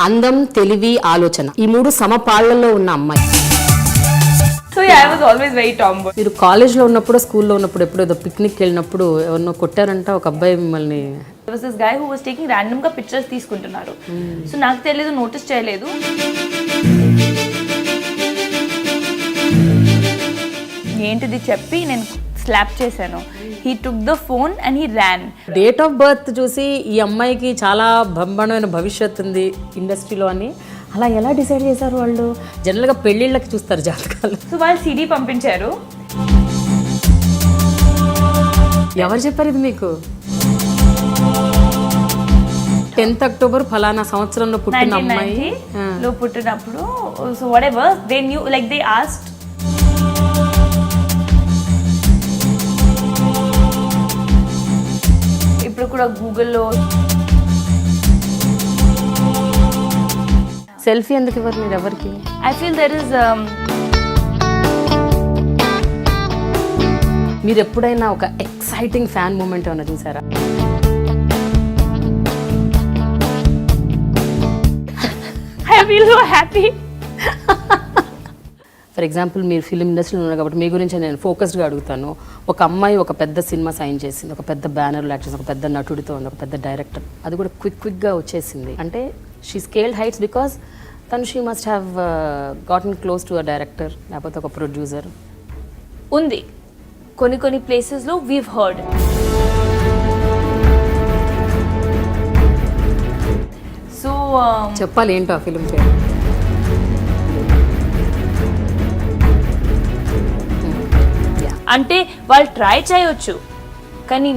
అందం, తెలివి, ఆలోచన ఈ మూడు సమపాళ్లలో ఉన్న అమ్మాయి. So yeah, I was always very tomboy. మీరు కాలేజ్లో ఉన్నప్పుడు, స్కూల్లో ఉన్నప్పుడు ఎప్పుడు ఏదో పిక్నిక్ వెళ్ళినప్పుడు ఎవరినో కొట్టారంట, ఒక అబ్బాయి మిమ్మల్ని. There was this guy who was taking random గా పిక్చర్స్ తీసుకుంటున్నారు. సో నాకు తెలియదు, నోటీస్ చేయలేదు. ఏంటిది చెప్పి నేను స్లాప్ చేశాను. He took the phone and he ran. Date of birth చూసి ఈ అమ్మాయికి చాలా బ్రహ్మాండమైన భవిష్యత్తు ఉంది ఇండస్ట్రీలో అని అలా ఎలా డిసైడ్ చేశారు వాళ్ళు? జనరల్గా పెళ్ళిళ్ళకి చూస్తారు జాతకాలు. సో వాళ్ళు సిడి పంపించారు. ఎవరు చెప్పారు ఇది మీకు? 10th October ఫలానా సంవత్సరంలో పుట్టిన అమ్మాయి లో పుట్టినప్పుడు. So what ever they knew, like they asked. ఇప్పుడు కూడా గూగుల్లో సెల్ఫీ ఎందుకు ఇవ్వరు మీరు ఎవరికి? I feel there is. మీరు ఎప్పుడైనా ఒక ఎక్సైటింగ్ ఫ్యాన్ మూమెంట్ ఏమైనా చూసారా? I feel so happy. For example మీరు ఫిలిం ఇండస్ట్రీలో ఉన్నారు కాబట్టి మీ గురించి నేను ఫోకస్డ్గా అడుగుతాను. ఒక అమ్మాయి ఒక పెద్ద సినిమా సైన్ చేసింది, ఒక పెద్ద బ్యానర్లో యాక్ట్ చేసింది, ఒక పెద్ద నటుడితో ఉంది, ఒక పెద్ద డైరెక్టర్, అది కూడా క్విక్గా వచ్చేసింది అంటే షీ స్కేల్డ్ హైట్స్ బికాస్ తను she must have gotten close to a director లేకపోతే ఒక ప్రొడ్యూసర్. ఉంది కొన్ని ప్లేసెస్లో వీవ్ హర్డ్. సో చెప్పాలి ఏంటో ఆ ఫిలిం పేరు? అంటే వాళ్ళు ట్రై చేయొచ్చు, కానీ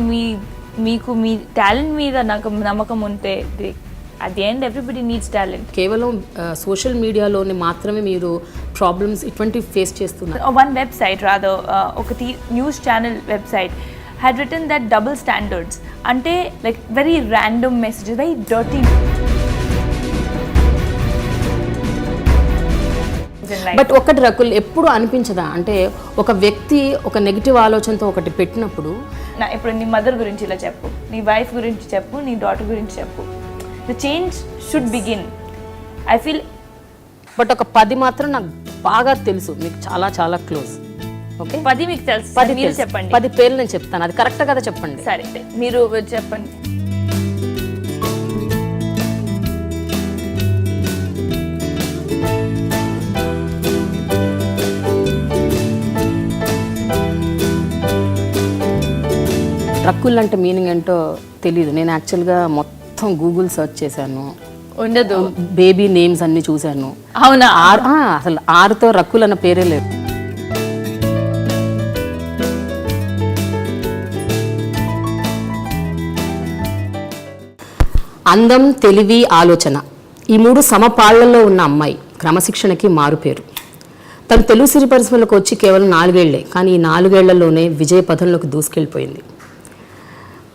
మీకు మీ టాలెంట్ మీద నాకు నమ్మకం ఉంటే at the end everybody needs talent. కేవలం సోషల్ మీడియాలోనే మాత్రమే మీరు ప్రాబ్లమ్స్ ఇటువంటివి ఫేస్ చేస్తున్నారు. వన్ వెబ్సైట్ రాదర్ ఒకటి news channel website had written that double standards, అంటే like very random messages, very dirty. But ఒకటి రకుల్ ఎప్పుడు అనిపించదా అంటే ఒక వ్యక్తి ఒక నెగిటివ్ ఆలోచనతో ఒకటి పెట్టినప్పుడు, ఇప్పుడు నీ మదర్ గురించి ఇలా చెప్పు, నీ వైఫ్ గురించి చెప్పు, నీ డాటర్ గురించి చెప్పు, the change should begin I feel. But ఒక 10 మాత్రం నాకు బాగా తెలుసు, మీకు చాలా చాలా క్లోజ్. ఓకే 10 మీకు తెలుసు, 10 మీరు చెప్పండి. 10 పేర్లు నేను చెప్తాను, అది కరెక్ట్ కదా చెప్పండి. సరే మీరు చెప్పండి. రకుల్ అంటే మీనింగ్ ఏంటో తెలీదు. నేను యాక్చువల్గా మొత్తం గూగుల్ సెర్చ్ చేశాను, ఉండదు బేబీ నేమ్స్ అన్ని చూశాను. అవునా? అసలు ఆరుతో రకుల్ అన్న పేరే లేదు. అందం, తెలివి, ఆలోచన ఈ మూడు సమపాళ్లలో ఉన్న అమ్మాయి, క్రమశిక్షణకి మారుపేరు. తను తెలుగు సినీ పరిశ్రమలోకి వచ్చి కేవలం 4 ఏళ్లే, కానీ ఈ 4 ఏళ్లలోనే విజయ పథంలోకి దూసుకెళ్ళిపోయింది.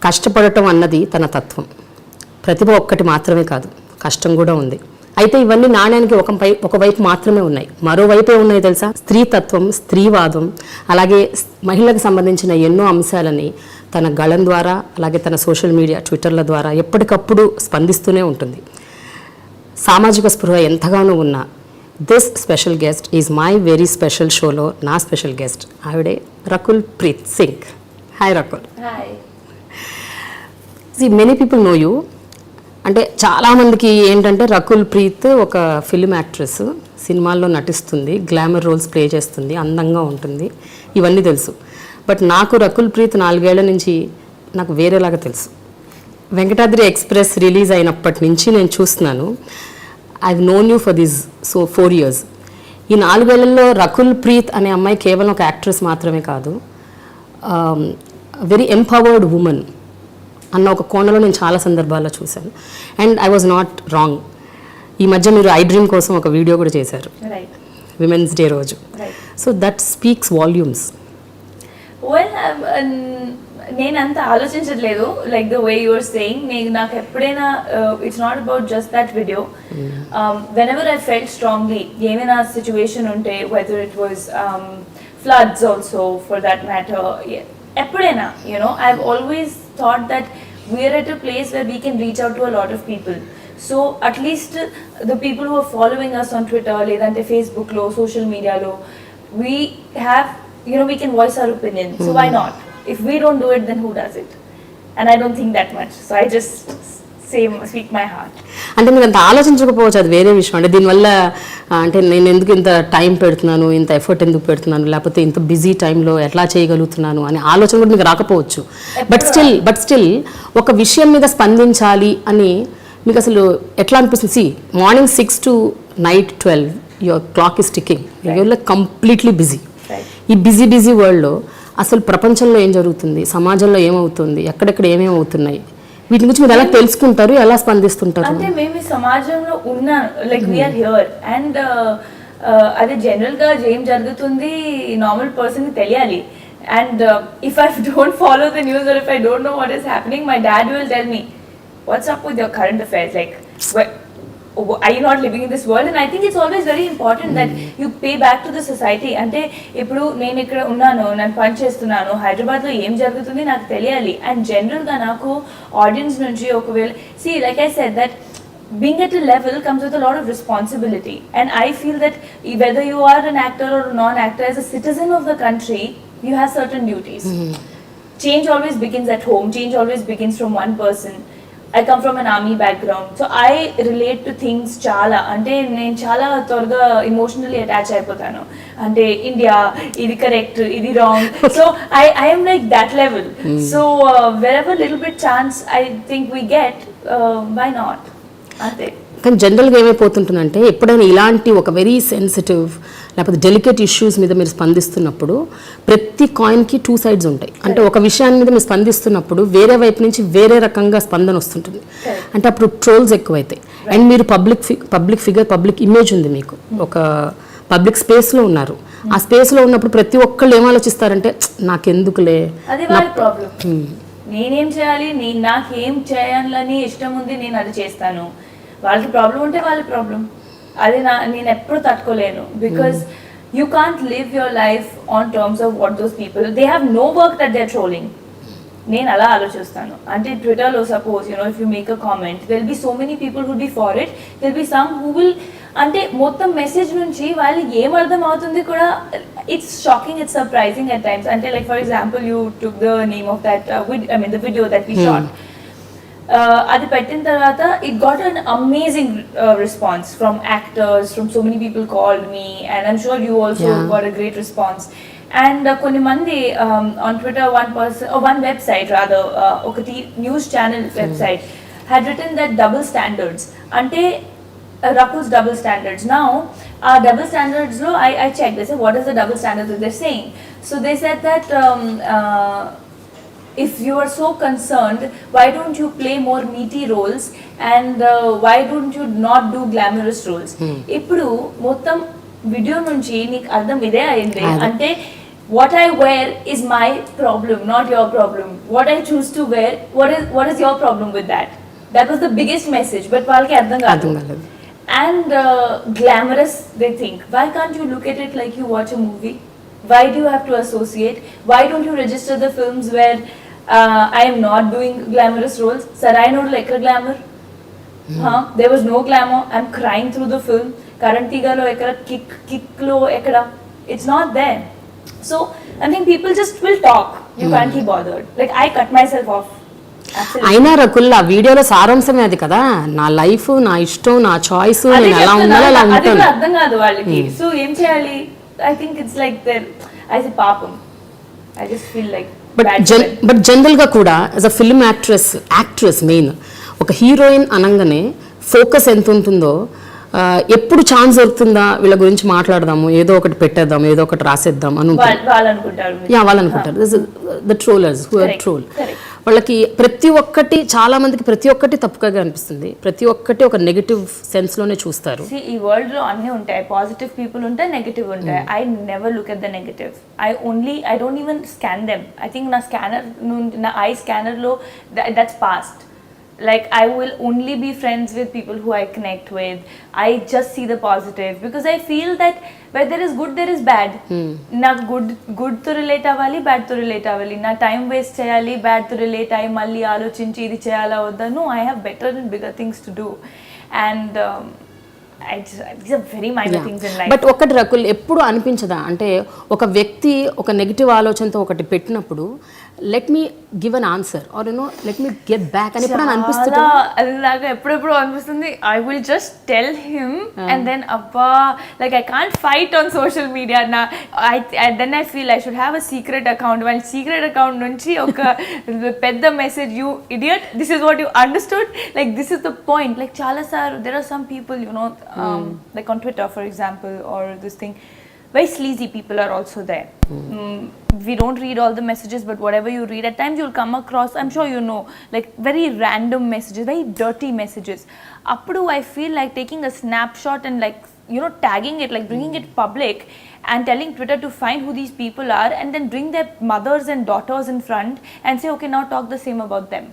కష్టపడటం అన్నది తన తత్వం. ప్రతిభ ఒక్కటి మాత్రమే కాదు, కష్టం కూడా ఉంది. అయితే ఇవన్నీ నాణ్యానికి ఒకవైపు మాత్రమే ఉన్నాయి, మరోవైపే ఉన్నాయి తెలుసా? స్త్రీతత్వం, స్త్రీవాదం, అలాగే మహిళలకు సంబంధించిన ఎన్నో అంశాలని తన గళం ద్వారా, అలాగే తన సోషల్ మీడియా ట్విట్టర్ల ద్వారా ఎప్పటికప్పుడు స్పందిస్తూనే ఉంటుంది. సామాజిక స్పృహ ఎంతగానో ఉన్న this special guest is my very special షోలో నా స్పెషల్ గెస్ట్. ఆవిడే Rakul Preet Singh. Hi Rakul. Hi. Many people know you. అంటే చాలామందికి ఏంటంటే రకుల్ ప్రీత్ ఒక ఫిలిం యాక్ట్రెస్, సినిమాల్లో నటిస్తుంది, గ్లామర్ రోల్స్ ప్లే చేస్తుంది, అందంగా ఉంటుంది, ఇవన్నీ తెలుసు. బట్ నాకు రకుల్ ప్రీత్ 4 ఏళ్ల నుంచి నాకు వేరేలాగా తెలుసు. వెంకటాద్రి ఎక్స్ప్రెస్ రిలీజ్ అయినప్పటి నుంచి నేను చూస్తున్నాను. I known you for this 4 years. ఈ 4 ఏళ్లలో రకుల్ ప్రీత్ అనే అమ్మాయి కేవలం ఒక యాక్ట్రెస్ మాత్రమే కాదు, వెరీ ఎంపవర్డ్ ఉమెన్. అన్న ఒక కోణంలో నేను చాలా సందర్భాల్లో చూశాను. And I was not wrong. ఈ మధ్య మీరు iDream కోసం ఒక వీడియో కూడా చేశారు, విమెన్స్ డే రోజు. So that speaks volumes. Well నేను అంత ఆలోచించట్లేదు like the way you're saying. నాకు ఎప్పుడైనా it's not about just that video. Whenever I felt strongly ఏమైనా సిచ్యువేషన్ ఉంటే, whether it was floods also for that matter, ఎప్పుడైనా I've always thought that we're at a place where we can reach out to a lot of people. So at least the people who are following us on Twitter, ledante Facebook lo, social media lo, we have we can voice our opinion. So why not? If we don't do it, then who does it? And I don't think that much, so I just speak my heart. అంటే మీరు అంత ఆలోచించకపోవచ్చు, అది వేరే విషయం. అంటే దీనివల్ల అంటే నేను ఎందుకు ఇంత టైం పెడుతున్నాను, ఇంత ఎఫర్ట్ ఎందుకు పెడుతున్నాను, లేకపోతే ఇంత బిజీ టైంలో ఎట్లా చేయగలుగుతున్నాను అనే ఆలోచన కూడా మీకు రాకపోవచ్చు. బట్ స్టిల్ ఒక విషయం మీద స్పందించాలి అని మీకు అసలు ఎట్లా అనిపిస్తుంది? Morning 6 to night 12 your clock is ticking, you're like completely busy. ఈ బిజీ వరల్డ్లో అసలు ప్రపంచంలో ఏం జరుగుతుంది, సమాజంలో ఏమవుతుంది, ఎక్కడెక్కడ ఏమేమి అవుతున్నాయి, వీటి గురించి మీరు ఎలా తెలుసుకుంటారు, ఎలా స్పందిస్తుంటారు? అంటే మేము ఈ సమాజంలో ఉన్నాను, లైక్ వీఆర్ హియర్. అండ్ అది జనరల్ గా ఏం జరుగుతుంది నార్మల్ పర్సన్ తెలియాలి. And if I don't follow the news or if I don't know what is happening, my dad will tell me what's up with your current affairs, like are you not living in this world? And I think it's always very important that you pay back to the society. అంటే ఇప్పుడు నేను ఇక్కడ ఉన్నాను, నేను పని చేస్తున్నాను, హైదరాబాద్లో ఏం జరుగుతుంది నాకు తెలియాలి. అండ్ జనరల్గా నాకు ఆడియన్స్ నుంచి ఒకవేళ like I said that being at a level comes with a lot of responsibility. And I feel that whether you are an actor or a non-actor, as a citizen of the country, you have certain duties. Change always begins at home. Change always begins from one person. I come from an army background, so I relate to things చాలా. అంటే నేను చాలా త్వరగా emotionally attach అయిపోతాను. అంటే India ఇది correct, ఇది wrong. So I am like that level. So wherever little bit chance I think we get, why not? అంతే. కానీ జనరల్గా ఏమైపోతుంటుందంటే ఎప్పుడైనా ఇలాంటి ఒక వెరీ సెన్సిటివ్ లేకపోతే డెలికేట్ ఇష్యూస్ మీద మీరు స్పందిస్తున్నప్పుడు ప్రతి కాయిన్కి 2 sides ఉంటాయి. అంటే ఒక విషయాన్ని మీద మీరు స్పందిస్తున్నప్పుడు వేరే వైపు నుంచి వేరే రకంగా స్పందన వస్తుంటుంది. అంటే అప్పుడు ట్రోల్స్ ఎక్కువైతాయి. అండ్ మీరు పబ్లిక్ ఫిగర్, పబ్లిక్ ఇమేజ్ ఉంది, మీకు ఒక పబ్లిక్ స్పేస్లో ఉన్నారు. ఆ స్పేస్లో ఉన్నప్పుడు ప్రతి ఒక్కళ్ళు ఏం ఆలోచిస్తారంటే నాకెందుకులే, నేనేం చేయాలి, నాకేం చేయాలని ఇష్టం ఉంది, నేను అది చేస్తాను. వాళ్ళకి ప్రాబ్లం ఉంటే వాళ్ళ ప్రాబ్లం, అది నేను ఎప్పుడు తట్టుకోలేను. Because you can't live your life on terms of what those people, they have no work that they are trolling. నేను అలా ఆలోచిస్తాను. అంటే ట్విట్టర్లో suppose if you make a comment, there be so many people would be for it, there be some who will, అంటే మొత్తం message నుంచి వాళ్ళకి ఏం అర్థం అవుతుంది కూడా, it's shocking, it's surprising at times. అంటే like for example you took the name of that the video that we shot. అది పెట్టిన తర్వాత it got an amazing response from actors, from so many people called me, and I'm sure you also got a great response. And కొన్ని మంది on Twitter, one website rather, ఒకటి news channel website had written that double standards, అంటే Rakul's double standards. Now double standards lo I checked, they said what is the double standards that they're saying. So they said that if you are so concerned, why don't you play more meaty roles, and why don't you not do glamorous roles? Ippudu mottam video nunchi nik ardham ide ayindi, ante what I wear is my problem, not your problem. What I choose to wear, what is your problem with that? That was the biggest message, but వాళ్ళకి అర్థం కాదు. And glamorous, they think, why can't you look at it like you watch a movie? Why do you have to associate? Why don't you register the films where I am not doing glamorous roles? Sir, I know like a glamour. There was no glamour. I'm crying through the film. Karantiga lo ekada, kick lo ekada. It's not there. So I think people just will talk. You can't be bothered. Like I cut myself off. అయినా రకుల్ ఆ వీడియోలో సారాంశమే అది కదా, నా life, నా ఇష్టం, నా choice, నేను ఎలా ఉండాలో అలా ఉంటాను. అర్థం కాదు వాళ్ళకి. సో ఏం చేయాలి? I think it's like I say పాపం. I just feel like but జనరల్గా కూడా as a film actress main ఒక హీరోయిన్ అనగానే ఫోకస్ ఎంత ఉంటుందో, ఎప్పుడు ఛాన్స్ దొరుకుతుందా వీళ్ళ గురించి మాట్లాడదాము, ఏదో ఒకటి పెట్టేద్దాం, ఏదో ఒకటి రాసేద్దాం అని వాళ్ళు అనుకుంటారు. The trollers who are troll. వాళ్ళకి ప్రతి ఒక్కటి, చాలా మందికి ప్రతి ఒక్కటి తప్పుగా అనిపిస్తుంది, ప్రతి ఒక్కటి ఒక నెగటివ్ సెన్స్లోనే చూస్తారు. ఈ వరల్డ్లో అన్నీ ఉంటాయి, పాజిటివ్ పీపుల్ ఉంటాయి, నెగటివ్ ఉంటాయి. I never look at the negative. I don't even scan them. I think నా స్కానర్ నుండి, నా ఐ స్కానర్లో that's past. Like I will only be friends with people who I connect with. I just see the positive because I feel that where there is good there is bad. Na good to relate avali, bad to relate avali. Na time waste cheyali, bad to relate ayi malli alochinchi idi cheyala odda. No, I have better and bigger things to do. And these are very minor things in life. But ఒకటి రకుల్, ఎప్పుడు అనిపించదా అంటే ఒక వ్యక్తి ఒక negative ఆలోచనతో ఒకటి పెట్టినప్పుడు let me give an answer or let me get back అని ఎప్పుడైనా అనిపిస్తుంది? అది నాకు ఎప్పుడెప్పుడు అనిపిస్తుంది. I will just tell him and then అబ్బా, like I can't fight on social media. Then I feel I should have a secret account. వాళ్ళ secret account నుంచి ఒక పెద్ద message, you idiot, this is what you understood, like this is the point. Like చాలా సార్ there are some people like on Twitter for example, or this thing, very sleazy people are also there. We don't read all the messages, but whatever you read, at times you'll come across, I'm sure you know, like very random messages, very dirty messages. Appudu I feel like taking a snapshot and like tagging it, like bringing it public and telling Twitter to find who these people are and then bring their mothers and daughters in front and say, okay, now talk the same about them.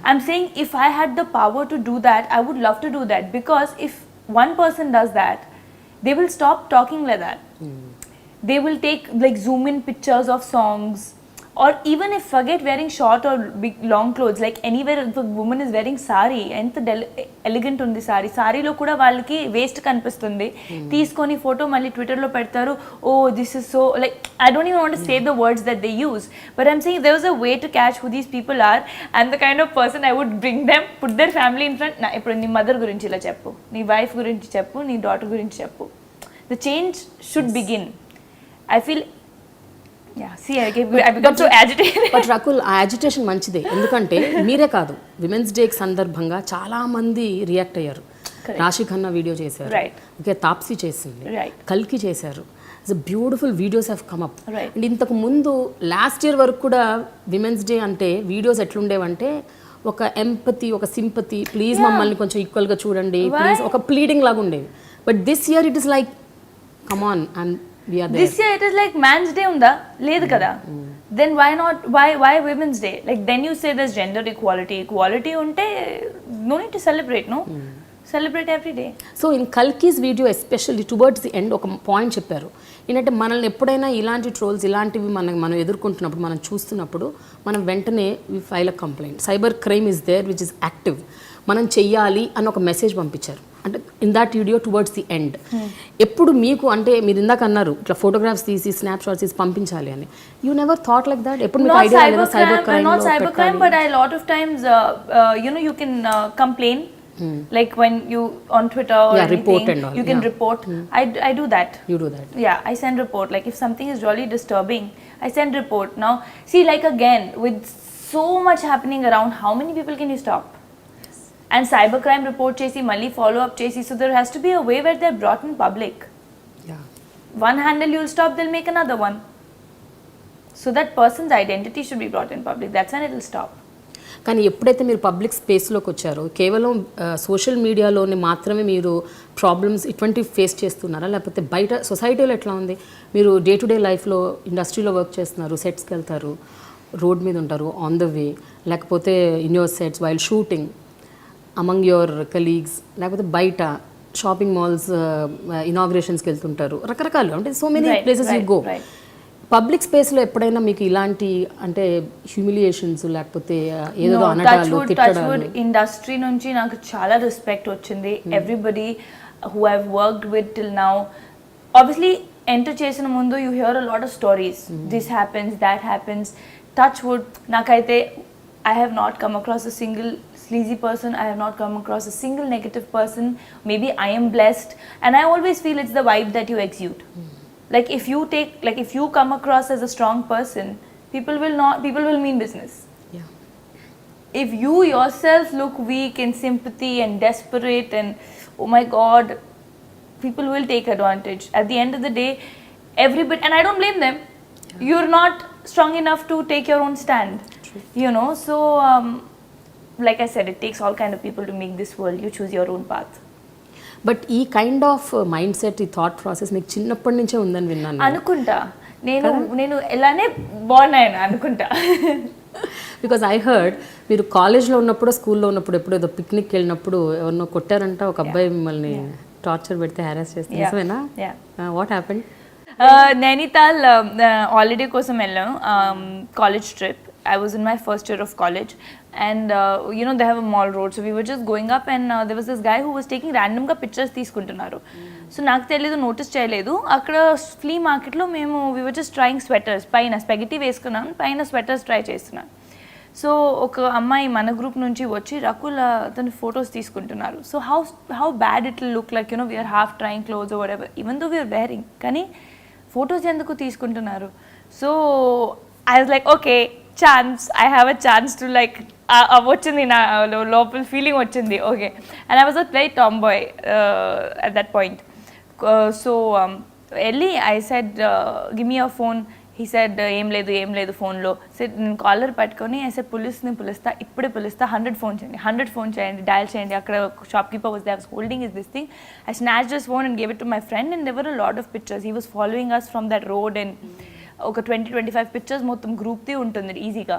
I'm saying if I had the power to do that, I would love to do that, because if one person does that, they will stop talking like that. They will take like zoom in pictures of songs, or even if forget wearing short or big long clothes, like anywhere if a woman is wearing sari, enta elegant undi sari lo kuda vallaki waist kanipistundi, teeskoni photo malli Twitter lo pedtaru. Oh, this is so, like I don't even want to say the words that they use, but I'm saying there was a way to catch who these people are, and the kind of person I would bring them, put their family in front. Na ippudu nee mother gurinchi ila cheppu, nee wife gurinchi cheppu, nee daughter gurinchi cheppu. The change should begin. I feel, yeah, see, I become so agitated. But Rakul, ఆ agitation మంచిదే, ఎందుకంటే మీరే కాదు, women's day సందర్భంగా చాలా మంది react అయ్యారు. రాశి ఖన్నా వీడియో చేశారు, ఓకే, తాప్సీ చేసింది, కల్కి చేశారు. Beautiful videos have come up. And ఇంతకు ముందు లాస్ట్ ఇయర్ వరకు కూడా విమెన్స్ డే అంటే వీడియోస్ ఎట్లుండేవంటే ఒక ఎంపతి, ఒక సింపతి, ప్లీజ్ మమ్మల్ని కొంచెం ఈక్వల్గా చూడండి ప్లీజ్, ఒక ప్లీడింగ్ లాగా ఉండేవి. But this year it is like come on and this year it is like man's day unda ledhu kada. Then why not, why women's day? Like then you say there's gender equality unte no need to celebrate, no? Celebrate every day. So in Kalki's video especially towards the end ఒక point చెప్పారు ఏంటంటే, మనల్ని ఎప్పుడైనా ఇలాంటి trolls ఇలాంటివి మనం ఎదుర్కొంటున్నప్పుడు, మనం చూస్తున్నప్పుడు మనం వెంటనే file a complaint. Cyber crime is there which is active, మనం చెయ్యాలి అని ఒక మెసేజ్ పంపించారు. అంటే in that video towards the end ఎప్పుడు మీకు, అంటే మీరు ఇందాక అన్నారు ఇట్లా ఫోటోగ్రాఫ్స్ తీసి స్నాప్ షాట్స్ తీసి పంపించాలి అని, you never thought like that? ఎప్పుడు మీకు ఐడియా లేదా cyber crime? Not cyber crime, but I lot of times you can complain. Like when you on Twitter or anything, report and all, you can report. I do that. You do that? Yeah, I send report. Like if something is really disturbing, I send report. Now see, like again, with so much happening around, how many people can you stop? And cybercrime report chesi malli follow up chesi, so there has to be a way where they're brought in public. Yeah, one handle you'll stop, they'll make another one, so that person's identity should be brought in public. That's when it'll stop. కానీ ఎప్పుడైతే మీరు public స్పేస్లోకి వచ్చారో, కేవలం social మీడియాలోనే మాత్రమే మీరు problems ఇటువంటి face చేస్తున్నారా, లేకపోతే బయట సొసైటీలో ఎట్లా ఉంది? మీరు డే టు డే లైఫ్లో ఇండస్ట్రీలో వర్క్ చేస్తున్నారు, సెట్స్కి వెళ్తారు, రోడ్ మీద ఉంటారు, ఆన్ ద వే, లేకపోతే in your sets while shooting, among your colleagues, లేకపోతే బయట షాపింగ్ మాల్స్ ఇనాగ్రేషన్స్కి వెళ్తుంటారు, రకరకాలు, అంటే so many places you go. Public స్పేస్లో ఎప్పుడైనా మీకు ఇలాంటి అంటే హ్యూమిలియేషన్స్ లేకపోతే ఏదో అనటాలు, తిట్టడాలు? ఇండస్ట్రీ నుంచి నాకు చాలా రెస్పెక్ట్ వచ్చింది. Everybody who have worked with till now, obviously enter చేసిన ముందు you here a lot of stories, this happens, that happens. Touch wood, నాకైతే I have not come across a single sleazy person. I have not come across a single negative person. Maybe I am blessed, and I always feel it's the vibe that you exude. Like if you come across as a strong person, people will mean business. Yeah. If you yourself look weak and sympathy and desperate and oh my god, people will take advantage. At the end of the day, everybody, and I don't blame them. Yeah. You're not strong enough to take your own stand. You know, so like I said, it takes all kind of people to make this world. You choose your own path. But ఈ kind of mind set, ఈ thought process మీకు చిన్నప్పటి నుంచే ఉందని విన్నాను. అనుకుంటా నేను ఎలానే బాగున్నాను అనుకుంటా. బికాజ్ ఐ హర్డ్ మీరు కాలేజ్లో ఉన్నప్పుడు, స్కూల్లో ఉన్నప్పుడు, ఎప్పుడు ఏదో పిక్నిక్ వెళ్ళినప్పుడు ఎవరినో కొట్టారంట, ఒక అబ్బాయి మిమ్మల్ని టార్చర్ పెడితే హ్యారాస్ చేస్తారా? What happened? నైనితాల్ హాలిడే కోసం వెళ్ళాను, college trip. I was in my first year of college, and you know, they have a mall road, so we were just going up, and there was this guy who was taking random ga pictures తీసుకుంటున్నారు. So నాకు తెలియదు, notice చేయలేదు. అక్కడ flea మార్కెట్లో మేము we were just trying sweaters, పైన spaghetti వేసుకున్నాను, పైన స్వెటర్స్ ట్రై చేస్తున్నాను. సో ఒక అమ్మాయి మన గ్రూప్ నుంచి వచ్చి రకుల్ అతని ఫొటోస్ తీసుకుంటున్నారు. So how bad it will look like, you know, we're half trying close or whatever, even though we're wearing, కానీ ఫొటోస్ ఎందుకు తీసుకుంటున్నారు? So I was like, okay, chance, I have a chance to like, వచ్చింది నా లోపల feeling వచ్చింది, okay. And I was a very tomboy at that point. So వెళ్ళి I said, give me your phone. He said, ఏం లేదు ఫోన్లో. Said, నేను caller పట్టుకొని ఐ సెడ్, పోలీస్ని పిలుస్తా, ఇప్పుడే పిలుస్తా, 100 ఫోన్ చేయండి, డయల్ చేయండి. అక్కడ shop keeper was there holding is this thing. I snatched this phone and gave it to my friend, and there were a lot of pictures. He was following us from that road, and ఒక 20-25 pictures మొత్తం గ్రూప్ది ఉంటుంది ఈజీగా.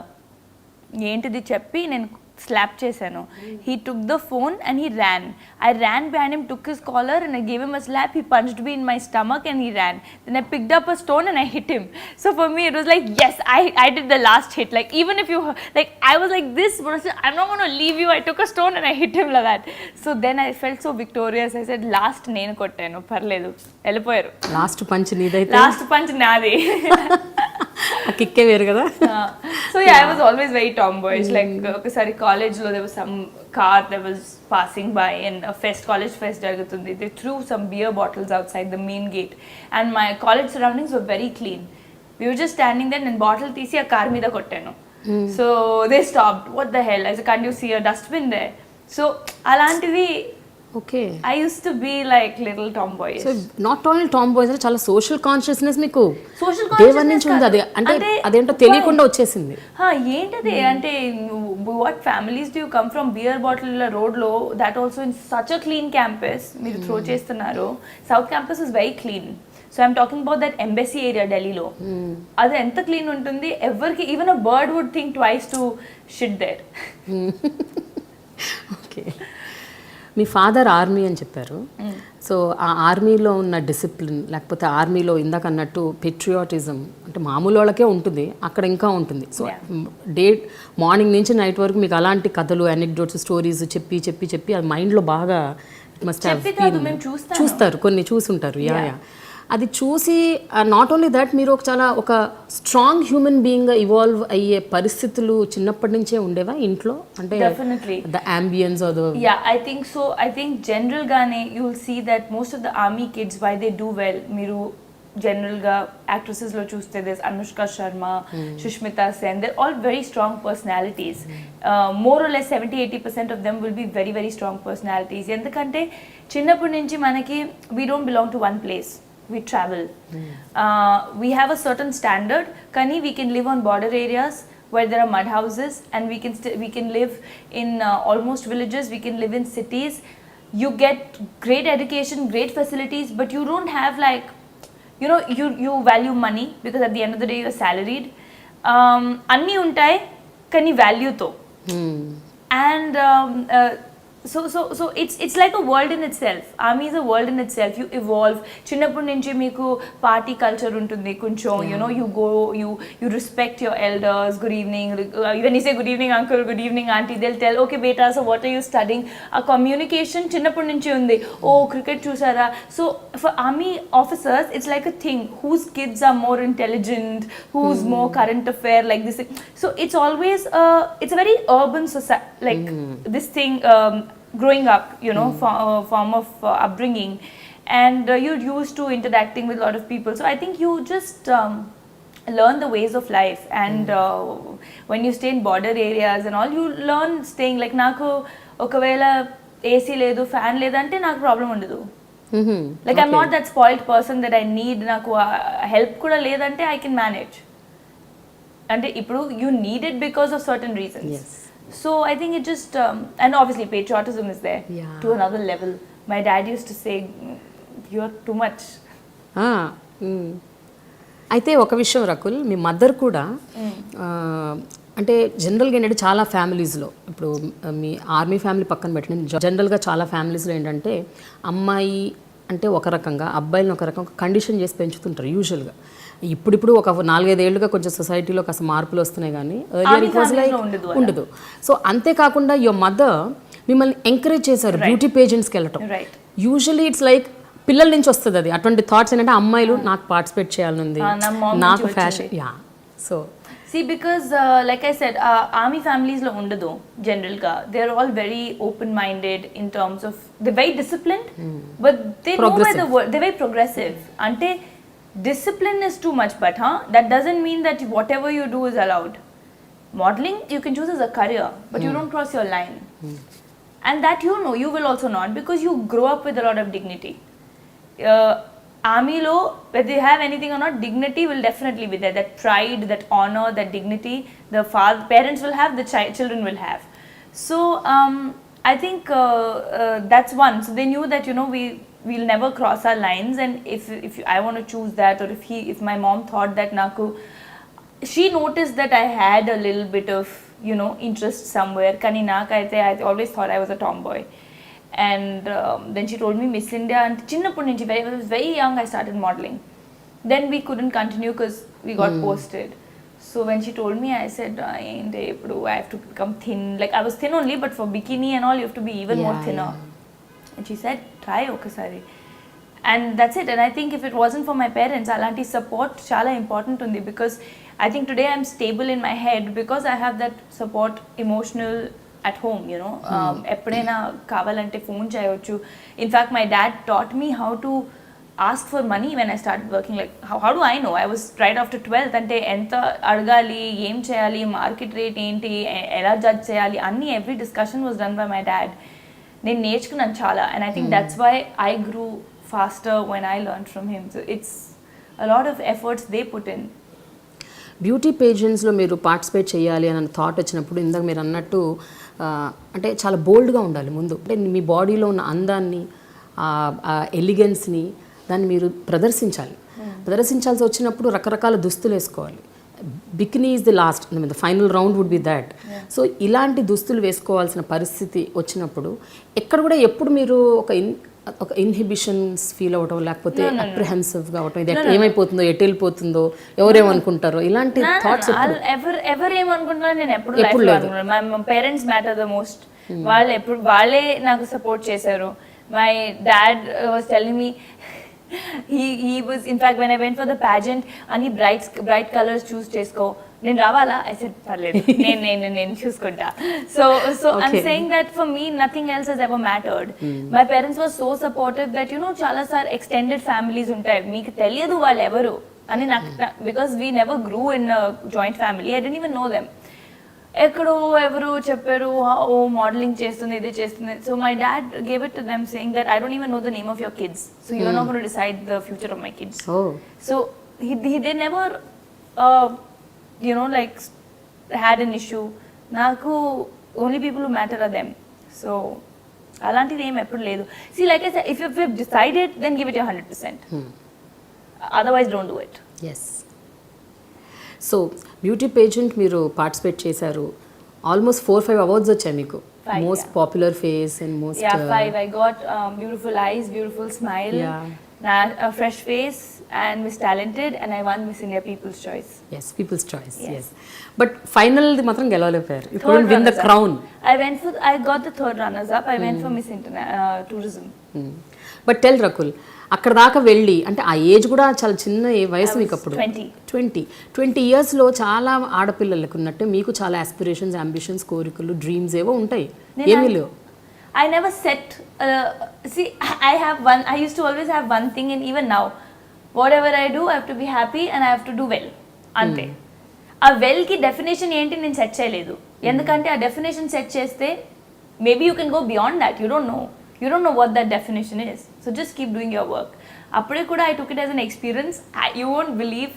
ఏంటిది చెప్పి నేను slap చేశాను. He took the phone and he ran. I ran behind him, took his collar and I gave him a slap. He punched me in my stomach and he ran. Then I picked up a stone and I hit him. So for me it was like, yes, I did the last hit. Like, even if you, like, I was like this person, I'm not going to leave you. I took a stone and I hit him like that. So then I felt so victorious. I said, last నేను కొట్టాను, పర్లేదు, వెళ్ళిపోయారు. Last punch నీదైతే? Last punch నాది. ఆ కిక్కే వేరు కదా. So yeah, I was always very tomboyish. Like, ఒకసారి కాలేజ్లో there was some car that was passing by in a college fest జరుగుతుంది. They threw some beer bottles outside the main gate, and my college surroundings were very clean. We were just standing there, and bottle తీసి ఆ car మీద కొట్టాను. So they stopped. What the hell? I said, can't you see a dustbin there? So అలాంటివి. Okay. I used to be like little tomboyish. So not only tomboys, చాలా social consciousness మీకు social దేవన్ నుంచి ఉంది. అది అంటే అదేంటో తెలియకుండా వచ్చేసింది. ఏంటది అంటే, what families do come from beer bottle రోడ్లో, that also in such a clean campus మీరు త్రో చేస్తున్నారు. South campus is very clean. So I'm talking about that embassy area ఢిల్లీలో. అది ఎంత క్లీన్ ఉంటుంది, ఎవరికి, even a bird would think twice to shit there. Okay. మీ father army అని చెప్పారు. సో ఆ ఆర్మీలో ఉన్న డిసిప్లిన్, లేకపోతే ఆర్మీలో ఇందాక అన్నట్టు పెట్రియాటిజం అంటే మామూలు వాళ్ళకే ఉంటుంది, అక్కడ ఇంకా ఉంటుంది. సో మార్నింగ్ నుంచి నైట్ వరకు మీకు అలాంటి కథలు, అనెక్డోట్స్, స్టోరీస్ చెప్పి అది మైండ్లో బాగా మస్ట్ చూస్తారు, కొన్ని చూసుంటారు. యా. అది చూసి నాట్ ఓన్లీ దట్, మీరు ఒక స్ట్రాంగ్ హ్యూమన్ బీయింగ్ ఇవాల్వ్ అయ్యే పరిస్థితులు చిన్నప్పటి నుంచే ఉండేవా ఇంట్లో? అంటే the ambience or the, yeah, I think so. I think general గానే you will see that most of the army kids why they do well, మీరు జనరల్ గా యాక్ట్రెసెస్ లో చూస్తే this Anushka Sharma, Sushmita Sen, they're all very strong personalities. More or less 70-80% of them will be very, very strong personalities. ఎందుకంటే చిన్నప్పటి నుంచి మనకి we don't belong to one place. We travel. We have a certain standard. Kani, we can live on border areas where there are mud houses, and we can live in almost villages. We can live in cities. You get great education, great facilities, but you don't have, like, you know, you value money because at the end of the day you're salaried. Anni untai, kani value to. And so it's like a world in itself. Army is a world in itself. You evolve. చిన్నప్పటి నుంచి మీకు party culture ఉంటుంది కొంచెం. You know, you go, you respect your elders. Good evening. When you say good evening uncle, good evening auntie, they'll tell, okay beta, so what are you studying? A communication చిన్నప్పటి నుంచి ఉంది. Oh, cricket చూసారా? So for army officers it's like a thing, whose kids are more intelligent, who's more current affair, like this. So it's always it's a very urban society, like this thing, growing up, you know, form of upbringing, and you're used to interacting with a lot of people. So I think you just learn the ways of life, and when you stay in border areas and all, you learn staying. Like, naku okavela AC ledu, fan ledante naku problem undadu. Like, I'm not that spoiled person that I need naku help kuda ledante I can manage. అంటే ఇప్పుడు you need it because of certain reasons. Yes. So I think it just and obviously patriotism is there Yeah. to another level. My dad used to say, you're too much. అయితే ఒక విషయం రకుల్, మీ mother కూడా అంటే జనరల్గా ఏంటంటే చాలా ఫ్యామిలీస్లో ఇప్పుడు మీ ఆర్మీ ఫ్యామిలీ పక్కన పెట్టండి, జనరల్గా చాలా ఫ్యామిలీస్లో ఏంటంటే అమ్మాయి అంటే ఒక రకంగా అబ్బాయిని ఒక రకంగా కండిషన్ చేసి పెంచుతుంటారు యూజువల్గా. ఇప్పుడు ఒక 4-5 ఏళ్ళుగా కొంచెం సొసైటీలో కాస్త మార్పులు వస్తున్నాయి, కానీ ఎర్లియర్ ఇట్ వాజ్ లైక్ ఉండదు. సో అంతేకాకుండా యువర్ మదర్ మిమ్మల్ని ఎంకరేజ్ చేశారు బ్యూటీ పేజెంట్స్కి వెళ్ళటం. యూజువల్లీ ఇట్స్ లైక్ పిల్లల నుంచి వస్తుంది అది, అటువంటి థాట్స్ ఏంటంటే అమ్మాయిలు నాకు పార్టిసిపేట్ చేయాలనుంది, నాకు fashion. Yeah so See, because like I said, army families lo undadu generally. They're all very open-minded in terms of they're very disciplined, but they know where the word. They're very progressive. Ante discipline is too much, but that doesn't mean that whatever you do is allowed. Modeling you can choose as a career, but you don't cross your line, and that you will also not, because you grow up with a lot of dignity. Army lo, whether they have anything or not, dignity will definitely be there. That pride, that honor, that dignity, the parents will have, the children will have. So I think that's one. So they knew that we'll never cross our lines, and if I want to choose that, or if my mom thought that naku, she noticed that I had a little bit of interest somewhere. Kani nakaithe I always thought I was a tomboy. And then she told me Miss India, and chinnappudu nunchi I was very young I started modeling. Then we couldn't continue because we got posted. So when she told me, I said I have to become thin. Like I was thin only, but for bikini and all you have to be even more thinner. And she said try okasari, and that's it. And I think if it wasn't for my parents, alanti support chala important undi, because I think today I'm stable in my head because I have that support, emotional, at home. ఎప్పుడైనా కావాలంటే phone చేయవచ్చు. In fact my dad taught me how to ask for money when I started working. Like how do I know? I was right after 12th. అంటే ఎంత అడగాలి, ఏం చేయాలి, market rate ఏంటి, ఎలా జడ్జ్ చేయాలి, అన్ని every discussion was done by my dad. నేను నేర్చుకున్నాను చాలా, and I think that's why I grew faster when I learned from him. So it's a lot of efforts they put in. Beauty పేజెంట్స్లో మీరు participate చేయాలి అని thought వచ్చినప్పుడు ఇందాక మీరు అన్నట్టు అంటే చాలా బోల్డ్గా ఉండాలి ముందు. అంటే మీ బాడీలో ఉన్న అందాన్ని, ఎలిగెన్స్ని దాన్ని మీరు ప్రదర్శించాలి. ప్రదర్శించాల్సి వచ్చినప్పుడు రకరకాల దుస్తులు వేసుకోవాలి. Bikini is the last, the final round would be that. So ఇలాంటి దుస్తులు వేసుకోవాల్సిన పరిస్థితి వచ్చినప్పుడు ఎక్కడ కూడా ఎప్పుడు మీరు ఒక ఇన్హిబిషన్స్ ఫీల్ అవటం, లేకపోతే అప్రిహెన్సివ్గా అవటం, ఇది ఏమైపోతుందో, ఎటు వెళ్ళిపోతుందో, ఎవరేమనుకుంటారో, ఇలాంటి థాట్స్ ఎవరేమనుకుంటున్నా నేను ఎప్పుడు లేదు. My parents matter the most. వాళ్ళే నాకు సపోర్ట్ చేశారు. My dad was telling me, he was, in fact, when I went for the pageant, and he bright colors choose chesko, నేను రావాలా? I said పర్లేదు, నేను చూసుకుంటా. So okay. I'm saying that for me nothing else has ever mattered. My parents were so supportive that చాలా sir extended families ఉంటాయి, మీకు తెలియదు వాళ్ళు ఎవరు అని నాకు, because we never grew in a joint family. I didn't even know them. ఎక్కడో ఎవరు చెప్పారు, ఓ మోడలింగ్ చేస్తుంది, ఇది చేస్తుంది. So my dad gave it to them saying that I don't even know the name of your kids, so you are not going to decide the future of my kids. So he they never like had an issue. నాకు only people who matter are them. So అలాంటిది ఏం ఎప్పుడు లేదు. See, like I said, if you've decided, then give it your 100%. Otherwise don't do it. Yes. So beauty pageant మీరు participate చేశారు. Almost 4-5 awards వచ్చాయి మీకు. Most popular face and most 5. I got beautiful eyes, beautiful smile, a fresh face, and Miss Talented, and I won Miss India People's Choice. Yes, People's Choice. Yes. But final the మాత్రం గెలవలేకపోయారు. You couldn't win the crown. I got the third runners up. I went for Miss Tourism. But tell Rakul, అక్కడ దాకా వెళ్ళి, అంటే ఆ age కూడా చాలా చిన్న వయసు మీకు అప్పుడు. 20 ఇయర్స్లో చాలా ఆడపిల్లలకు ఉన్నట్టు మీకు చాలా ఆస్పిరేషన్స్, అంబిషన్స్, కోరికలు, డ్రీమ్స్ ఏవో ఉంటాయి. ఏమీ లేవు. I never set see, I used to always have one thing, and even now whatever I do I have to be happy and I have to do well. అంతే. ఆ well కి definition ఏంటి నేను set చేయలేదు. ఎందుకంటే ఆ definition set చేస్తే maybe you can go beyond that. You don't know what that definition is. So just keep doing your work. Appude kuda I took it as an experience. You won't believe,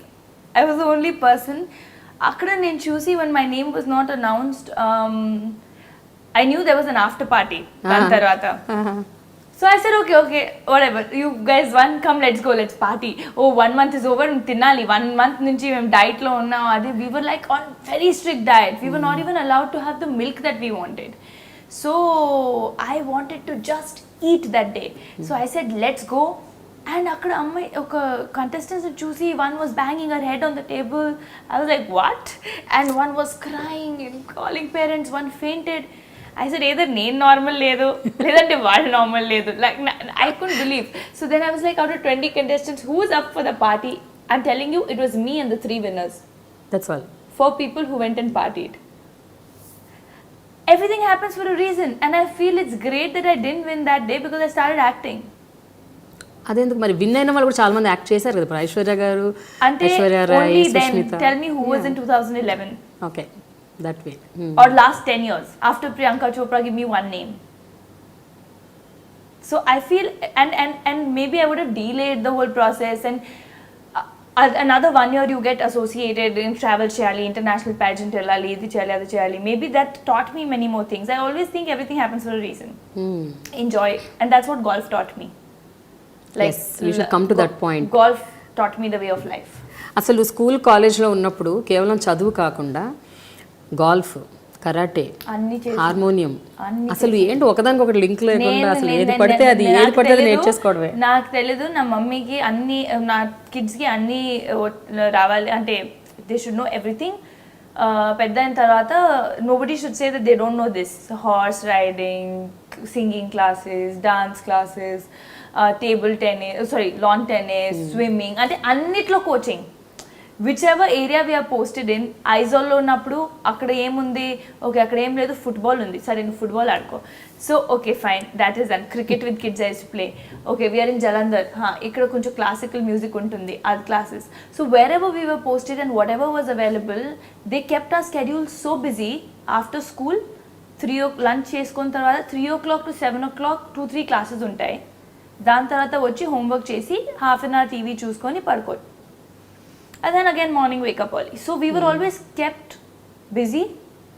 I was the only person. అక్కడ నేను చూసి when my name was not announced, I knew there was an after party దాని తర్వాత. So I said, okay, whatever. You guys won, come, let's go, let's party. Oh, 1 month is over, తినాలి. 1 month నుంచి మేము diet లో ఉన్నాం. అది we were like on very strict diet. We were not even allowed to have the milk that we wanted. So I wanted to just eat that day. So I said, let's go. And అక్కడ అమ్మాయి ఒక contestants చూసి one was banging her head on the table. I was like, what? And one was crying and calling parents. One fainted. I said, either నేను normal లేదు లేదంటే వాళ్ళు normal లేదు. Like I couldn't believe. So then I was like, out of 20 contestants, who was up for the party? I'm telling you, it was me and the 3 winners. That's all. 4 people who went and partied. Everything happens for a reason, and I feel it's great that I didn't win that day because I started acting. అదేందుకు మరి win అయిన వాళ్ళు కూడా చాలా మంది act చేశారు కదా, ఐశ్వర్య గారు, అంటే Aishwarya Rai, only then Sushmita. tell me who was in 2011. Okay, that way. Or last 10 years after Priyanka Chopra, give me one name. So I feel and maybe I would have delayed the whole process, and another 1 year you get associated in travel cheyali, international pageant elali, idi cheyali, adi cheyali. Maybe that taught me many more things. I always think everything happens for a reason. Enjoy, and that's what golf taught me. Yes, you should come to that point. Golf taught me the way of life. అసలు school కాలేజ్లో ఉన్నప్పుడు కేవలం చదువు కాకుండా golf, karate, అన్ని harmonium, అన్ని అసలు ఏంటి ఒకదానికి ఒకటి లింక్ లేకుండా అసలు ఏది పడితే అది నేర్చేసుకోవడమే. నాకు తెలీదు, నా మమ్మీకి అన్ని, నా కిడ్స్కి అన్ని రావాలి అంటే దే షుడ్ నో ఎవ్రీథింగ్. పెద్ద అయిన తర్వాత nobody should say that they don't know this. Horse riding, singing classes, dance classes, table tennis, lawn tennis, swimming, అంటే అన్నిట్లో coaching. Whichever area we're posted in. ఐజాల్లో ఉన్నప్పుడు అక్కడ ఏముంది, ఓకే అక్కడ ఏం లేదు, ఫుట్బాల్ ఉంది, సరే నువ్వు ఫుట్బాల్ ఆడుకో. So okay fine, that is done. Cricket with kids is play. Okay we're in Jalandhar, ఇక్కడ కొంచెం క్లాసికల్ మ్యూజిక్ ఉంటుంది, అది classes. So wherever we were posted and whatever was available, they kept our schedule so busy. After school lunch చేసుకున్న తర్వాత 3 o'clock to 7 o'clock 2-3 classes ఉంటాయి. దాని తర్వాత వచ్చి హోంవర్క్ చేసి హాఫ్ అన్ అవర్ టీవీ చూసుకొని పడుకోండి. And then again morning wake up early. So we were always kept busy,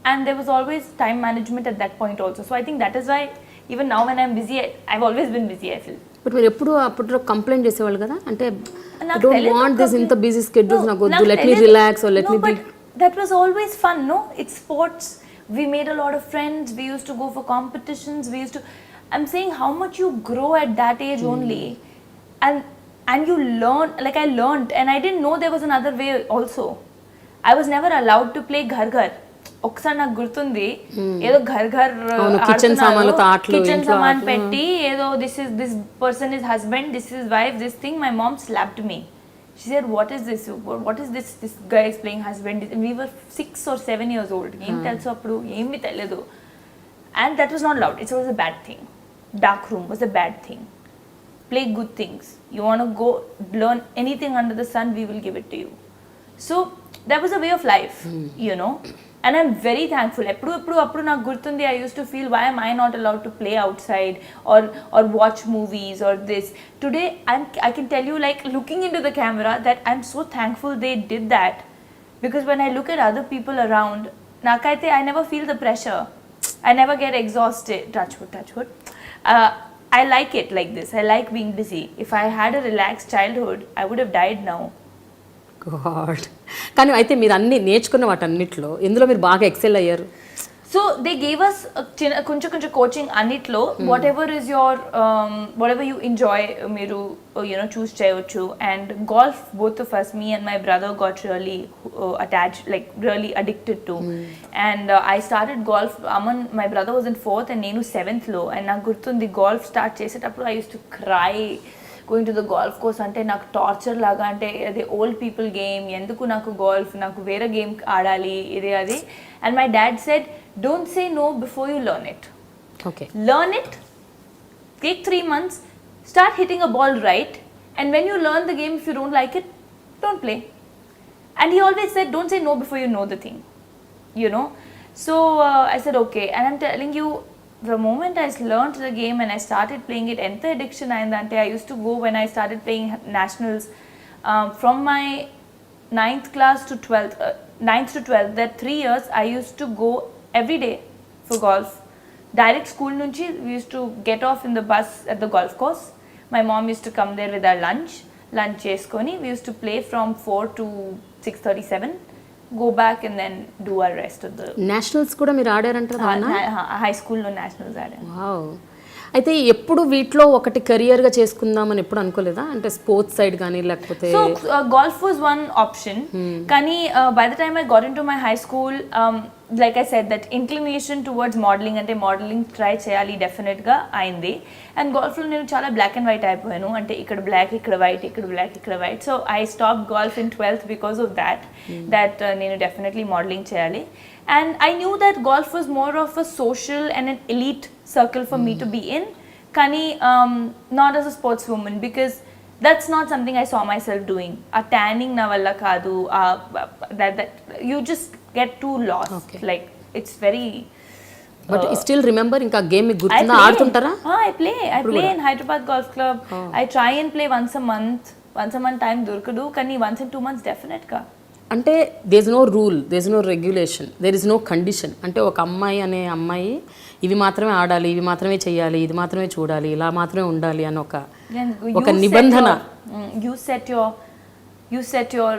and there was always time management at that point also. So I think that is why even now when I'm busy, I've always been busy, I feel. But మీరు ఎప్పుడు అప్పట్లో complaint చేసేవాళ్ళు కదా, అంటే I don't want this ఇంత busy schedules, నాకు వద్దు, let me relax or let me be. That was always fun, no? It's sports. We made a lot of friends. We used to go for competitions. I'm saying how much you grow at that age only, and you learn. Like I learned, and I didn't know there was another way also. I was never allowed to play ghar ghar. ఒకసారి నాకు గుర్తుంది, ఏదో Ghar Ghar kitchen సామాన్ పెట్టి ఏదో this person is husband, this is wife, this thing. My mom slapped me. She said, what is this this guy is playing husband. We were 6 or 7 years old. ఏం తెలుసు అప్పుడు, ఏమీ తెలియదు. And that was not allowed. It was a bad thing. Dark room was a bad thing. Play good things. You want to go learn anything under the sun, we will give it to you. So that was a way of life, you know. And I'm very thankful. Appudu నాకు గుర్తుంది, I used to feel, why am I not allowed to play outside or watch movies or this. Today I can tell you, like looking into the camera, that I'm so thankful they did that, because when I look at other people around, nakaithe I never feel the pressure. I never get exhausted. Touch wood. I like it like this. I like being busy. If I had a relaxed childhood, I would have died now. God. కానీ అయితే మీరు అన్ని నేర్చుకున్న వాటన్నిటిలో ఎందులో మీరు బాగా XL అయ్యారు? So they gave us కొంచెం coaching అన్నిట్లో. Whatever is your whatever you enjoy, మీరు choose చేయొచ్చు. And golf, both of us, me and my brother, got really attached, like really addicted to. And I started golf. Aman, my brother was in 4th and నేను 7th లో. And నాకు గుర్తుంది, golf start చేసేటప్పుడు I used to cry going to the golf course. అంటే నాకు torture లాగా, అంటే అది ఓల్డ్ పీపుల్ గేమ్, ఎందుకు నాకు గోల్ఫ్, నాకు వేరే గేమ్ ఆడాలి, ఇది అది. And my dad said, don't say no before you learn it. Okay. Learn it, take 3 months, start hitting a ball right, and when you learn the game, if you don't like it, don't play. And he always said, don't say no before you know the thing, you know. So I said okay, and I'm telling you, the moment I learned the game and I started playing it, enta addiction ayindante. I used to go, when I started playing nationals, from my 9th class to 12th, 9th to 12th, that 3 years I used to go every day for golf. Direct school nunchi we used to get off in the bus at the golf course. My mom used to come there with our lunch cheskoni. We used to play from 4 to 6:37, go back and then do our rest of the nationals కూడా మీరు ఆడారంటారా? high school లో nationals ఆడాను. Wow. అయితే ఎప్పుడు వీటిలో ఒకటి కెరియర్గా చేసుకుందామని ఎప్పుడు అనుకోలేదా? అంటే స్పోర్ట్స్ సైడ్ కానీ లేకపోతే? So golf was one option. Kani by the time I got into my high school, like I said, that inclination towards modeling ante modeling try cheyali definite ga ayindi. And golf lo nenu chala black and white ayiponu, ante ikkada black ikkada white ikkada black ikkada white. So I stopped golf in 12th because of that, that nenu definitely modeling cheyali. And I knew that golf was more of a social and an elite circle for me to be in, kani not as a sportswoman, because that's not something I saw myself doing. A tanning na valla kaadu, that you just get too lost. Okay. Like it's very but still remember ఇంకా game మీకు గుర్తుందా? ఆడుతుంటారా? I play in Hyderabad Golf Club. I try and play once a month time దొరకదు, కానీ once in 2 months definite గా. అంటే there is no rule, there is no regulation, there is no condition. అంటే ఒక అమ్మాయి ఇవి మాత్రమే ఆడాలి, ఇవి మాత్రమే చేయాలి, ఇది మాత్రమే చూడాలి, ఇలా మాత్రమే ఉండాలి అని ఒక నిబంధన. You set your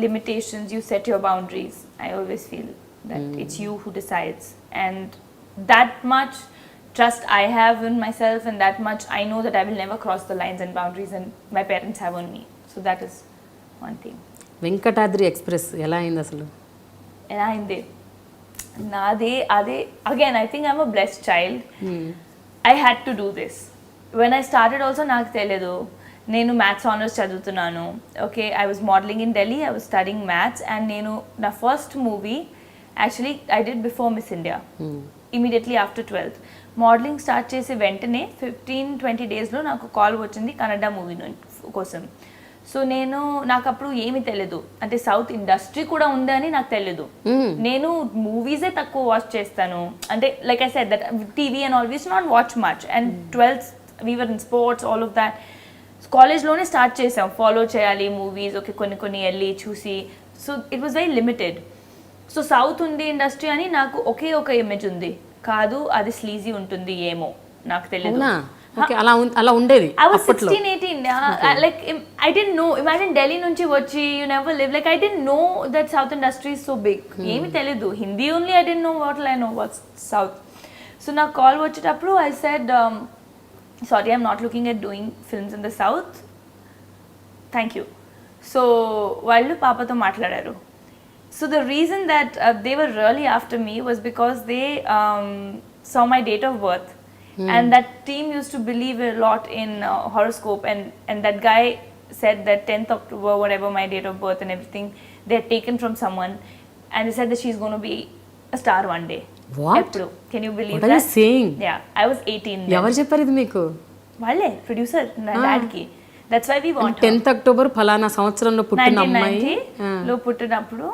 limitations, you set your boundaries. I always feel that it's you who decides, and that much trust I have in myself, and that much I know that I will never cross the lines and boundaries and my parents have on me. So that is one thing. Venkatadri express ఎలా అయింది అసలు? ఎలా అయింది నాదే అదే. Again I think I'm a blessed child. I had to do this. When I started also నాకు తెలియదు, నేను మ్యాథ్స్ ఆనర్స్ చదువుతున్నాను. Okay, I was modelling in Delhi, I was studying maths. And నేను నా first movie actually I did before miss India, immediately after 12th. Modelling start చేసి వెంటనే 15-20 డేస్లో నాకు కాల్ వచ్చింది కన్నడ మూవీ కోసం. సో నాకు అప్పుడు ఏమీ తెలియదు, అంటే సౌత్ ఇండస్ట్రీ కూడా ఉందని నాకు తెలియదు. నేను మూవీసే తక్కువ వాచ్ చేస్తాను, అంటే like I said that TV and all was not watch much. And 12th we were in sports, all of that. కాలేజ్లోనే స్టార్ట్ చేసాం ఫాలో చేయాలి మూవీస్, ఓకే కొన్ని వెళ్ళి చూసి. So it was very limited. So south ఉంది industry అని నాకు ఒకే ఒక ఇమేజ్ ఉంది, కాదు అది స్లీజీ ఉంటుంది ఏమో నాకు తెలియదు. అలా ఉండేది. I was 16-18. Like I didn't know. Imagine Delhi nunchi vachi, you never live. Like I didn't know that South industry is so big. Emi teledu. Hindi only I didn't know. What I know what's South. So na call vachetappudu I said, sorry, I'm not looking at doing films in the South. Thank you. So vallu papato matladaru. So the reason that they were really after me was because they saw my date of birth. And that team used to believe a lot in horoscope, and that guy said that 10th October, whatever my date of birth and everything, they had taken from someone, and they said that she's going to be a star one day. What? Eppudu. Can you believe that? What are you saying? Yeah, I was 18 then. ఎవరు చెప్పారు ఇది మీకు? వాళ్ళే producer నా dad కి. That's why we want 10th October ఫలానా సంవత్సరంలో పుట్టిన అమ్మాయి 1990 లో పుట్టినప్పుడు.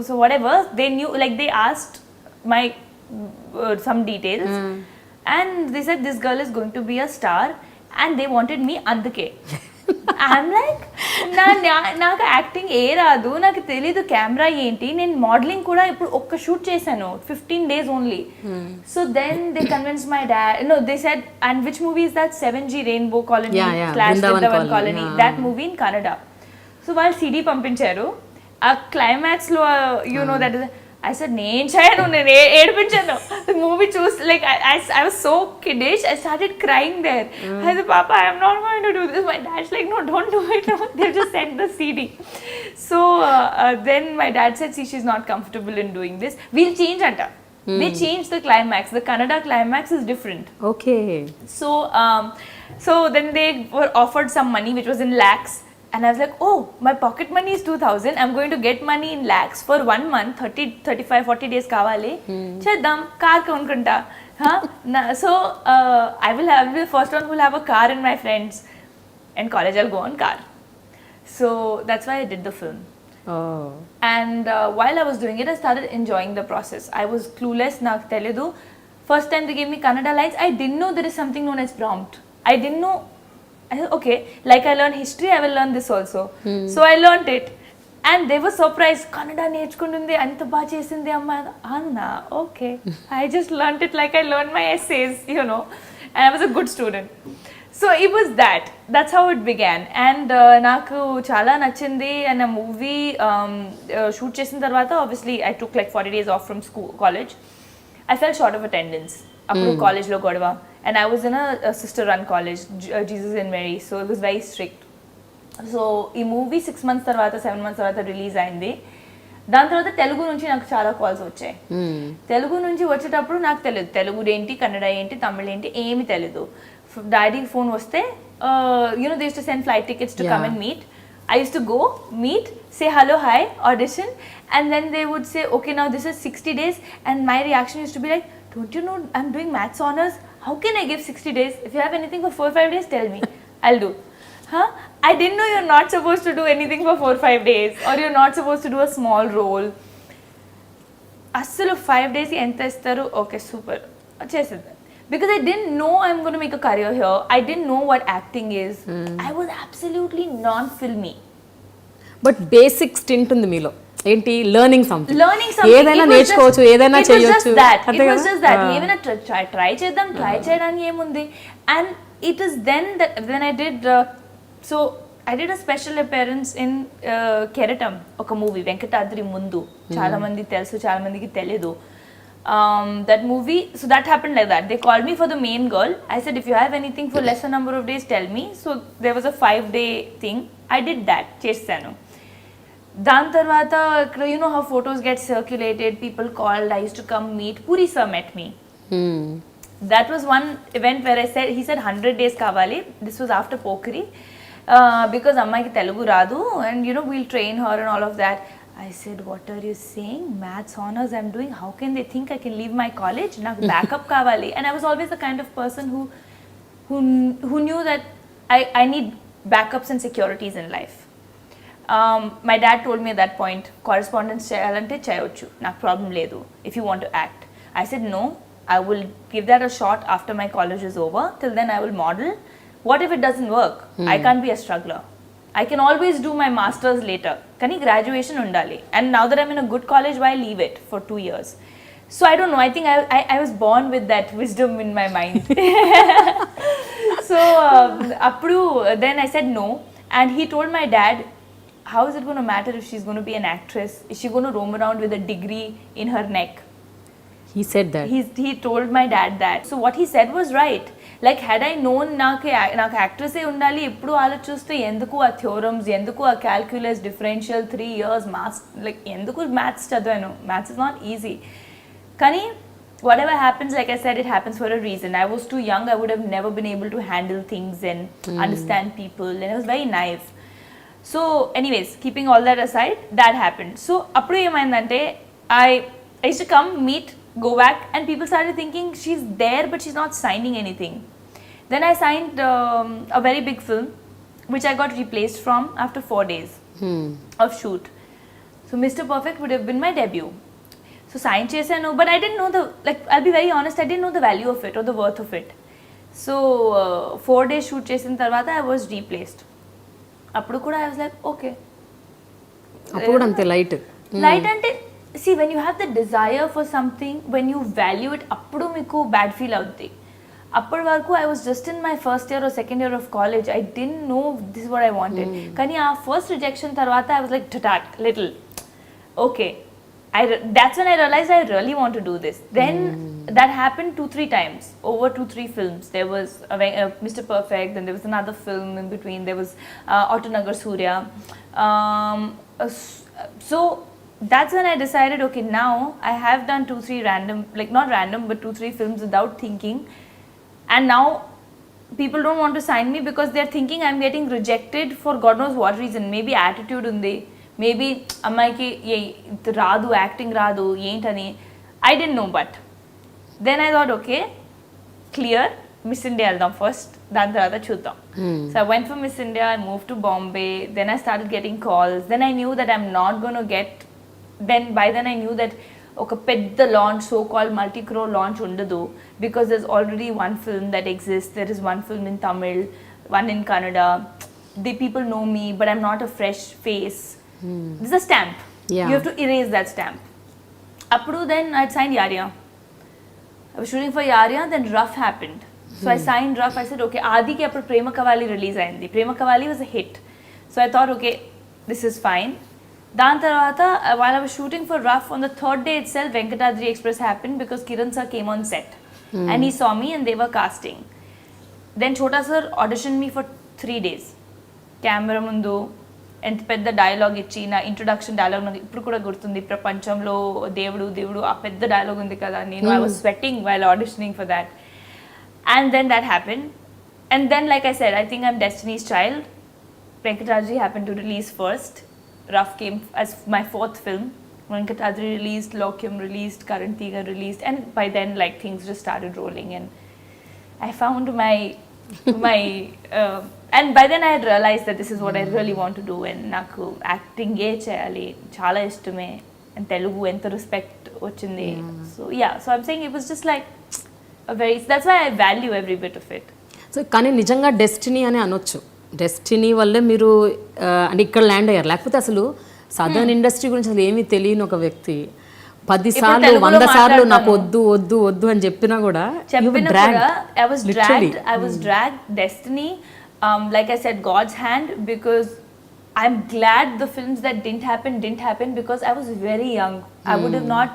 So whatever, they knew, like they asked my some details. And they said this girl is going to be a star, and they wanted me అందుకే. I'm like, నాకు acting ఏ రాదు, నాకు తెలీదు కెమెరా ఏంటి, నేను మోడలింగ్ కూడా ఇప్పుడు ఒక్క షూట్ చేశాను 15 days only. So then they convince my dad. No, they said, and which movie is that 7G rainbow colony slash Brindavan colony, that movie in Kannada. So వాళ్ళు సిడి పంపించారు. ఆ క్లైమాక్స్ లో you know that is, I said, నేను చేయను, నేను ఏడిపించాను. The movie చూసి, like I was so kiddish, I started crying there. I said, Papa, I am not going to do this. My dad's like, no, don't do it. They've just sent the CD. So then my dad said, see, she's not comfortable in doing this. We'll change anta. They changed the climax. The Kannada climax is different. Okay. So then they were offered some money, which was in lakhs. And I was like, oh, my pocket money is 2,000. I'm going to get money in lakhs for 1 month, 30, 35, 40 days kavali. Cheddam, car konukunta. So I will be the first one who will have a car in my friends. And college I'll go on car. So that's why I did the film. Oh. And while I was doing it, I started enjoying the process. I was clueless, నాకు తెలియదు. First time they gave me Kannada lines, I didn't know there is something known as prompt. I didn't know. I said, okay, like I learned history, I will learn this also. So I learned it. And they were surprise, Kannada నేర్చుకుంటుంది, అంత బాగా చేసింది అమ్మాయి అన్నా. Okay, I just learn it like I learn my essays, and I was a good student. So it was that's how it began. And నాకు చాలా నచ్చింది. And ఆ మూవీ షూట్ చేసిన తర్వాత obviously I took like 40 days off from college. I fell short of attendance అప్పుడు కాలేజ్లో గొడవ. And I was in a sister run college, Jesus and Mary, so it was very strict. So ఈ movie 6 months తర్వాత 7 months తర్వాత release అయింది. దాని తర్వాత తెలుగు నుంచి నాకు చాలా కాల్స్ వచ్చాయి. తెలుగు నుంచి వచ్చేటప్పుడు నాకు తెలియదు తెలుగు ఏంటి, కన్నడ ఏంటి, తమిళ ఏంటి, ఏమి తెలీదు. డాడీ ఫోన్ వస్తే they used to send flight tickets to come and meet. I used to go, meet, say hello, hi, audition, and then they would say, okay, now this is 60 days, and my reaction used to be like, don't you know I'm doing maths honors? How can I give 60 days? If you have anything for 4-5 days, tell me, I'll do. Huh? I didn't know you're not supposed to do anything for 4-5 days, or you're not supposed to do a small role. Assalu 5 days enta istaru, okay, super, chesidani. Because I didn't know I'm going to make a career here. I didn't know what acting is. I was absolutely non-filmy. But basic stint ఉంది మీలో, ఏంటి learning something, Learning something. ఏదైనా It was నేర్చుకోవచ్చు, just- ఏదైనా it was just చేయొచ్చు. that. అంతే It was కదా? just that. ఏమైనా ట్రై చేద్దాం, ట్రై చేయడానికి ఏముంది. And it is then that when I did so I did a special appearance in Keratam, ఒక మూవీ వెంకటాద్రి ముందు. చాలా మంది తెలుసు, చాలా మందికి తెలియదు. That movie, so that happened like that. They called me for the main girl. I said, if you have anything for lesser number of days, tell me. So there was a 5-day thing. I did that, chesanu. Dan tarvata, you know how photos get circulated, people called, I used to come meet. Puri sir met me. That was one event where he said 100 days kavali. This was after Pokeri. Because ammaiki Telugu radu, and we'll train her and all of that. I said, what are you saying? Maths honors I'm doing. How can they think I can leave my college? నాకు backup kavali. And I was always the kind of person who knew that I need backups and securities in life. My dad told me at that point, correspondence cheyalante cheyochu. నాకు problem ledu if you want to act. I said, no, I will give that a shot after my college is over. Till then I will model. What if it doesn't work? I can't be a struggler. I can always do my masters later. Kani graduation undali. And now that I'm in a good college, why leave it for 2 years? So I don't know. I think I was born with that wisdom in my mind. So then I said no. And he told my dad, how is it going to matter if she's going to be an actress? Is she going to roam around with a degree in her neck? He said that. He told my dad that. So what he said was right. Like, had I known నాకు యాక్ట్రెసే ఉండాలి, ఎప్పుడు ఆలోచిస్తే ఎందుకు ఆ థియోరమ్స్, ఎందుకు ఆ calculus, differential 3 years maths, like ఎందుకు maths చదివాను. Maths is not easy. కానీ whatever happens, like I said, it happens for a reason. I was too young. I would have never been able to handle things and understand people, and I was very naive. So anyways, keeping all that aside, that happened. So appudu emaindante, I used to come, meet, go back, and people started thinking she's there but she's not signing anything. Then I signed a very big film which I got replaced from after 4 days of shoot. So Mr. Perfect would have been my debut. So sign chesanu, but I didn't know I'll be very honest, I didn't know the value of it or the worth of it. So 4 days shoot chesin tarvata I was replaced. Appudu kuda I was like, okay. అప్పుడు అంతే light ante, see, when you have the desire for something, when you value it, appudu meeku bad feel avuddi. Appadu varaku I was just in my first year or second year of college. I didn't know this is what I wanted. Kani aa first rejection tarvata I was like little. Okay. That's when I realized I really want to do this. Then that happened 2-3 times over 2-3 films. There was Mr. Perfect, then there was another film in between. There was Autonagar Surya. So that's when I decided, okay, now I have done 2-3 random, like not random, but 2-3 films without thinking. And now people don't want to sign me because they're thinking I'm getting rejected for God knows what reason. Maybe attitude undi, maybe ammaiki radu, acting radu, entani. I didn't know, but then I thought, okay, clear, Miss India eldam first, dan tarvata chuddam. So I went for Miss India, I moved to Bombay, then I started getting calls. Then I knew that I'm not going to get, by then I knew that ఒక పెద్ద launch, so called multi crore launch ఉండదు, because there is already one film that exist. There is one film in Tamil, one in Kannada. The people know me, but I'm not a fresh face. This is a stamp. Yeah. You have to erase that stamp. Appudu then I'd signed Yarya. I was shooting for Yarya, then Rough happened. So I signed Rough. I said, okay, Adi ki appudu Prema Kavali release ayindi. Prema Kavali was a hit. So I thought, okay, this is fine. Dan tarvata, while I was shooting for Rough, on the third day itself, Venkatadri Express happened because Kiran sir came on set. And he saw me and they were casting. Then Chota sir auditioned me for 3 days. Camera mundu, ఎంత పెద్ద dialogue ఇచ్చి నా introduction dialogue నాకు ఇప్పుడు కూడా గుర్తుంది, ప్రపంచంలో దేవుడు దేవుడు ఆ పెద్ద డైలాగ్ ఉంది కదా, నేను I was sweating while auditioning for that. And then that happen. And then like I said, I think I'm destiny's child. Venkatadri happened to release first. Rough came as my 4th film. Venkatadri released, Lokyam released, Karantiga released, and by then like things just started rolling and I found my and by then I had realized that this is what I really want to do and నాకు acting ఏ చేయాలి చాలా ఇష్టమే and Telugu ఎంత respect వచ్చింది. So yeah, so I'm saying it was just like a very, that's why I value every bit of it. So కానీ నిజంగా destiny అని అనొచ్చు. డెస్టినీ వల్లే మీరు అంటే ఇక్కడ ల్యాండ్ అయ్యారు. లేకపోతే అసలు సదర్న్ ఇండస్ట్రీ గురించి అసలు ఏమీ తెలియని ఒక వ్యక్తి 10 సార్లు 100 సార్లు నాకు వద్దు వద్దు వద్దు అని చెప్పినా కూడా I was dragged. Destiny, like I said, God's hand, because I'm glad the films that didn't happen because I was very young. I would have not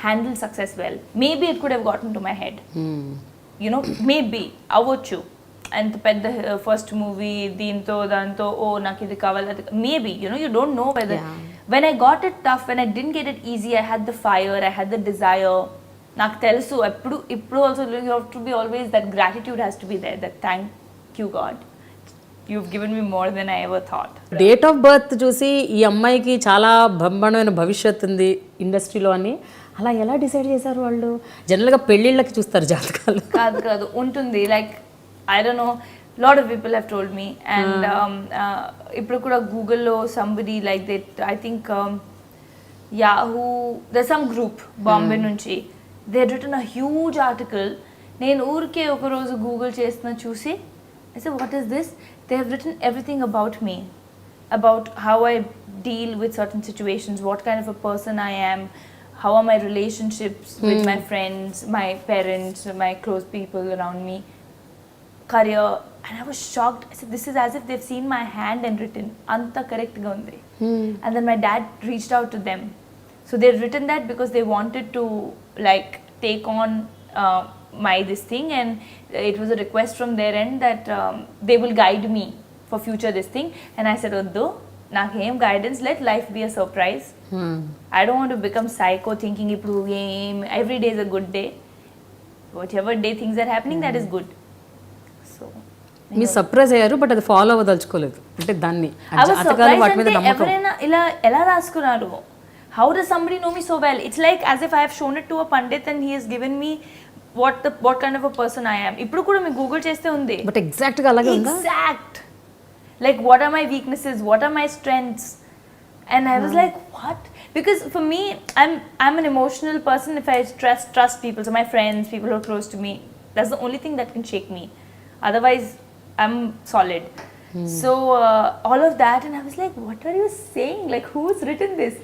handled success well. Maybe it could have gotten to my head. You know, maybe avvochu. And the first movie, దీంతో దాంతో ఓ నాకు ఇది కావాలి, maybe, you know, you don't know whether. When I got it tough, when I didn't get it easy, I had the fire, I had the desire. నాకు తెలుసు ఇప్పుడు also you have to be always, that gratitude has to be there, that thank you God, you've given me more than I ever thought. Date of birth చూసి ఈ అమ్మాయికి చాలా బ్రహ్మాండమైన భవిష్యత్తు ఉంది ఇండస్ట్రీలో అని అలా ఎలా డిసైడ్ చేశారు వాళ్ళు? జనరల్గా పెళ్ళిళ్ళకి చూస్తారు జాతకాలు. కాదు ఉంటుంది, like I don't know, lot of people have told me, and ఇప్పుడు కూడా Google లో somebody like that, I think Yahoo, there's some group Bombay నుంచి, they had written a huge article. నేను ఊరికే ఒక రోజు గూగుల్ చేస్తున్నా చూసి I said, what is this? They have written everything about me, about how I deal with certain situations, what kind of a person I am, how are my relationships with my friends, my parents, my close people around me, career. And I was shocked. I said, this is as if they've seen my hand and written anta correct ga undi. And then my dad reached out to them, so they've written that because they wanted to like take on my this thing, and it was a request from their end that they will guide me for future this thing. And I said, oddu nakem guidance, let life be a surprise. I don't want to become psycho thinking ippudu every day is a good day. Whatever day things are happening, that is good. మీరు surprise అయ్యారు, but అది follow అవ్వదలుచుకోలేదు. అంటే దాన్ని ఎవరైనా ఇలా ఎలా రాసుకున్నారు? How does somebody know me so well? It's like as if I have shown it to a pandit and he has given me what kind of a person I am. ఇప్పుడు కూడా మీ Google చేస్తే ఉంది, but exact గా అలాగే ఉందా? Exact. Like what are my weaknesses? What are my strengths? And I was like, what? Because for me, I'm an emotional person. If I trust people, so my friends, people who are close to me, that's the only thing that can shake me. Otherwise I'm solid. So all of that, and I was like, what are you saying? Like, who's written this?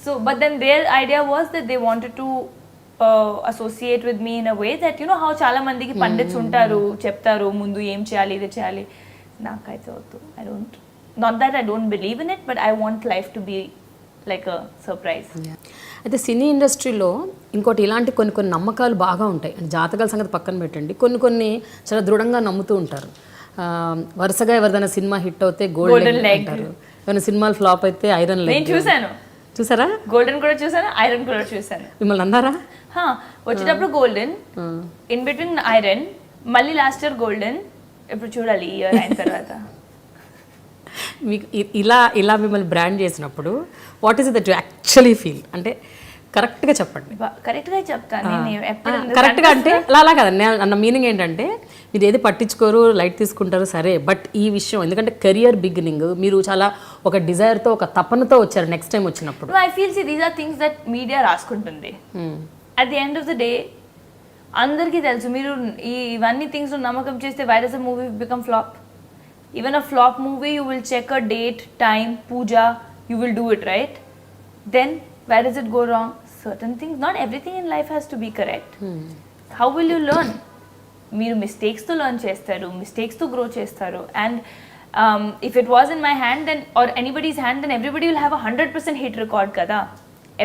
So but then their idea was that they wanted to associate with me in a way that, you know, how chala mandiki pandits untaru cheptaru mundu em cheyali ide cheyali, nakaithe vadu. I don't, not that I don't believe in it, but I want life to be like a surprise. అయితే సినీ ఇండస్ట్రీలో ఇంకోటి ఇలాంటి కొన్ని నమ్మకాలు బాగా ఉంటాయి. అంటే జాతకాల సంగతి పక్కన పెట్టండి, కొన్ని చాలా దృఢంగా నమ్ముతూ ఉంటారు. వరుసగా ఎవరిదైనా సినిమా హిట్ అవుతే గోల్డెన్ లెగ్ అంటారు, ఏమైనా సినిమాలు ఫ్లాప్ అయితే ఐరన్ లెగ్. నేను చూసాను, చూసారా? గోల్డెన్ కూడా చూసాను, ఐరన్ కూడా చూసాను. మిమ్మల్ని అన్నారా? వచ్చేటప్పుడు గోల్డెన్, ఇన్ బిట్వీన్ ఐరన్, మళ్ళీ లాస్ట్ ఇయర్ గోల్డెన్. ఇప్పుడు చూడాలి ఈ ఇయర్ అయిన తర్వాత. మీకు ఇలా మిమ్మల్ని బ్రాండ్ చేసినప్పుడు what is that you actually feel? అంటే కరెక్ట్గా చెప్పండి. కరెక్ట్గా చెప్తాను. కరెక్ట్గా అంటే అలా కదండి, అన్న మీనింగ్ ఏంటంటే మీరు ఏది పట్టించుకోరు, లైట్ తీసుకుంటారు, సరే. బట్ ఈ విషయం ఎందుకంటే కెరియర్ బిగినింగ్, మీరు చాలా ఒక డిజైర్తో, ఒక తపనతో వచ్చారు నెక్స్ట్ టైం వచ్చినప్పుడు. I feel these are things that media రాసుకుంటుంది. At the end of the day అందరికీ తెలుసు, మీరు ఇవన్నీ థింగ్స్ నమ్మకం చేస్తే why does the movie become flop? Even a flop movie, you will check a date, time, puja, you will do it right. Then where does it go wrong? Certain things, not everything in life has to be correct. How will you learn? మీరు మిస్టేక్స్తో learn చేస్తారు, మిస్టేక్స్తో grow చేస్తారు. And if it was in my hand then or anybody's hand then everybody will have 100% hit record కదా.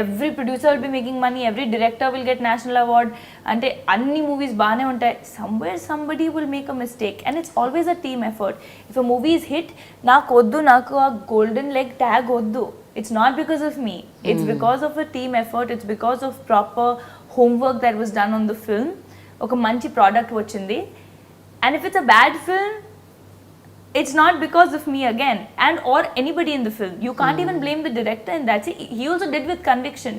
Every producer will be making money, every director will get national award. అంటే అన్ని movies బాగానే ఉంటాయి. Somewhere somebody will make a mistake and it's always a team effort. If a movie is hit, నాకు ఆ golden leg tag వద్దు. It's not because of me. It's because of a team effort. It's because of proper homework that was done on the film. Oka manchi product vachindi. And if it's a bad film, it's not because of me again and or anybody in the film. You can't even blame the director, and that's it. He also did with conviction.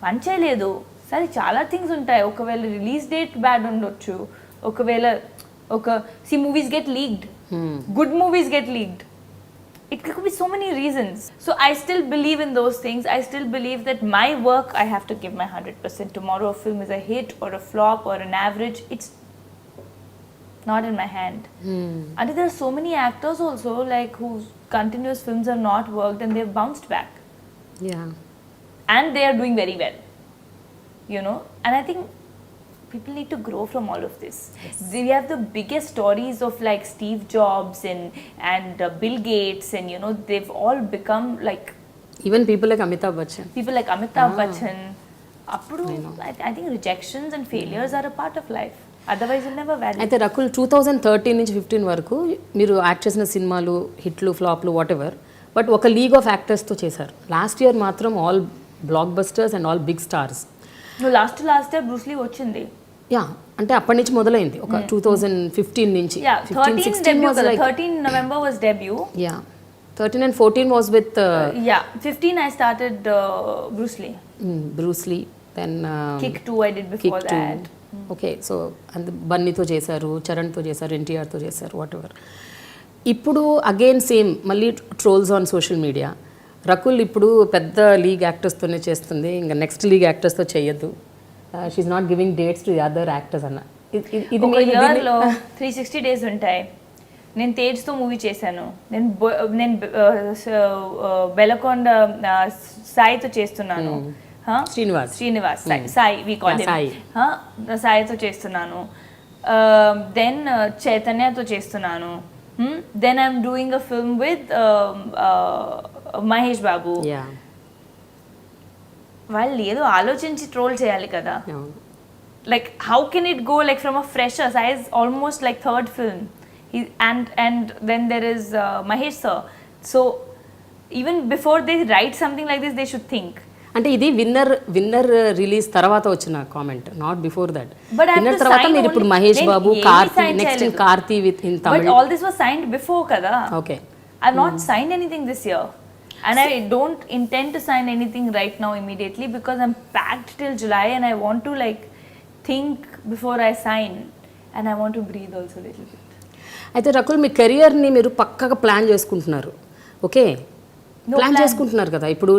Panchaledu. Sari chala things untai. Okavela release date bad undochu. Okavela see movies get leaked. Good movies get leaked. It could be so many reasons. So I still believe in those things. I still believe that my work, I have to give my 100%. Tomorrow a film is a hit or a flop or an average, it's not in my hand. And there are so many actors also like whose continuous films have not worked and they've bounced back. Yeah. And they are doing very well. You know? And I think people need to grow from all of this. Yes. We have the biggest stories of like Steve Jobs and Bill Gates, and you know, they've all become like even people like Amitabh Bachchan. Bachchan. I think rejections and failures are a part of life. Otherwise you'll never value. అయితే రకుల్ 2013 నుంచి 15 వరకు మీరు act చేసిన సినిమాలు హిట్లు ఫ్లాప్లు whatever, but ఒక league of యాక్టర్స్తో చేశారు. లాస్ట్ ఇయర్ మాత్రం all blockbusters and all big stars. Last year Bruce Lee వచ్చింది. యా, అంటే అప్పటి నుంచి మొదలైంది ఒక 2015 నుంచి. 13 November was debut. Yeah, 13 and 14 was with 15 I started Bruce Lee. Then Kick 2 I did before that. Okay, so అంత బన్నీతో చేశారు, చరణ్తో చేశారు, ఎన్టీఆర్తో చేశారు, వాట్ ఎవర్. ఇప్పుడు అగైన్ సేమ్ మళ్ళీ trolls on social media. Rakul ఇప్పుడు పెద్ద లీగ్ యాక్టర్స్తోనే చేస్తుంది, ఇంకా నెక్స్ట్ లీగ్ యాక్టర్స్తో చేయొద్దు. She's not giving dates to other actors అన్న. ఇది ఒక ఇయర్లో 360 days ఉంటాయి. నేను తేజ్తో మూవీ చేశాను, నేను బెలకొండ సాయితో చేస్తున్నాను, Srinivas Sai we call him, సాయితో చేస్తున్నాను, దెన్ చైతన్యతో చేస్తున్నాను, then I'm doing a film with Mahesh Babu. వాళ్ళు ఏదో ఆలోచించి ట్రోల్ చేయాలి కదా. Like how can it go like from a fresher? Sai is almost like third film. And then there is Mahesh sir. So even before they write something like this, they should think. అంటే ఇది winner release తర్వాత వచ్చిన comment, not before that. Winner తర్వాత మీరు ఇప్పుడు Mahesh Babu, Karthi, next Karthi with in Tamil. But all this was signed before kada. Okay. I've not signed anything this year. And I don't intend to sign anything right now immediately because I'm packed till July and I want to like think before I sign and I want to breathe also a little bit. అయితే రకుల్ మీ కెరియర్ని మీరు పక్కగా plan చేసుకుంటున్నారు, okay? Plan చేసుకుంటున్నారు కదా. ఇప్పుడు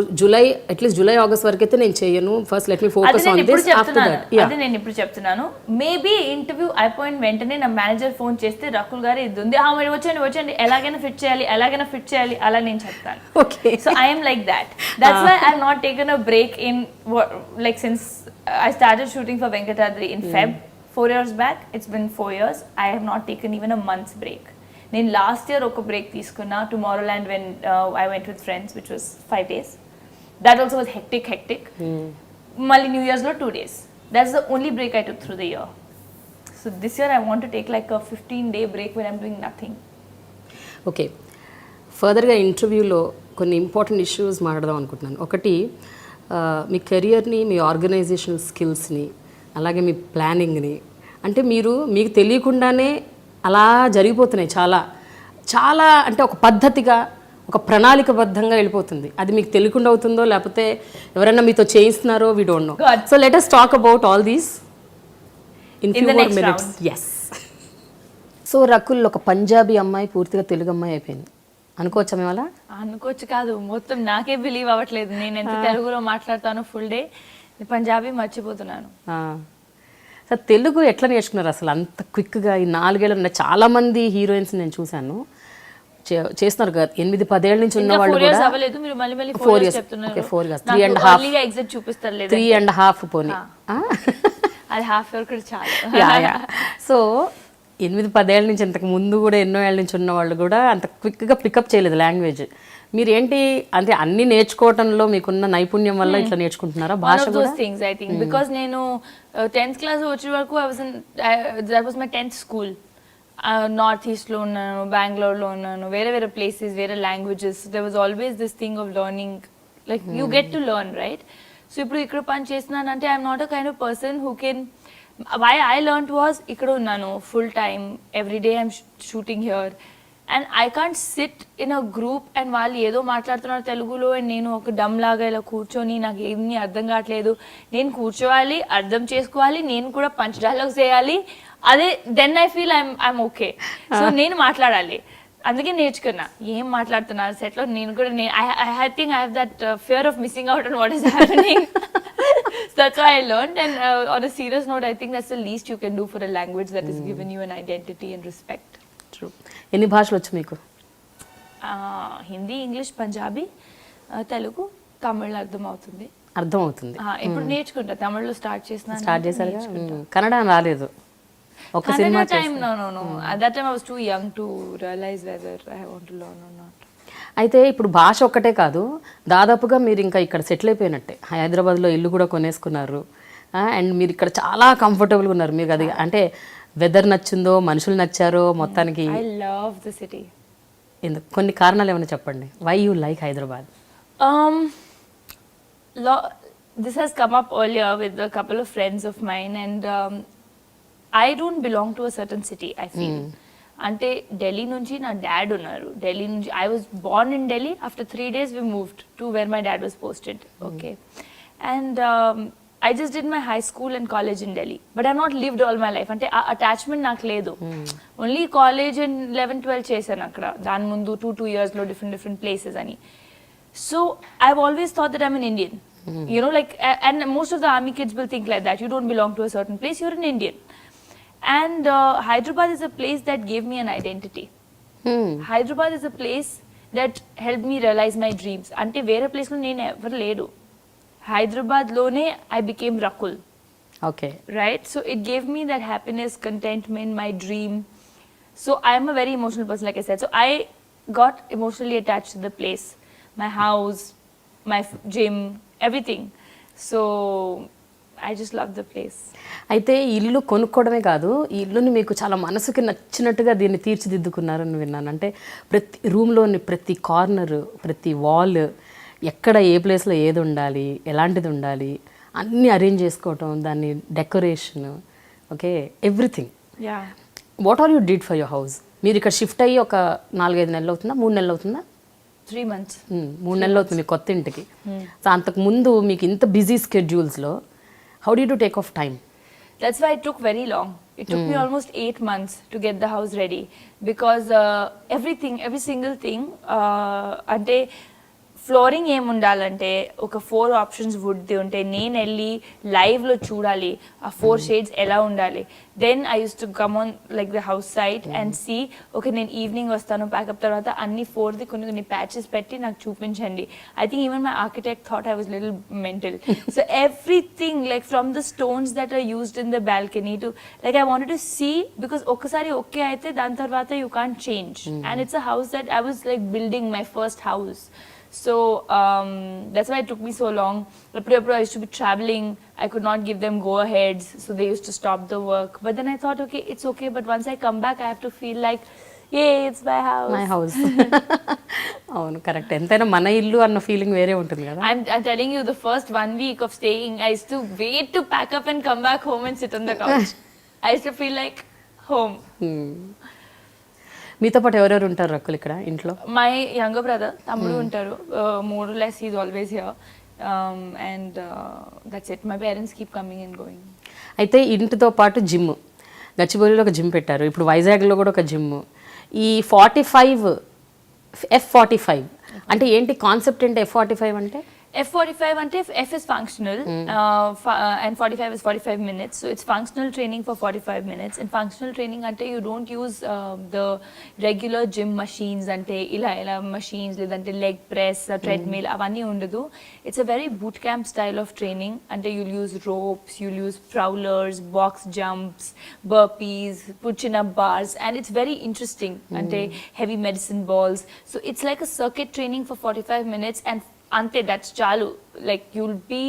at least July August వరకు అయితే నేను చేయను, first let me focus on this after that. అదే నేను ఇప్పుడు చెప్తున్నాను. మేబీ ఇంటర్వ్యూ అయిపోయిన వెంటనే నా మేనేజర్ ఫోన్ చేస్తే రకుల్ గారు ఇది ఉంది, మీరు వచ్చండి, ఎలాగైనా ఫిట్ చేయాలి అలా నేను చెప్తాను. Okay, so I'm like that. That's why I have not taken a break in like since I started shooting for Venkatadri in Feb 4 years back. It's been 4 years. I have not taken even a month's break. నేను last year ఒక break తీసుకున్నా, Tomorrowland when I went with friends which was 5 days. That also was hectic. మళ్ళీ new ఇయర్స్లో 2 days. That's the only break I took through the year. So this year I want to take like a 15-day break when I'm doing nothing. Okay, ఫర్దర్గా ఇంటర్వ్యూలో కొన్ని important issues మాట్లాడదాం అనుకుంటున్నాను. ఒకటి, మీ కెరియర్ని, మీ organisational స్కిల్స్ని, అలాగే మీ ప్లానింగ్ని, అంటే మీకు తెలియకుండానే అలా జరిగిపోతున్నాయి చాలా అంటే ఒక పద్ధతిగా, ఒక ప్రణాళికబద్ధంగా వెళ్ళిపోతుంది. అది మీకు తెలియకుండా అవుతుందో లేకపోతే ఎవరైనా మీతో చేయిస్తున్నారో we don't know. So let us talk about all these in few more minutes. Yes. So Rakul ఒక పంజాబీ అమ్మాయి పూర్తిగా తెలుగు అమ్మాయి అయిపోయింది అనుకోవచ్చా మేము అలా? అనుకోవచ్చు కాదు, మొత్తం నాకే బిలీవ్ అవ్వట్లేదు. నేను ఎంత తెలుగులో మాట్లాడతాను ఫుల్ డే, పంజాబీ మర్చిపోతున్నాను. సార్, తెలుగు ఎట్లా నేర్చుకున్నారు అసలు అంత క్విక్గా? ఈ 4 ఏళ్ళ చాలామంది హీరోయిన్స్ నేను చూశాను, చేస్తున్నారు కదా 8-10 ఏళ్ళ నుంచి ఉన్న ఇంకా వాళ్ళు 4 years కూడా అవ్వలేదు, మీరు మళ్ళీ 4 4 years years. చెప్తున్నారు. Okay, 4 years. నాకు 3.5. early-గా exit చూపిస్తారు లేదు 3.5 పోనీ. అది హాఫ్ ఇయర్ కూడా చాలు. సో 8-10 ఏళ్ళ నుంచి ఇంతకు ముందు కూడా ఎన్నో ఏళ్ళ నుంచి ఉన్న వాళ్ళు కూడా అంత క్విక్గా పికప్ చేయలేదు లాంగ్వేజ్. మీరేంటి అంటే అన్ని నేర్చుకోవటంలో మీకున్న నైపుణ్యం వల్ల ఇట్లా నేర్చుకుంటున్నారా భాష కూడా? those things I think because నేను 10th క్లాస్ వచ్చే వరకు that was my 10th school. North ఈస్ట్లో ఉన్నాను, బెంగళూరులో ఉన్నాను, వేరే వేరే ప్లేసెస్, వేరే languages. There was always this thing of learning, like you get to learn, right? సో ఇప్పుడు ఇక్కడ పని చేస్తున్నానంటే I'm not a kind of person who can, why I learn was ఇక్కడ ఉన్నాను full time, every day I'm shooting here and I can't sit in a group and వాళ్ళు ఏదో మాట్లాడుతున్నారు తెలుగులో అండ్ నేను ఒక డమ్ లాగా ఇలా కూర్చొని నాకు ఏమీ అర్థం కావట్లేదు. నేను కూర్చోవాలి, అర్థం చేసుకోవాలి, నేను కూడా పంచ్ డైలాగ్స్ చేయాలి. అదే then I feel I'm okay. So నేను మాట్లాడాలి, అందుకే నేర్చుకున్నా. ఏం మాట్లాడుతున్నారు సెట్లో, నేను కూడా I think I have that fear of missing out on what is happening. So that's why I learned, and on a serious note, I think that's the least you can do for a language that has given you an identity and respect. True. ఎన్ని భాషలు వచ్చు మీకు? Hindi, English, Punjabi, Telugu, Tamil అర్థం అవుతుంది. ఇప్పుడు నేర్చుకుంటా, తమిళ్లో start చేశారు. కన్నడ రాలేదు ఒక cinema time. No. At that time I was too young to realize whether I want to learn or not. అయితే ఇప్పుడు భాష ఒక్కటే కాదు, దాదాపుగా మీరు ఇంకా ఇక్కడ సెటిల్ అయిపోయినట్టే. హైదరాబాద్లో ఇల్లు కూడా కొనేసుకున్నారు అండ్ మీరు ఇక్కడ చాలా కంఫర్టబుల్గా ఉన్నారు. మీకు అది అంటే వెదర్ నచ్చిందో, మనుషులు నచ్చారో మొత్తానికి? I love the city. ఎందుకు, కొన్ని కారణాలు ఏమైనా చెప్పండి. Why you like Hyderabad? This has come up earlier with a couple of friends of mine and I don't belong to a certain city, I feel. అంటే ఢిల్లీ నుంచి నా డాడ్ ఉన్నారు. ఢిల్లీ నుంచి I was Born in Delhi. After 3 days we moved to where my dad was posted. Okay. And I just did my high school and college in Delhi. But I've not lived all my life. అంటే attachment నాకు లేదు. Only college and 11-12 చేశాను అక్కడ. దాని ముందు 2 yearsలో different places అని. So I've always thought that I'm an Indian. You know, like, and most of the army kids will think like that. You don't belong to a certain place, you're an Indian. And Hyderabad is a place that gave me an identity. Hyderabad is a place that helped me realize my dreams. Ante vera place lo nenu ever ledu. Hyderabad lone I became Rakul. Okay. Right? So it gave me that happiness, contentment, my dream. So I am a very emotional person, like I said. So I got emotionally attached to the place. My house, my gym, everything. So I just love the place. అయితే ఇల్లు కొనుక్కోవడమే కాదు, ఈ ఇల్లుని మీకు చాలా మనసుకి నచ్చినట్టుగా దీన్ని తీర్చిదిద్దుకున్నారని విన్నాను. అంటే ప్రతి రూమ్లోని ప్రతి కార్నర్, ప్రతి వాల్, ఎక్కడ ఏ ప్లేస్లో ఏది ఉండాలి, ఎలాంటిది ఉండాలి, అన్నీ అరేంజ్ చేసుకోవటం, దాన్ని decoration, okay, everything. What are you did for your house? మీరు ఇక్కడ షిఫ్ట్ అయ్యి ఒక 4-5 నెలలు అవుతుందా, 3 నెలలు అవుతుందా? 3 months. 3 నెలలు అవుతుంది మీ కొత్త ఇంటికి. సో అంతకు ముందు మీకు ఇంత busy స్కెడ్యూల్స్లో how did you take off time? That's why it took very long. It took me almost 8 months to get the house ready because every single thing, ante flooring ఏముండాలంటే ఒక 4 options వుడ్ ఉంటే నేను వెళ్ళి లైవ్లో చూడాలి ఆ 4 shades ఎలా ఉండాలి. Then I use to come on like the house site and see, okay నేను ఈవినింగ్ వస్తాను ప్యాకప్ తర్వాత అన్ని 4ది కొన్ని ప్యాచెస్ పెట్టి నాకు చూపించండి. I think even my architect thought I was little mental. So everything like from the stones that are used in the balcony to like I wanted to see, because ఒక్కసారి okay అయితే దాని తర్వాత you can't change. And it's a house that I was like building my first house. So that's why it took me so long. I used to be traveling, I could not give them go-aheads, so they used to stop the work. But then I thought, okay, it's okay, but once I come back, I have to feel like, yay, it's my house. అవును, correct. ఎంతైనా మన ఇల్లు అన్న feeling వేరే ఉంటుంది కదా. I'm telling you, the first 1 week of staying, I used to wait to pack up and come back home and sit on the couch. I used to feel like home. మీతో పాటు ఎవరెవరు ఉంటారు రకుల్ ఇక్కడ ఇంట్లో? My younger brother, తమ్ముడు ఉంటారు. More or less he is always here and that's it. My parents keep coming and going. అయితే ఇంటితో పాటు జిమ్, గచ్చిబౌలిలో ఒక జిమ్ పెట్టారు, ఇప్పుడు వైజాగ్లో కూడా ఒక జిమ్. ఈ 45 F45 అంటే ఏంటి కాన్సెప్ట్? ఏంటి F45 అంటే? F45 ante F is functional, and 45 is 45 minutes. So it's functional training for 45 minutes. In functional training ante you don't use the regular gym machines ante ila machines ledante leg press, treadmill avanni undadu. It's a very boot camp style of training ante you'll use ropes, you'll use prowlers, box jumps, burpees, put chin up bars, and it's very interesting ante heavy medicine balls. So it's like a circuit training for 45 minutes, and ante that's chalu, like you'll be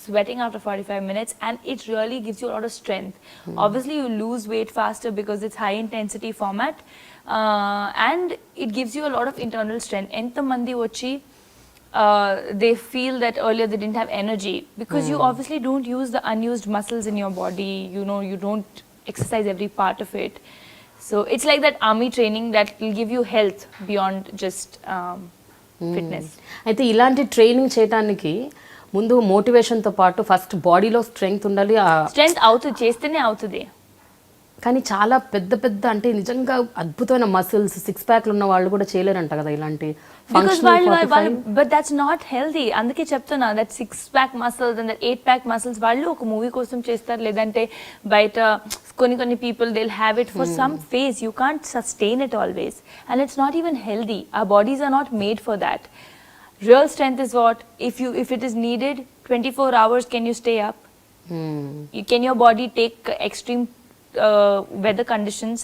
sweating after 45 minutes, and it really gives you a lot of strength. Obviously you lose weight faster because it's high intensity format, and it gives you a lot of internal strength. Enta mandi vachi they feel that earlier they didn't have energy because you obviously don't use the unused muscles in your body, you don't exercise every part of it. So it's like that army training that will give you health beyond just fitness. అయితే ఇలాంటి training చేయడానికి ముందు మోటివేషన్తో పాటు first బాడీలో strength ఉండాలి. Strength అవుతుంది, చేస్తేనే అవుతుంది. కానీ చాలా పెద్ద పెద్ద అంటే నిజంగా అద్భుతమైన మసిల్స్ సిక్స్ ప్యాక్లు ఉన్న వాళ్ళు కూడా చేయలేరంట కదా ఇలాంటి. But that's not healthy. అందుకే చెప్తున్నా that 6 pack muscles and 8 pack muscles వాళ్ళు ఒక మూవీ కోసం చేస్తారు, లేదంటే బయట కొన్ని people they'll have it for some phase. You can't sustain it always, and it's not even healthy. Our bodies are not made for that. Real strength is what if it is needed 24 hours, can you stay up? Can your body take extreme weather conditions,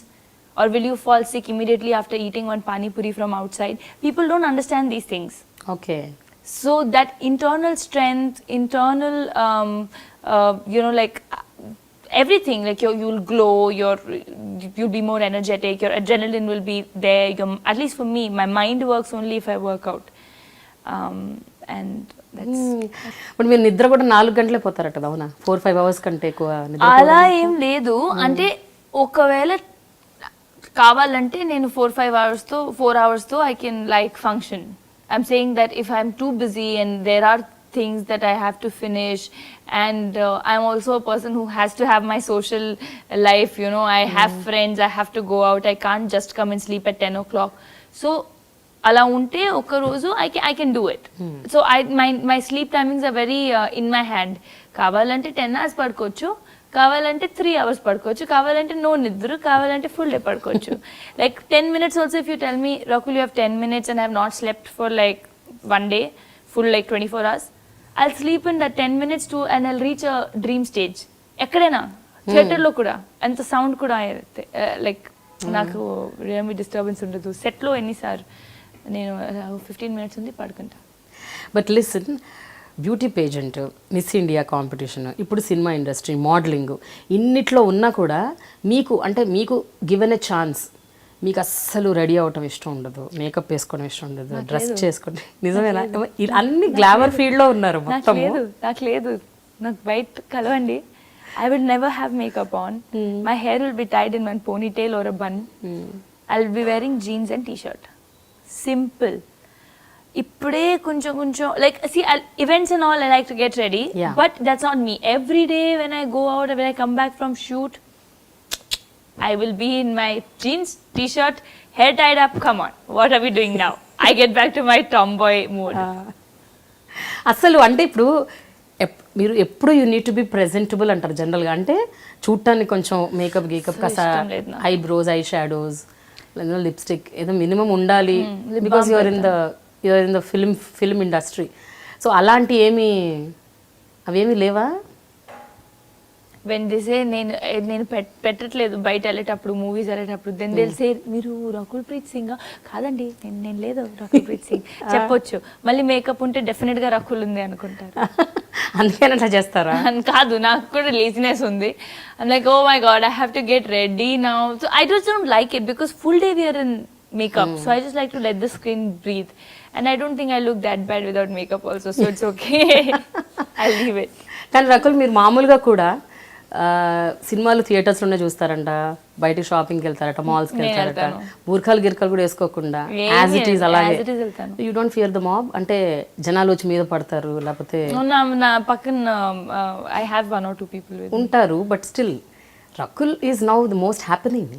or will you fall sick immediately after eating one pani puri from outside? People don't understand these things. Okay. So that internal strength, internal like everything, like you'll glow, you'll be more energetic, your adrenaline will be there. At least for me, my mind works only if I work out, and that's but మీరు నిద్ర కూడా 4 గంటలే పోతారట అవునా? 4-5 hours కంటే ఎక్కువ నిద్ర అలా ఏం లేదు. అంటే ఒకవేళ కావాలంటే నేను 4 hours తో I can like function. I'm saying that if I'm too busy and there are things that I have to finish, and I'm also a person who has to have my social life, I have friends, I have to go out, I can't just come and sleep at 10 o'clock. So అలా ఉంటే ఒక రోజు I can do it. So my sleep timings are very in my hand. కావాలంటే 10 hours పడుకోవచ్చు, కావాలంటే 3 hours పడుకోవచ్చు, కావాలంటే no నిద్ర, కావాలంటే full day పడుకోవచ్చు. Like 10 minutes also, if you tell me, Rakul, you have 10 minutes and I have not slept for like one day, full like 24 hours, I'll sleep in that 10 minutes too, and I'll reach a dream stage. ఎక్కడైనా థియేటర్లో కూడా అంత sound కూడా like నాకు ఏమి disturbance ఉండదు. సెట్లో ఎన్నిసార్లు నేను 15 minutes ఉంది పడుకుంటా. But listen, beauty pageant, miss India competition, ఇప్పుడు సినిమా ఇండస్ట్రీ, మోడలింగ్, ఇన్నిట్లో ఉన్నా కూడా మీకు గివెన్ ఎ ఛాన్స్, మీకు అస్సలు రెడీ అవటం ఇష్టం ఉండదు, మేకప్ వేసుకోవడం ఇష్టం ఉండదు, డ్రెస్ చేసుకోవడం, నిజమేనా? అన్ని గ్లామర్ ఫీల్డ్లో ఉన్నారు మొత్తం. నాకు లేదు, నాకు బయట కలవండి, I will never have makeup on. My hair will be tied in one ponytail or a bun. I'll be wearing jeans and t-shirt. Simple. ఇప్పుడే కొంచెం like see events and all I like to get ready, but that's not me. Every day when I go out, when I come back from shoot, I will be in my jeans, t-shirt, hair tied up. Come on, what are we doing now? I get back to my tomboy mode. అసలు అంటే ఇప్పుడు మీరు ఎప్పుడు you need to be presentable అంటారు జనరల్గా. అంటే చూడటానికి కొంచెం మేకప్ కాస్త ఐబ్రోస్, ఐ షాడోస్, లిప్స్టిక్ ఏదో మినిమం ఉండాలి, because you're in the film industry. So అలాంటి అవేమీ లేవా? వెన్ దే సే నేను పెట్టట్లేదు బయట వెళ్ళేటప్పుడు, మూవీస్ వెళ్ళేటప్పుడు, దెన్ దే సే మీరు రకుల్ ప్రీత్ సింగ్? కాదండి, నేను లేదు రకుల్ ప్రీత్ సింగ్ చెప్పొచ్చు. మళ్ళీ మేకప్ ఉంటే డెఫినెట్ గా రకుల్ ఉంది అనుకుంటారు. అందుకే అట్లా చేస్తారా? కాదు, నాకు కూడా లేజినెస్ ఉంది. I'm like, oh my God, I have to get ready now. So I just don't like it because full day we're in makeup, so I just like to let the skin breathe, and I don't think I look that bad without makeup also, so it's okay. I'll leave it. కానీ రకుల్, మీరు మామూలుగా కూడా సినిమాలు థియేటర్స్లోనే చూస్తారంట, బయట షాపింగ్కి వెళ్తారట, మాల్స్కి వెళ్తారట, బూర్ఖాలు గిర్ఖాలు కూడా వేసుకోకుండా as it is అలాగే. You don't fear the mob? అంటే జనాలు వచ్చి మీద పడతారు లేకపోతే? నా పక్కన I have 1 or 2 people with ఉంటారు, but still Rakul is now the most happening.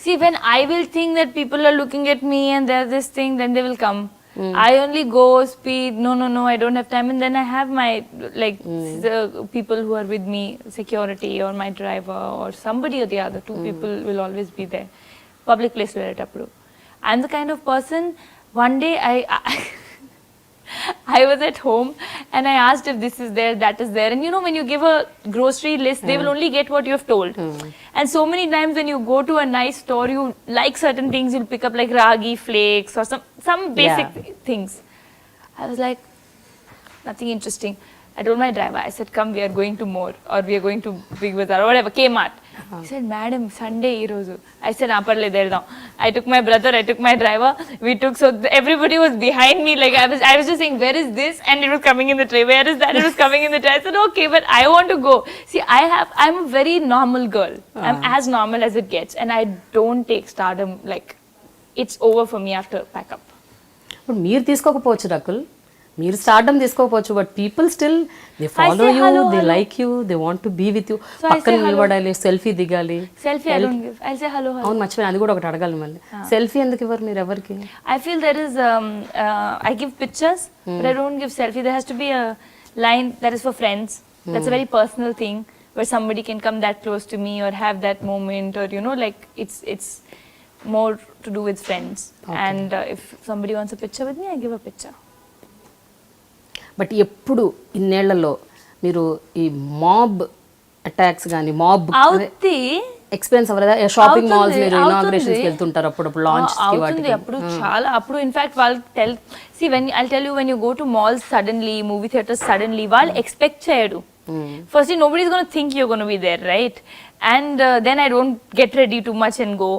See, when I will think that people are looking at me and there's this thing, then they will come. I only go speed, no, I don't have time. And then I have my, like, the people who are with me, security or my driver or somebody or the other, two people will always be there. Public place వెళ్ళేటప్పుడు. I'm the kind of person, one day I was at home and I asked if this is there, that is there. And you know, when you give a grocery list, they will only get what you have told. And so many times when you go to a nice store, you like certain things, you'll pick up like ragi flakes or some basic things. I was like, nothing interesting. I told my driver, I said, come, we are going to more, or we are going to Big Bazaar or whatever, Kmart. He said, madam, Sunday ee roju. I said, parle there. I took my brother, I took my driver, we took, so everybody was behind me, like I was just saying, where is this? And it was coming in the tray. Where is that? It was coming in the tray. I said, okay, but I want to go. See, I'm a very normal girl. I'm as normal as it gets, and I don't take stardom, like, it's over for me after pack up. But మీరు తీసుకోకపోవచ్చు రకుల్, మీరు stardom తీసుకోకపోవచ్చు, but people still they follow you, they like you, they want to be with you. పక్కన నిలబడాలి, selfie దిగాలి. Selfie I don't give. I say hello. అవును, మర్చిపోయాను, అది కూడా ఒకటి అడగాలి మళ్ళీ. సెల్ఫీ ఎందుకు ఇవ్వరు మీరు ఎవరికి? I feel there is I give pictures, but I don't give selfie. There has to be a line that is for friends. That's a very personal thing where somebody can come that close to me or have that moment, or you know, like it's more to do with friends. And if somebody wants a picture with me, I give a picture. But ఎప్పుడు ఇన్నేళ్లలో మీరు ఈ mob attacks కానీ mob experience అవ్వలేదా? Shopping malls మీరు inaugurations వెళ్తుంటారు అప్పుడప్పుడు, launch అవుతుంది అప్పుడు చాలా. అప్పుడు ఇన్ఫాక్ట్ వాళ్ళు I'll tell you, when you go to malls suddenly, movie theaters suddenly, వాళ్ళు ఎక్స్పెక్ట్ చేయడు. Firstly, nobody's going to think you're going to be there, right? And then I don't get ready too much and go.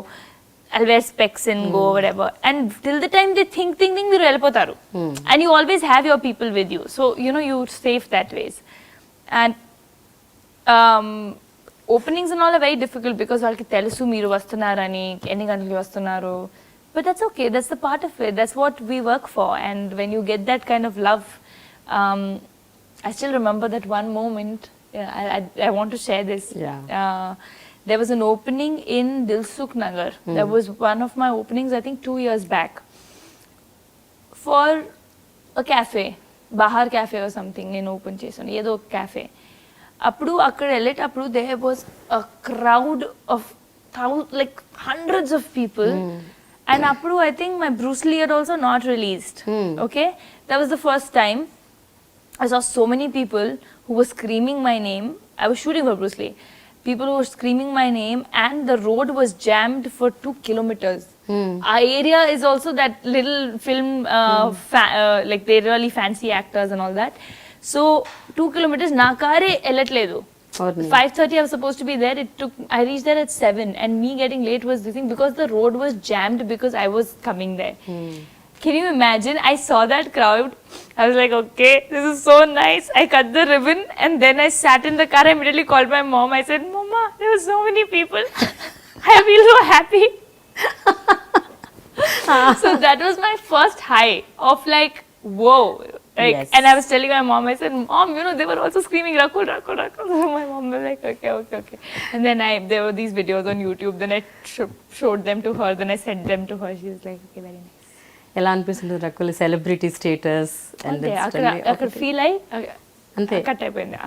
I'll wear specs and go, whatever. And till the time they think, మీరు వెళ్ళిపోతారు. And you always have your people with you. So, you know, you're safe that ways. And openings and all are very difficult because వాళ్ళకి తెలుసు మీరు వస్తున్నారని, ఎన్ని గంటలకి వస్తున్నారు. But that's okay. That's the part of it. That's what we work for. And when you get that kind of love, I still remember that one moment. I want to share this. There was an opening in Dilsukh Nagar. That was one of my openings, I think 2 years back, for a cafe, Bahar Cafe or something, in open chesoni, yedo cafe. Appudu akkada elletappudu there was a crowd of like hundreds of people. And appudu I think my Bruce Lee had also not released. Okay, that was the first time I saw so many people who were screaming my name. I was shooting for Bruce Lee. People were screaming my name, and the road was jammed for 2 kilometers. Our area is also that little film, like they're really fancy actors and all that. So 2 kilometers, na kare ellatledu. 5:30 I was supposed to be there. I reached there at 7, and me getting late was the thing because the road was jammed because I was coming there. Can you imagine? I saw that crowd. I was like, okay, this is so nice. I cut the ribbon and then I sat in the car. I immediately called my mom. I said, Mama, there were so many people. I feel so happy. So that was my first high of like, whoa. Like, and I was telling my mom, I said, Mom, you know, they were also screaming, Rakul, Rakul, Rakul. So my mom was like, okay. And then there were these videos on YouTube. Then I showed them to her. Then I sent them to her. She was like, okay, very nice. ఎలా అనిపిస్తుంది Rakul celebrity status? అక్కడ feel అయ్యి అంతే cut అయిపోయింది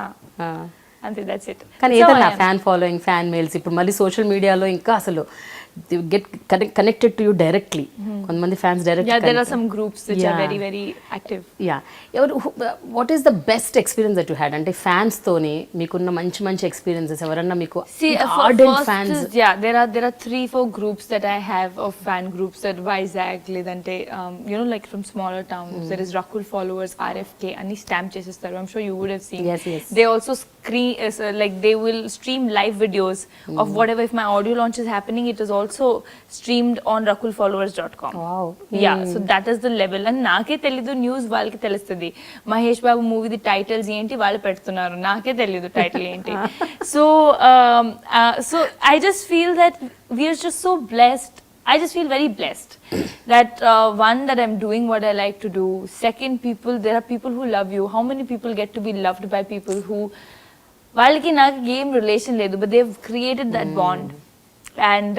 అంతే, that's it. కానీ ఏదైనా fan following, fan mails, ఇప్పుడు మళ్ళీ సోషల్ మీడియాలో ఇంకా అసలు get connected to you directly. కొంతమంది fans direct. There are some groups which are very very active. What is the best experience that you had? అంటే fans తోని మీకున్న మంచి ఎక్స్పీరియన్సెస్ ఎవరన్నా మీకు ardent fans? There are 3-4 groups that I have of fan groups at Vizag, ledante you know, like from smaller towns. There is Rakul followers, RFK, ani stamp chesestaru. I'm sure you would have seen. Yes. They also like they will stream live videos of whatever. If my audio launch is happening, it is also streamed on rakulfollowers.com. Wow. So that is the level. And naake telidu news valki telustadi. Mahesh Babu movie the titles enti vaalu pettunaru, naake telidu title enti. So I just feel that we are just so blessed. I just feel very blessed that one, that I'm doing what I like to do. Second, there are people who love you. How many people get to be loved by people who వాళ్ళకి నాకు ఏం relation లేదు, but they've created that bond. And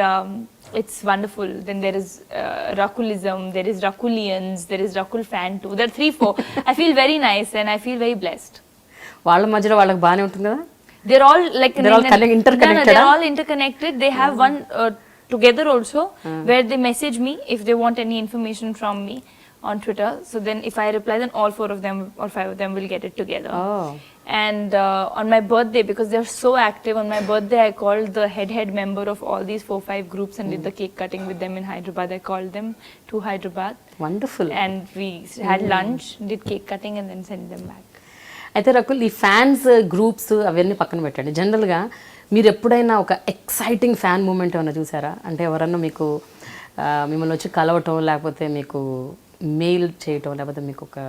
it's wonderful. Then there is Rakulism, there is Rakulians, there is Rakul fan too. There are 3-4. I feel very nice and I feel very blessed. వాళ్ళ మధ్యలో వాళ్ళకి బాగానే ఉంటుంది కదా. They're all like interconnected. No, they're all interconnected. They have one together also where they message me if they want any information from me on Twitter. So then if I reply, then all 4 of them or 5 of them will get it together. Oh. And on my birthday, because they're so active, on my birthday I called the head member of all these 4-5 groups and did the cake cutting with them in Hyderabad. I called them to Hyderabad. Wonderful. And we had lunch, did cake cutting and then sent them back. అయితే రకుల్, ఈ fans groups అవన్నీ పక్కన పెట్టండి. జనరల్గా మీరు ఎప్పుడైనా ఒక exciting fan moment ఏమైనా చూసారా? అంటే ఎవరన్నా మీకు మిమ్మల్ని వచ్చి కలవటం, లేకపోతే మీకు మెయిల్ చేయటం, లేకపోతే మీకు ఒక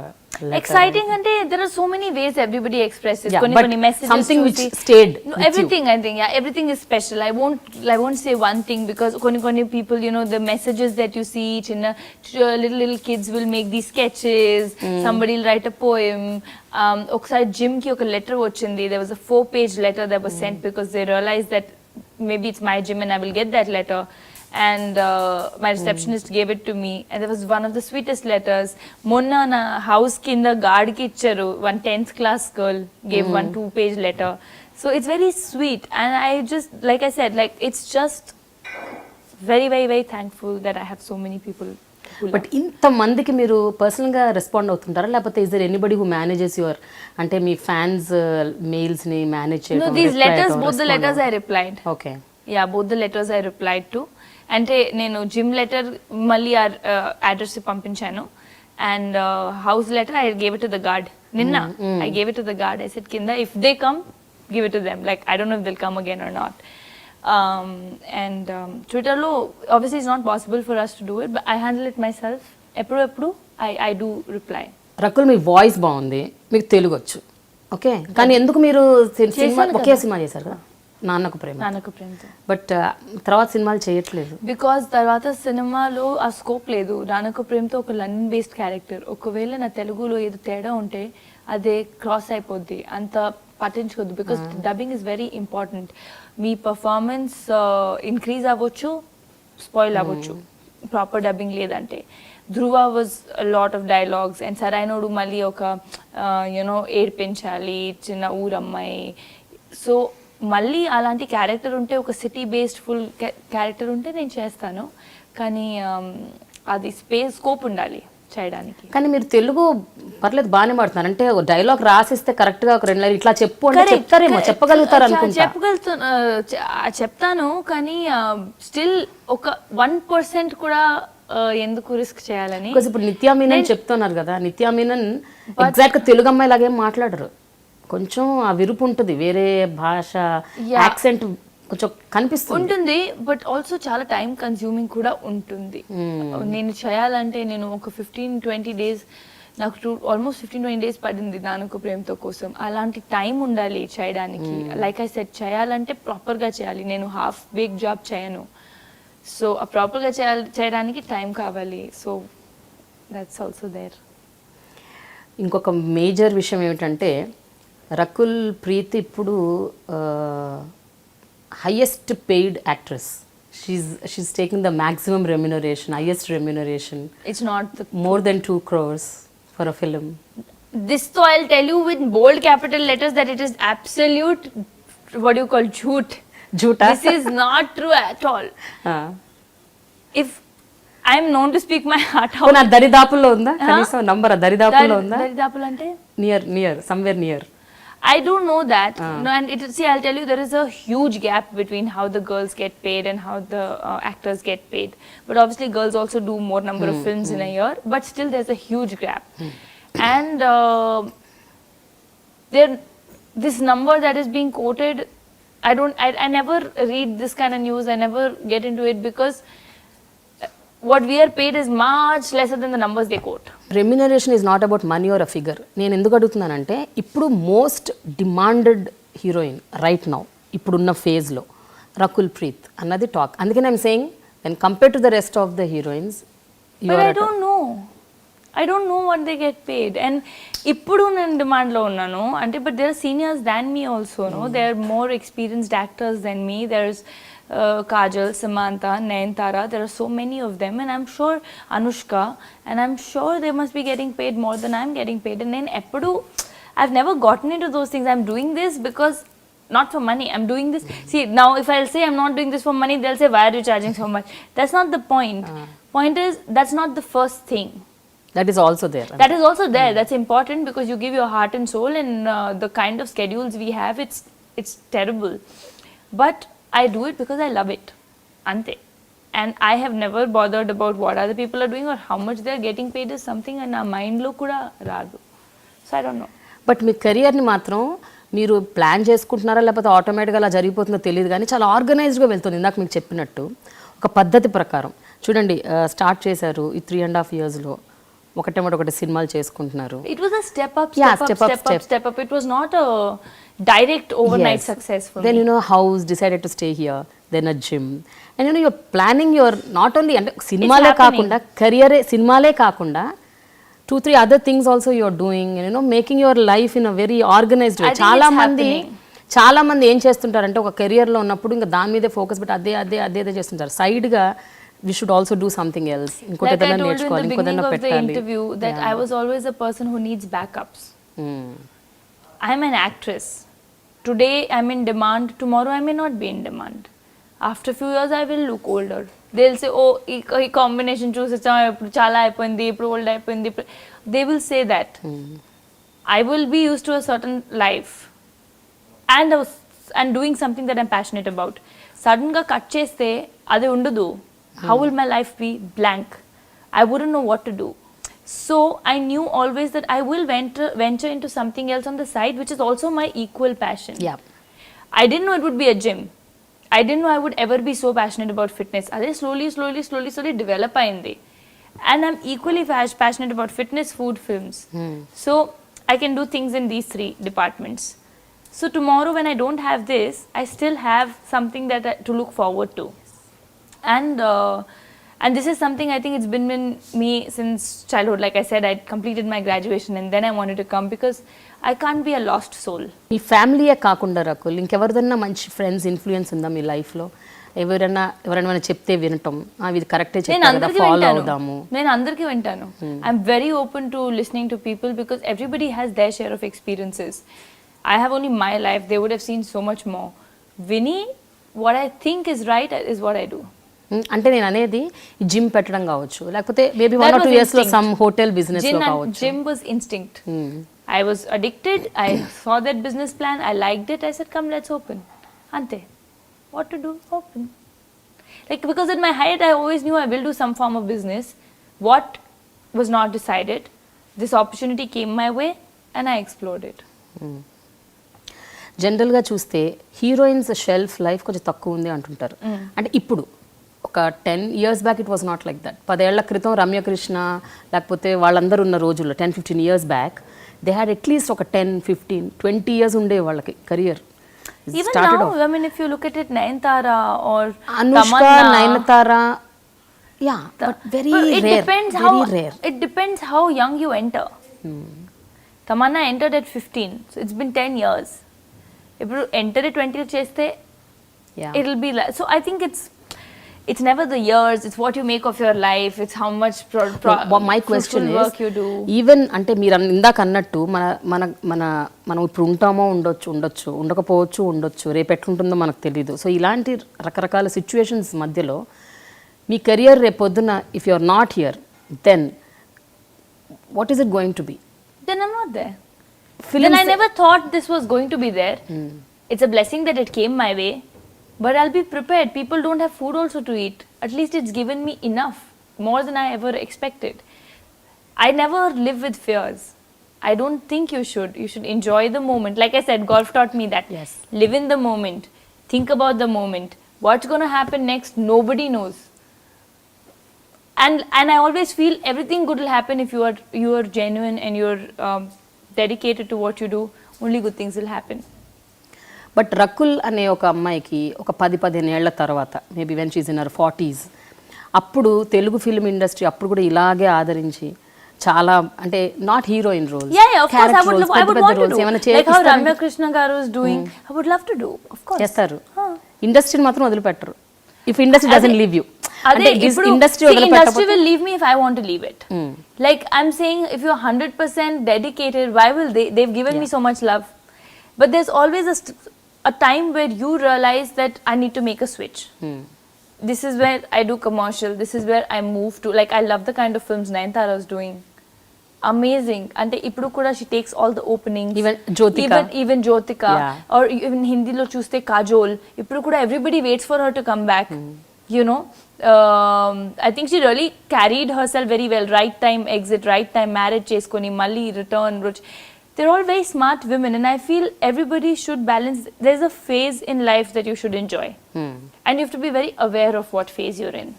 exciting ante there are so many ways everybody expresses. Konni messages, something which stayed. No, everything I think, yeah, everything is special. I won't say one thing because konni people, you know, the messages that you see, little kids will make these sketches. Somebody will write a poem. Oksari gym ki oka letter vachindi. There was a 4-page letter that was sent because they realized that maybe it's my gym and I will get that letter. And my receptionist gave it to me, and that was one of the sweetest letters. Monna na house kinda guard ki icharu, one 10th class girl gave one 2-page letter. So it's very sweet, and I just, like I said, like it's just very, very, very thankful that I have so many people. But ఇంతమందికి మీరు పర్సనల్గా respond అవుతుంటారా, లేకపోతే is there anybody who manages your, అంటే మీ fans మెయిల్స్ని manage చేయడం? No, these letters, both the letters I replied. Okay. Yeah, both the letters I replied to. అంటే నేను జిమ్ లెటర్ మళ్ళీ అడ్రస్ పంపించాను, and house letter I gave it to the guard. నిన్న I gave it to the guard. I said కింద if they come give it to them, like I don't know if they'll come again or not. And ట్విట్టర్లో obviously it's not possible for us to do it, but I handle it myself. ఎప్పుడు I do reply. Rakul, మీ voice బాగుంది, మీకు తెలుగు వచ్చు, okay, కానీ ఎందుకు మీరు ఒకే cinema చేశారు కదా, నాన్నకు ప్రేమతో, బట్ తర్వాత సినిమాలు చేయట్లేదు? బికాస్ తర్వాత సినిమాలో ఆ స్కోప్ లేదు. నాన్నకు ప్రేమతో ఒక లండన్ బేస్డ్ క్యారెక్టర్, ఒకవేళ నా తెలుగులో ఏదో తేడా ఉంటే అదే క్రాస్ అయిపోద్ది, అంత పట్టించుకోద్దు. Because dubbing is very important. మీ పర్ఫార్మెన్స్ ఇంక్రీజ్ అవ్వచ్చు, స్పాయిల్ అవ్వచ్చు ప్రాపర్ డబ్బింగ్ లేదంటే. Dhruva was lot of dialogues, and Sarrainodu మళ్ళీ ఒక యూనో ఏడ్పించాలి, చిన్న ఊరమ్మాయి. సో మళ్ళీ అలాంటి క్యారెక్టర్ ఉంటే, ఒక సిటీ బేస్డ్ ఫుల్ క్యారెక్టర్ ఉంటే నేను చేస్తాను, కానీ అది స్కోప్ ఉండాలి చేయడానికి. కానీ మీరు తెలుగు పర్లేదు బాగానే మాడుతున్నారు, అంటే డైలాగ్ రాసిస్తే కరెక్ట్గా ఒక 2 లైన్లు ఇట్లా చెప్పు అంటే చెప్తారేమో, చెప్పగలుగుతారు అనుకుంటా. చెప్తాను, కానీ స్టిల్ ఒక 1% కూడా ఎందుకు రిస్క్ చేయాలని. ఇప్పుడు నిత్యా మీనన్ చెప్తున్నారు కదా, నిత్యా మీనన్ ఎగ్జాక్ట్ తెలుగు అమ్మాయి లాగేం మాట్లాడరు, కొంచెం ఆ విరుపు ఉంటుంది, వేరే భాష యాక్సెంట్ కొంచెం కనిపిస్తుంది ఉంటుంది, బట్ ఆల్సో చాలా టైం కన్స్యూమింగ్ కూడా ఉంటుంది. నేను చేయాలంటే నేను ఒక 15-20 డేస్, నాకు ఆల్మోస్ట్ 15-20 డేస్ పడింది నాన్నకు ప్రేమతో కోసం. అలాంటి టైం ఉండాలి చేయడానికి. లైక్ ఐ సెడ్, చేయాలంటే ప్రాపర్గా చేయాలి. నేను హాఫ్ బేక్ జాబ్ చేయను, సో ఆ ప్రాపర్గా చేయడానికి టైం కావాలి. So that's also there. ఇంకొక మేజర్ విషయం ఏమిటంటే, రకుల్ ప్రీత్ ఇప్పుడు highest paid actress. She's taking the maximum remuneration, highest remuneration. It's not more than 2 crores for a film. This, so I'll tell you with bold capital letters that it is absolute, what do you call, jhoota. This is not true at all. If I'm known to speak my heart out. నా దరిదాపుల్లో ఉందా కనీసం number? దరిదాపుల్లో ఉందా? దరిదాపులు అంటే near somewhere near. I don't know that. No, and I'll tell you, there is a huge gap between how the girls get paid and how the actors get paid. But obviously girls also do more number of films in a year, but still there's a huge gap. And this number that is being quoted, I never read this kind of news, I never get into it, because what we are paid is much lesser than the numbers they quote. Remuneration is not about money or a figure. నేను ఎందుకు అడుగుతున్నానంటే, ఇప్పుడు most demanded heroine right now ఇప్పుడున్న ఫేజ్లో రకుల్ ప్రీత్ అన్నది talk. అందుకని I'm saying, when compare to the rest of the heroines, but I don't know what they get paid. And ఇప్పుడు నేను డిమాండ్లో ఉన్నాను అంటే, but there are seniors than me also, no? There are more experienced actors than me. There's Kajal, Samantha, Nayanthara, there are so many of them, and I'm sure Anushka, and I'm sure they must be getting paid more than I'm getting paid. And then eppudu I've never gotten into those things. I'm doing this because not for money. I'm doing this. See, now if I'll say I'm not doing this for money, they'll say, why are you charging so much? That's not the point. Point is, that's not the first thing. That is also there. That is also there. That's important because you give your heart and soul, and the kind of schedules we have, it's terrible. But I do it because I love it. Ante. And I have never bothered about what other people are doing or how much they're getting paid is something and our mind lo kuda raadu. So I don't know. But మీ కెరియర్ని మాత్రం మీరు plan చేసుకుంటున్నారా లేకపోతే ఆటోమేటిక్గా అలా జరిగిపోతుందో తెలియదు కానీ చాలా ఆర్గనైజ్డ్గా వెళ్తుంది. ఇందాక మీకు చెప్పినట్టు ఒక పద్ధతి ప్రకారం చూడండి, స్టార్ట్ చేశారు ఈ 3.5 yearsలో ఒకటి సినిమాలు చేసుకుంటున్నారు. It was a step up. It was not a direct overnight success for then me. you know house decided to stay here, then a gym, and you know you're planning your not only అంటే సినిమాలే కాకుండా కెరియరే సినిమాలే కాకుండా 2-3 other things also you're doing, and you know making your life in a very organized way. చాలా మంది ఏం చేస్తుంటారంటే ఒక కెరియర్లో ఉన్నప్పుడు ఇంకా దాని మీదే ఫోకస్ పెట్టి అదే చేస్తుంటారు. సైడ్గా we should also do something else. Like I told you in the beginning of the interview that I was always a person who needs backups. I'm an actress. Today I'm in demand, tomorrow I may not be in demand. After a few years I will look older. They'll say, oh, ee combination choose chala ayipoyindi, ippudu old ayipoyindi. They will say that. I will be used to a certain life and doing something that I'm passionate about. Sudden ga cut cheste adi undadu. How will my life be? Blank. I wouldn't know what to do. So I knew always that I will venture into something else on the side, which is also my equal passion. Yeah. I didn't know it would be a gym. I didn't know I would ever be so passionate about fitness. Ade slowly develop ayindi. And I'm equally passionate about fitness, food, films. So I can do things in these 3 departments. So tomorrow when I don't have this, I still have something to look forward to. And this is something I think it's been in me since childhood. Like I said, I completed my graduation and then I wanted to come because I can't be a lost soul. మీ ఫ్యామిలీయే కాకుండా రకుల్ ఇంకెవరిదన్నా మంచి friends influence ఉందా మీ లైఫ్లో? ఎవరైనా చెప్తే వినటం ఇది కరెక్టే చెప్పారు కదా ఫాలో అవుదాము. నేను అందరికీ వింటాను. I'm very open to listening to people because everybody has their share of experiences. I have only my life. They would have seen so much more. Vinny, what I think is right is what I do. అంటే నేను అనేది gym పెట్టడం కావచ్చు లేకపోతే maybe 1 or 2 years లో some hotel business లో కావచ్చు. Gym was instinct. I was addicted. I saw that business plan. I liked it. I said, come, let's open. Ante. What to do? Open. Like, because at my height, I always knew I will do some form of business. What was not decided. This opportunity came my way and I explored it. జనరల్గా చూస్తే heroines shelf life కొంచెం తక్కువ ఉంది అంటుంటారు. అంటే ఇప్పుడు ఒక 10 years back it was not like that. 10 ఏళ్ల క్రితం రమ్యకృష్ణ లేకపోతే వాళ్ళందరూ ఉన్న రోజుల్లో 10-15 years back they had at least ఒక 10-15-20 years ఉండే వాళ్ళకి career. Even now, I mean, if you look at it, Nayanthara or Anushka, Nayanthara, yeah, but very rare. It depends how young you enter. Tamanna entered at 15, so it's been 10 years. If you enter at 20 cheste, it'll be like, so I think it's never the years, it's what you make of your life, it's how much my question is work you do. Even అంటే మీరు ఇందాక అన్నట్టు మనం ఇప్పుడు ఉంటామో ఉండకపోవచ్చు రేపు ఎట్లుంటుందో మనకు తెలియదు. సో ఇలాంటి రకరకాల సిచ్యువేషన్స్ మధ్యలో మీ కెరియర్ రేపు పొద్దున if you are not here then what is it going to be? Then I'm not there. Then I never thought this was going to be there. It's a blessing that it came my way. But I'll be prepared. People don't have food also to eat. At least it's given me enough, more than I ever expected. I never live with fears. I don't think you should. You should enjoy the moment. Like I said, golf taught me that. Yes. Live in the moment. Think about the moment. What's going to happen next, nobody knows. And I always feel everything good will happen if you are genuine and you're dedicated to what you do. Only good things will happen. But Rakul అనే ఒక అమ్మాయికి ఒక 10-15 ఏళ్ల తర్వాత maybe when she's in her 40s అప్పుడు Telugu film industry అప్పుడు కూడా ఇలాగే ఆదరించి చాలా అంటే నాట్ హీరోయిన్ రోల్స్ ఏమైనా like how Ramya Krishna garu is doing, I would love to do, of course. చేస్తారు. ఇండస్ట్రీని మాత్రం వదిలిపెట్టరు if industry doesn't leave you. అదే ఇప్పుడు industry will leave me if I want to leave it. Like I'm saying, if you're 100% dedicated, why will they've given me so much love, but there's always a time where you realize that I need to make a switch. This is where I do commercial, this is where I move to, like I love the kind of films Nayanthara is doing. Amazing. Ante ippudu kuda she takes all the openings, even Jyotika, or even Hindi lo chuste Kajol, ippudu kuda everybody waits for her to come back. You know, I think she really carried herself very well. Right time exit, right time marriage cheskoni malli return. They're all very smart women, and I feel everybody should balance. There's a phase in life that you should enjoy, and you have to be very aware of what phase you're in.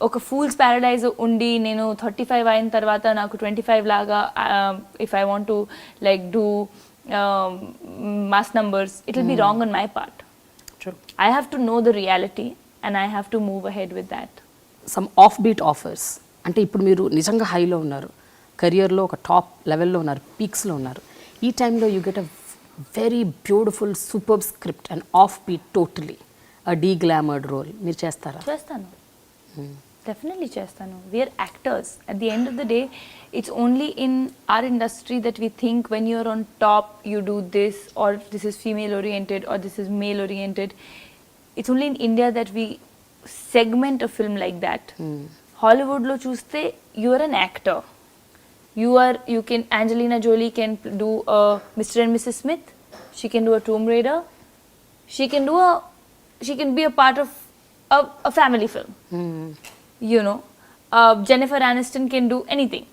ఒక fools Paradise ఉండి నేను 35 అయిన తర్వాత నాకు 25 లాగా if I want to like do mass numbers, it will be wrong on my part. I have to know the reality and I have to move ahead with that. Some off beat offers అంటే ఇప్పుడు మీరు నిజంగా హైలో ఉన్నారు, కెరియర్లో ఒక top లెవెల్లో ఉన్నారు, పీక్స్లో ఉన్నారు. ఈ టైంలో you get a very beautiful super script and offbeat totally a deglamoured role, మీరు చేస్తారా? చేస్తాను, definitely chestanu. We are actors. At the end of the day, it's only in our industry that we think when you're on top you do this, or this is female oriented, or this is male oriented. It's only in India that we segment a film like that. Hollywood lo chuste you are an actor, you can, Angelina Jolie can do a Mr. and Mrs. Smith, she can do a Tomb Raider, she can be a part of a family film. You know, Jennifer Aniston can do anything.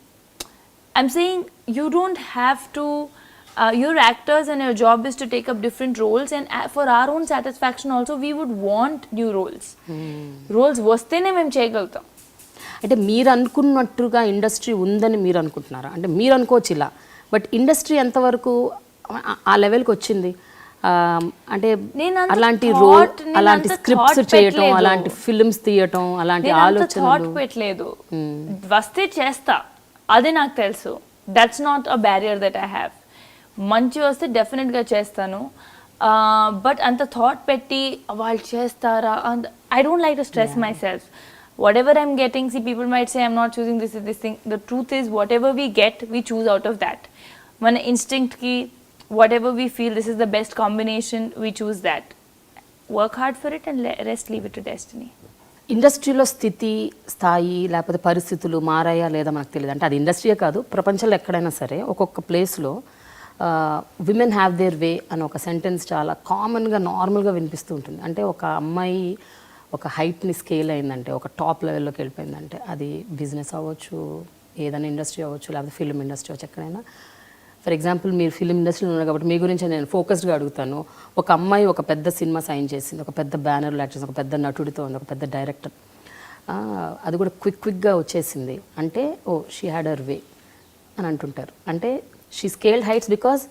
I'm saying you don't have to, you're actors and your job is to take up different roles, and for our own satisfaction also we would want new roles. Roles వస్తేనే మేము చేయగలుగుతాం. అంటే మీరు అనుకున్నట్టుగా industry ఉందని మీరు అనుకుంటున్నారా? అంటే మీరు అనుకోవచ్చు ఇలా, బట్ ఇండస్ట్రీ ఎంతవరకు ఆ లెవెల్కి వచ్చింది? అంటే అలాంటి రోల్, అలాంటి స్క్రిప్ట్స్ చేయటం, అలాంటి ఫిల్మ్స్ తీయటం, అలాంటి ఆలోచనలు పెట్టలేదు. వస్తే చేస్తా, అదే నాకు తెలుసు. That's not a barrier that I have. మంచి వస్తే డెఫినెట్గా చేస్తాను, బట్ అంత థాట్ పెట్టి వాళ్ళు చేస్తారా, I don't like to stress my self. Whatever I'm getting, see, people might say I'm not choosing this thing. The truth is, whatever we get, we choose out of that. మన instinct ki whatever we feel this is the best combination, we choose that. Work hard for it and rest leave it to destiny. ఇండస్ట్రీలో స్థాయి లేకపోతే పరిస్థితులు మారాయా లేదా మనకు తెలియదు. అంటే అది ఇండస్ట్రీయే కాదు, ప్రపంచంలో ఎక్కడైనా సరే ఒక్కొక్క ప్లేస్లో విమెన్ హ్యావ్ దేర్ వే అని ఒక సెంటెన్స్ చాలా కామన్గా నార్మల్గా వినిపిస్తూ ఉంటుంది. అంటే ఒక అమ్మాయి ఒక హైట్ని స్కేల్ అయిందంటే, ఒక టాప్ లెవెల్లోకి వెళ్ళిపోయిందంటే, అది బిజినెస్ అవ్వచ్చు, ఏదైనా ఇండస్ట్రీ అవ్వచ్చు, లేకపోతే ఫిల్మ్ ఇండస్ట్రీ అవ్వచ్చు, ఎక్కడైనా. ఫర్ ఎగ్జాంపుల్ మీరు ఫిల్మ్ ఇండస్ట్రీలో ఉన్నారు కాబట్టి మీ గురించి నేను ఫోకస్డ్గా అడుగుతాను. ఒక అమ్మాయి ఒక పెద్ద సినిమా సైన్ చేసింది, ఒక పెద్ద బ్యానర్లో యాక్ట్ చేసింది, ఒక పెద్ద నటుడితో ఉంది, ఒక పెద్ద డైరెక్టర్, అది కూడా క్విక్గా వచ్చేసింది అంటే, oh she had her way అని అంటుంటారు. అంటే షీ స్కేల్డ్ హైట్స్ బికాస్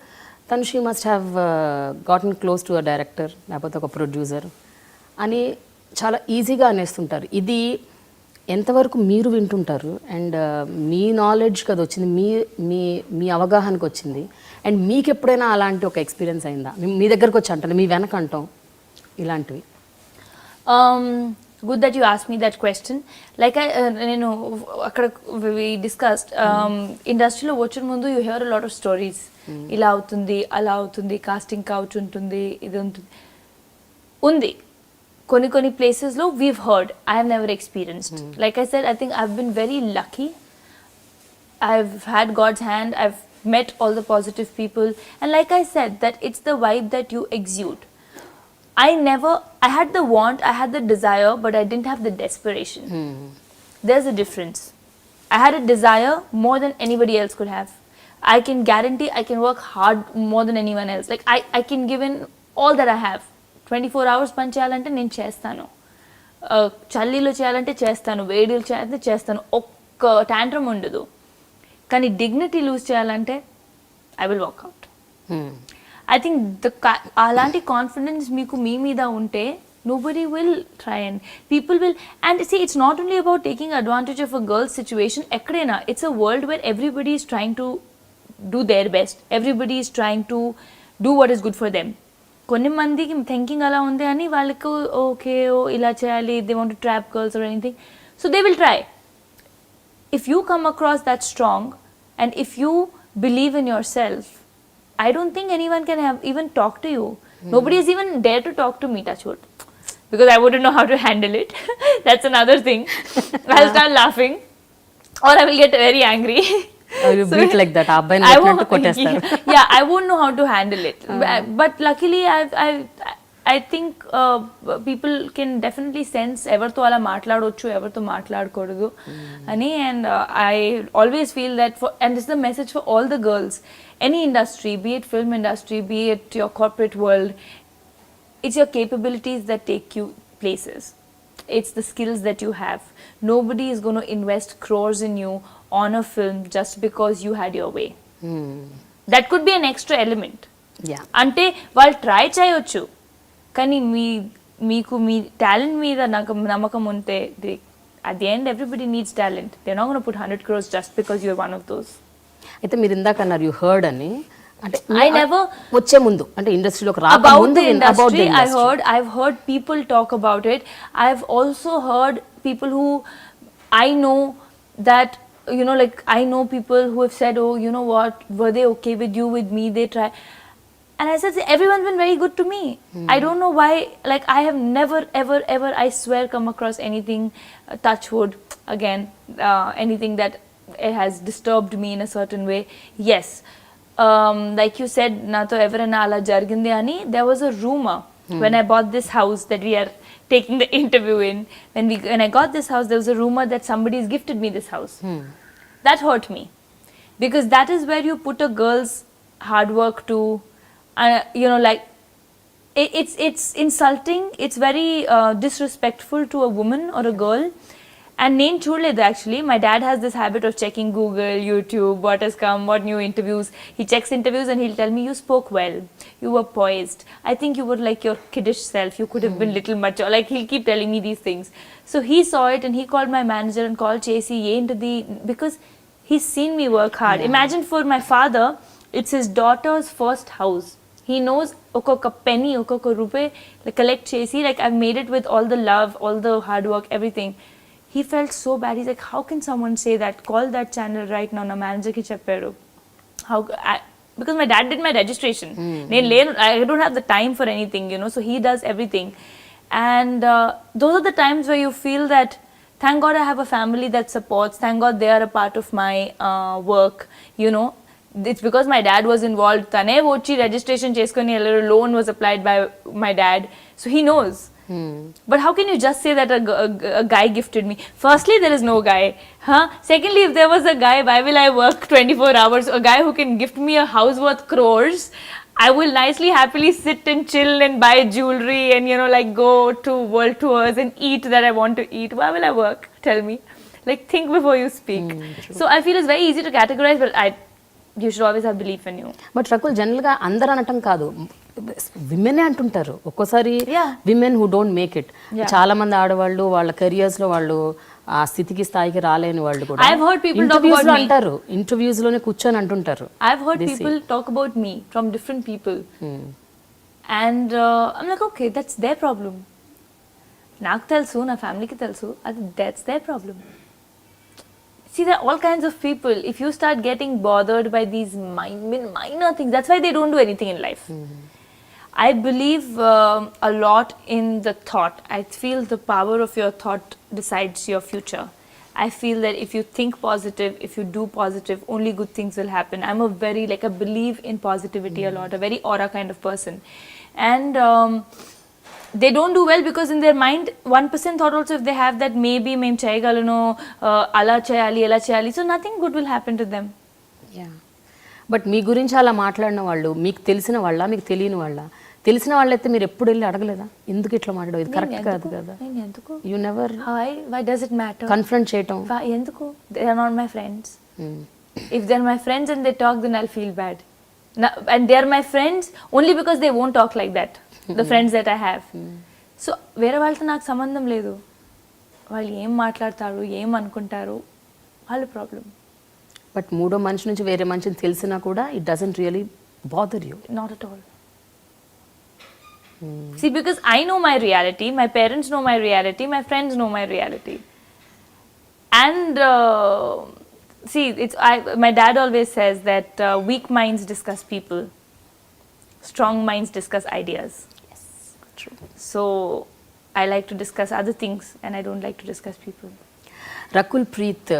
తను she must have gotten close to a director లేకపోతే ఒక ప్రొడ్యూసర్ అని చాలా ఈజీగా అనేస్తుంటారు. ఇది ఎంతవరకు మీరు వింటుంటారు అండ్ మీ నాలెడ్జ్కి అది వచ్చింది, మీ మీ మీ అవగాహనకు వచ్చింది, అండ్ మీకు ఎప్పుడైనా అలాంటి ఒక ఎక్స్పీరియన్స్ అయిందా? మీ దగ్గరకు వచ్చి అంటారు, మీ వెనక అంటాం ఇలాంటివి? Good that you asked me that question. Like నేను అక్కడ we discussed ఇండస్ట్రీలో వచ్చే ముందు you hear a lot of stories. ఇలా అవుతుంది, అలా అవుతుంది, కాస్టింగ్ కౌచ్ ఉంటుంది, ఇది ఉంది. కొన్ని ప్లేసెస్లో we've heard, I have never experienced. Like I said, I think I've been very lucky. I've had God's hand, I've met all the positive people, and like I said, that it's the vibe that you exude. I had the want, I had the desire, but I didn't have the desperation. There's a difference. I had a desire more than anybody else could have. I can guarantee I can work hard more than anyone else. Like I can give in all that I have. 24 hours పని చేయాలంటే నేను చేస్తాను, చల్లీలో చేయాలంటే చేస్తాను, వేడిలో చేయాలంటే చేస్తాను, ఒక్క ట్యాంట్రమ్ ఉండదు. కానీ డిగ్నిటీ లూజ్ చేయాలంటే I will work out. I think అలాంటి కాన్ఫిడెన్స్ మీకు మీ మీద ఉంటే nobody will try, and people will, and see, it's not only about taking advantage of a girl's situation. Ekkadena, it's a world where everybody is trying to do their best, everybody is trying to do what is good for them. కొన్ని మందికి thinking అలా ఉంది అని వాళ్ళకు okay ఇలా చేయాలి, they want to trap girls or anything, so they will try. If you come across that strong and if you believe in yourself, I don't think anyone can have even talk to you. Nobody has even dare to talk to me, touch wood, because I wouldn't know how to handle it. That's another thing. I'll start laughing or I will get very angry. You beat like that. Abbayni పెట్టినట్టు కొట్టేస్తారు. Yeah, I won't know how to handle it. But luckily I think people can definitely sense evartho ala maatladochu, evartho maatladakudadu ani, and I always feel that and this is the message for all the girls, any industry, be it film industry, be it your corporate world, it's your capabilities that take you places. It's the skills that you have. Nobody is going to invest crores in you on a film just because you had your way. That could be an extra element. Yeah. Ante వాళ్ళు try చేయొచ్చు, కానీ మీకు మీ talent మీద నాకు నమ్మకం ఉంటే, at the end everybody needs talent. They're not going to put 100 crores just because you're one of those. అయితే మీరు ఇందాక అన్నారు యు హర్డ్ అని, అంటే I never వచ్చే ముందు అంటే ఇండస్ట్రీలోకి రాక about ముందు the industry, I've heard people talk about it. I've also heard people who I know that, you know, like I know people who have said, oh, you know what, were they okay with you, with me, they try. And I said, everyone's been very good to me. I don't know why, like I have never ever I swear come across anything, touch wood again, anything that it has disturbed me in a certain way. Yes, like you said, nato everana ala jargindi ani, there was a rumor when I bought this house that we are taking the interview in. When I got this house, there was a rumor that somebody has gifted me this house. That hurt me, because that is where you put a girl's hard work to, you know, like it's insulting, it's very disrespectful to a woman or a girl. And నేను చూడలేదు actually. My dad has this habit of checking Google, YouTube, what has come, what new interviews. He checks interviews and he'll tell me, you spoke well, you were poised, I think you were like your kiddish self, you could have been little mature, like he'll keep telling me these things. So he saw it and he called my manager and called Chesi entity, because he's seen me work hard. Imagine, for my father, it's his daughter's first house. He knows ఒక్కొక్క penny, ఒక్కొక్క రూపాయి collect chesi, like I've made it with all the love, all the hard work, everything. He felt so bad. He's like, how can someone say that? Call that channel right now. Na manager ki chepparu. Because my dad did my registration. I don't have the time for anything, you know, so he does everything. And those are the times where you feel that, thank God I have a family that supports, thank God they are a part of my work, you know. It's because my dad was involved. Tane vochi registration cheskoni, a little loan was applied by my dad, so he knows. But how can you just say that a guy gifted me? Firstly, there is no guy. Secondly, if there was a guy, why will I work 24 hours? A guy who can gift me a house worth crores, I will nicely, happily sit and chill and buy jewelry and, you know, like go to world tours and eat that I want to eat. Why will I work? Tell me. Like, think before you speak. So I feel it's very easy to categorize, but you should always have belief in you. But Rakul, జనరల్గా అందరు అనటం కాదు, విమెనే అంటుంటారు ఒక్కోసారి, women who don't make it. చాలా మంది ఆడవాళ్ళు వాళ్ళ కెరియర్స్ లో వాళ్ళు ఆ స్థితికి స్థాయికి రాలేని వాళ్ళు కూడా I've heard people talk about me. అంటారు, ఇంటర్వ్యూస్ లోనే కూర్చొని అంటుంటారు. I've heard people talk about me from different people. And I'm like, okay, that's their problem. నాకు తెలుసు, నా ఫ్యామిలీకి తెలుసు, that's their problem. See, there are all kinds of people. If you start getting bothered by these minor things, that's why they don't do anything in life. I believe a lot in the thought. I feel the power of your thought decides your future. I feel that if you think positive, if you do positive, only good things will happen. I'm a very, like, I believe in positivity a lot, a very aura kind of person. And they don't do well because in their mind 1% thought also, if they have that, maybe mem cheyagalano, ala cheyali, ela cheyali, so nothing good will happen to them. But మీ గురించి అలా మాట్లాడిన వాళ్ళు మీకు తెలిసిన వాళ్ళ, మీకు తెలియని వాళ్ళ? తెలిసిన వాళ్ళైతే మీరు ఎప్పుడు వెళ్ళి అడగలేదా, ఎందుకు ఇట్లా మాట్లాడవు, ఇది కరెక్ట్ కాదు కదా? You never, why does it matter? Confront చేయటం ఎందుకు? They are not my friends. If they are my friends and they talk, then I'll feel bad. And they are my friends only because they won't talk like that. The friends that I have. So వేరే వాళ్ళతో నాకు సంబంధం లేదు. వాళ్ళు ఏం మాట్లాడతారు, ఏం అనుకుంటారు, వాళ్ళ ప్రాబ్లం. బట్ మూడో మనిషి నుంచి వేరే మనిషిని తెలిసినా కూడా it doesn't really bother you? Not at all. See, because I know my reality, my parents know my reality, my friends know my reality. And see, my dad always says that weak minds discuss people, strong minds discuss ideas. Yes, true. So I like to discuss other things and I don't like to discuss people. Rakul Preet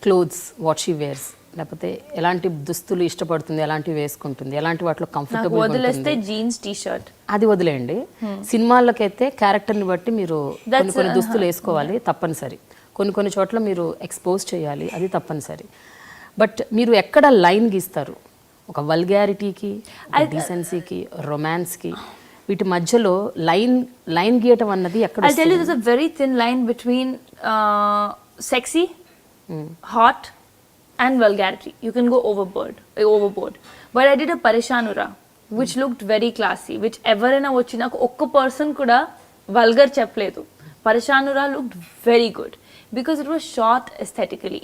clothes what she wears, లేకపోతే ఎలాంటి దుస్తులు ఇష్టపడుతుంది, ఎలాంటివి వేసుకుంటుంది, ఎలాంటి వాటిలో నాకు comfortable వదిలేస్తే జీన్స్ టీ షర్ట్. అది వదిలేయండి. సినిమాలకైతే క్యారెక్టర్ని బట్టి మీరు కొన్ని కొన్ని దుస్తులు వేసుకోవాలి, తప్పనిసరి. కొన్ని చోట్ల మీరు ఎక్స్పోజ్ చేయాలి, అది తప్పనిసరి. బట్ మీరు ఎక్కడ లైన్ గీస్తారు? ఒక వల్గారిటీకి, డీసెన్సీకి, రొమాన్స్కి, వీటి మధ్యలో లైన్ గీయటం అన్నది ఎక్కడ? I'll tell you, there's a very thin line between sexy, hot and vulgarity. You can go overboard. But I did a Parishanura which looked very classy, which ఎవరైనా వచ్చి నాకు ఒక్క పర్సన్ కూడా వల్గర్ చెప్పలేదు. Parishanura looked very good because it was shot aesthetically.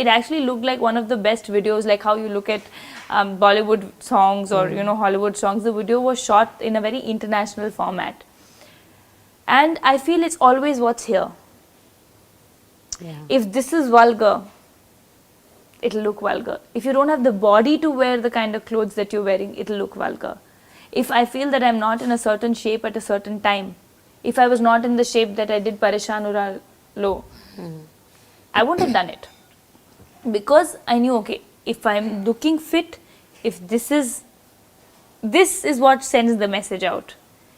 It actually looked like one of the best videos, like how you look at Bollywood songs or Hollywood songs. The video was shot in a very international format, and I feel it's always what's here. Yeah. If this is vulgar, it'll look vulgar. If you don't have the body to wear the kind of clothes that you're wearing, it'll look vulgar. If I feel that I'm not in a certain shape at a certain time, if I was not in the shape that I did Parishanura low, I wouldn't have done it. Because I knew, okay, if I'm looking fit, if this is what sends the message out.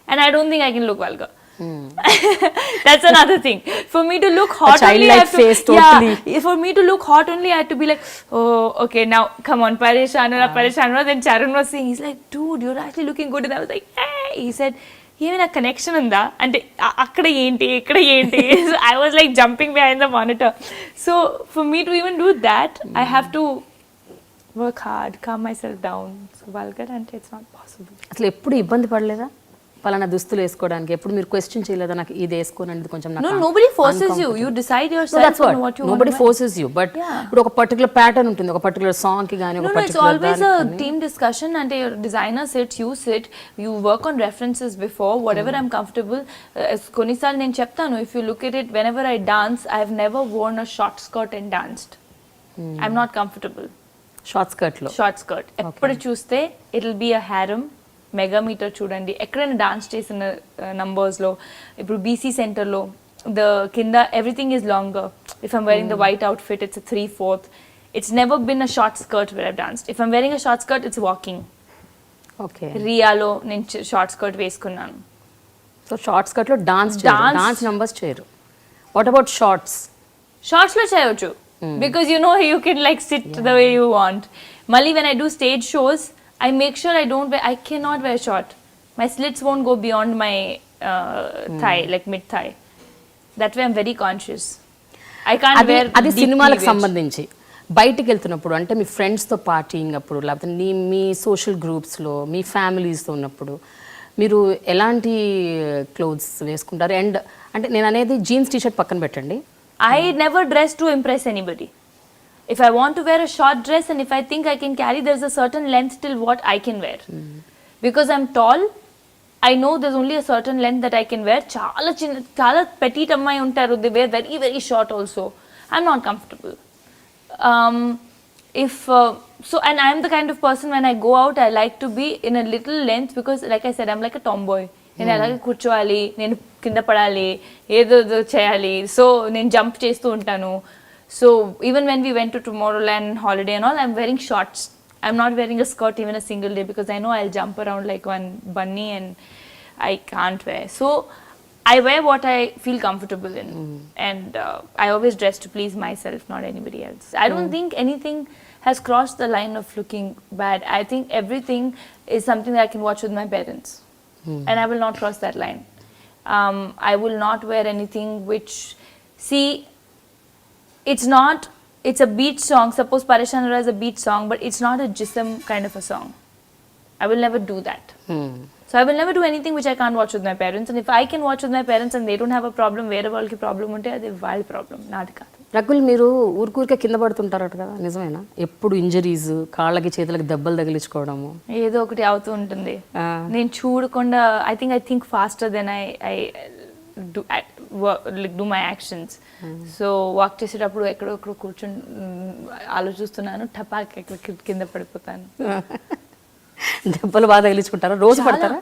And I don't think I can look vulgar. That's another thing. For me to look hot, only I have to, face, totally. Yeah, for me to look hot only I have to be like, oh, okay, now come on, Parishanura. Then Charan was saying, he's like, dude, you're actually looking good. And I was like, hey. He said, ఏమైనా connection ఉందా అంటే అక్కడ ఏంటి ఇక్కడ ఏంటి. I was like jumping behind the monitor. So for me to even do that, I have to work hard, calm myself down. So vulgar అంటే it's not possible. అసలు ఎప్పుడు ఇబ్బంది పడలేదా పలానా దుస్తులు వేసుకోవడానికి? ఎప్పుడు మీరు క్వశ్చన్ చేయలేదా, నాకు ఇది వేసుకోనండి కొంచెం నాకు? No, nobody forces you. You decide yourself on what you want. Nobody forces you, but ఇప్పుడు ఒక పర్టికులర్ ప్యాటర్న్ ఉంటుంది, ఒక పర్టికులర్ సాంగ్ కి గానీ, ఒక No, it's always a team discussion and your designer sits, you sit, you work on references before, whatever I'm comfortable. కొన్నిసార్లు నేను చెప్తాను, if you look at it, whenever I dance, I've never worn a short skirt and danced. I'm not comfortable. Short skirt లో? Short skirt ఎప్పుడు చూస్తే it'll be a harem. మెగామీటర్ చూడండి, ఎక్కడైనా dance చేసిన నంబర్స్లో, ఇప్పుడు బీసీ సెంటర్లో ద కింద everything is longer. If I'm wearing the white outfit, it's 3/4. It's never been a short skirt where I've danced. If I'm wearing a short skirt, it's walking. Okay, రియాలో నేను short skirt వేసుకున్నాను. So short skirt లో dance numbers చేయరు. What about shorts? Shorts లో చేయొచ్చు, because you can like sit the way you want. మళ్ళీ when I do stage shows, I make sure I cannot wear short. My slits won't go beyond my thigh, like mid thigh. That way I'm very conscious. I can't wear అది సినిమాలకు సంబంధించి. బయటికి వెళ్తున్నప్పుడు అంటే మీ ఫ్రెండ్స్తో partying అప్పుడు, లేకపోతే మీ social గ్రూప్స్లో, మీ ఫ్యామిలీస్తో ఉన్నప్పుడు మీరు ఎలాంటి క్లోత్స్ వేసుకుంటారు? అండ్ అంటే నేను అనేది జీన్స్ టీషర్ట్ పక్కన పెట్టండి. I never dress to impress anybody. If I want to wear a short dress and if I think I can carry, there's a certain length till what I can wear. Because I'm tall, I know there's only a certain length that I can wear. Chala petite ammai untaru, they wear very very short also. I'm not comfortable. And I'm the kind of person, when I go out, I like to be in a little length because like I said, I'm like a tomboy. నేను అలాగే కూర్చోవాలి, నేను కింద పడాలి, ఏదో చేయాలి. So నేను jump చేస్తూ ఉంటాను. So even when we went to Tomorrowland holiday and all, I'm wearing shorts. I'm not wearing a skirt even a single day because I know I'll jump around like one bunny and I can't wear. So I wear what I feel comfortable in. And I always dress to please myself, not anybody else. I don't think anything has crossed the line of looking bad. I think everything is something that I can watch with my parents. And I will not cross that line. I will not wear anything which, see, it's a beat song. Suppose Parishanura is a beat song, but it's not a jism kind of a song. I will never do that. So I will never do anything which I can't watch with my parents. And if I can watch with my parents and they don't have a problem, వేరే వాళ్ళకి problem ఉంటే అది వాళ్ళ problem, నాది కాదు. రకుల్, మీరు ఊరికే కింద పడుతుంటారట కదా, నిజమేనా? ఎప్పుడు ఇంజరీస్, కాళ్ళకి చేతులకి దెబ్బలు తగిలించుకోవడము, ఏదో ఒకటి అవుతూ ఉంటుంది. నేను చూడకుండా I think faster then I do my actions. So walk చేసేటప్పుడు ఎక్కడొక్కడ కూర్చొని ఆలోచిస్తున్నాను, టపాక్ కింద పడిపోతాను. దెబ్బలు బాగా తగిలించుకుంటారా? రోజు పడతారా?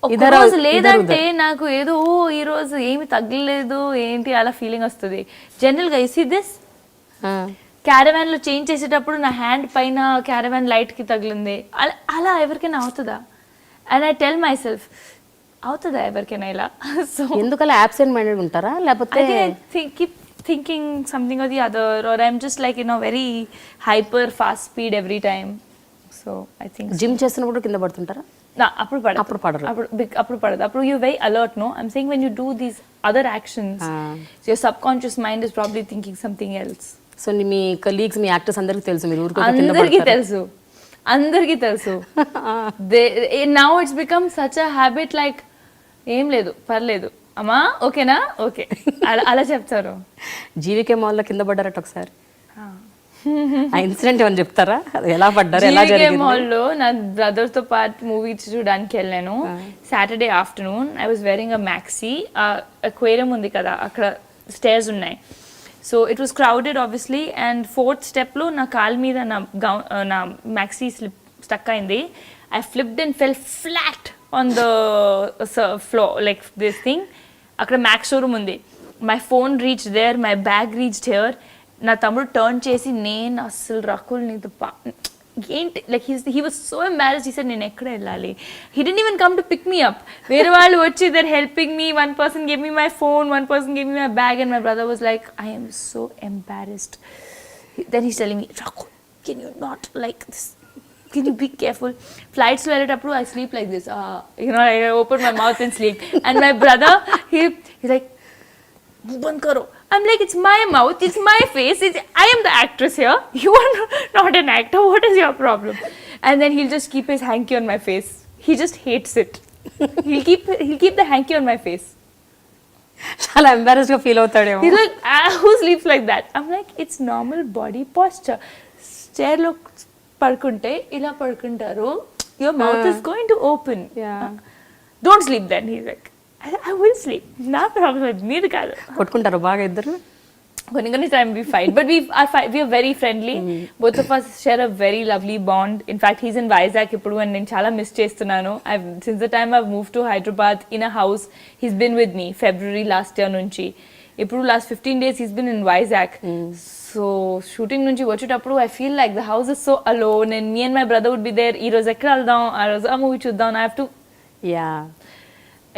ఒక రోజు లేదంటే నాకు ఏదో ఈ రోజు ఏమి తగ్గలేదు ఏంటి అలా ఫీలింగ్ వస్తుంది. జనరల్గా ఇసి దిస్ క్యారవాన్ లో చేంజ్ చేసేటప్పుడు నా హ్యాండ్ పైన క్యారవాన్ లైట్ కి తగిలింది, అలా ఎవరికైనా అవుతుందా? And I tell myself, అవుతుందా ఎవరికైనా ఇలా? సో ఎందుకలా అబ్సెంట్ మైండెడ్ ఉంటారా? లేకపోతే keep thinking something or the other, or I'm just like very hyper fast speed every time. So I think gym చేస్తున్నప్పుడు కింద పడుతుంటారా? అప్పుడు పడదు. అప్పుడు you very alert. No, I'm saying when you do these other actions your subconscious mind is probably thinking something else. So మీ colleagues, మీ actors అందరికి తెలుసు మీరు అందరికీ తెలుసు. Now it's become such a habit, like ఏం లేదు పర్లేదు అమ్మా, ఓకేనా, ఓకే అలా చెప్తారు. జీవికే మాల్లో కింద పడ్డారట ఒకసారి, ఆ ఇన్సిడెంట్ ఏమని చెప్తారా? ఎలా పడ్డారు, ఎలా జరిగింది? మాల్లో నా బ్రదర్ తో పాటు మూవీ చూడడానికి వెళ్ళాను. Saturday afternoon I was wearing a maxi. Aquarium ఉంది కదా, అక్కడ స్టేర్స్ ఉన్నాయి. So it was crowded obviously, and 4th step లో నా కాల్ మీద నా మ్యాక్సీ స్టక్ అయింది. I flipped and fell flat on the floor like this thing. అక్కడ మ్యాక్స్ షోరూమ్ ఉంది. My phone reach there, my bag reach here. నా తమ్ముడు టర్న్ చేసి, నేను అస్సలు రకుల్ నీతో ఏంటి, like he was so embarrassed. He said, నేను ఎక్కడ వెళ్ళాలి? He didn't even come to pick me up. వేరే వాళ్ళు వచ్చి there helping me. One person gave me my phone, one person gave me my bag, and my brother was like, I am so embarrassed. Then he's telling me, Rakul, can you not like this? Can you be careful? Flights lo velletappudu I sleep like this. I open my mouth and sleep. And my brother, he's like, band karo. I'm like, it's my mouth, it's my face, I am the actress here. You are not an actor. What is your problem? And then he'll just keep his hanky on my face. He just hates it. He'll keep the hanky on my face. చాలా embarrassed గా feel అవుతాడేమో. He's like, who sleeps like that? I'm like, it's normal body posture. Chair lo పడుకుంటే ఇలా పడుకుంటారు, your mouth is going to open. Don't sleep then. He's like, I will sleep. నా problem మీరు కాదు. కొట్టుకుంటారు బాగా ఇద్దరు? కొన్ని time we fight, but we are very friendly. Both of us share a very lovely bond. In fact, he's in Vizag ఇప్పుడు, and నేను చాలా మిస్ చేస్తున్నాను. Since the time I've moved to Hyderabad in a house, he's been with me February last year నుంచి. ఇప్పుడు last 15 days he's been in Vizag. So shooting నుంచి వచ్చేటప్పుడు I feel like the house is so alone, and me and my brother would be there. ఈ రోజు ఎక్కడ వెళ్దాం, ఆ రోజు ఆ మూవీ చూద్దాం.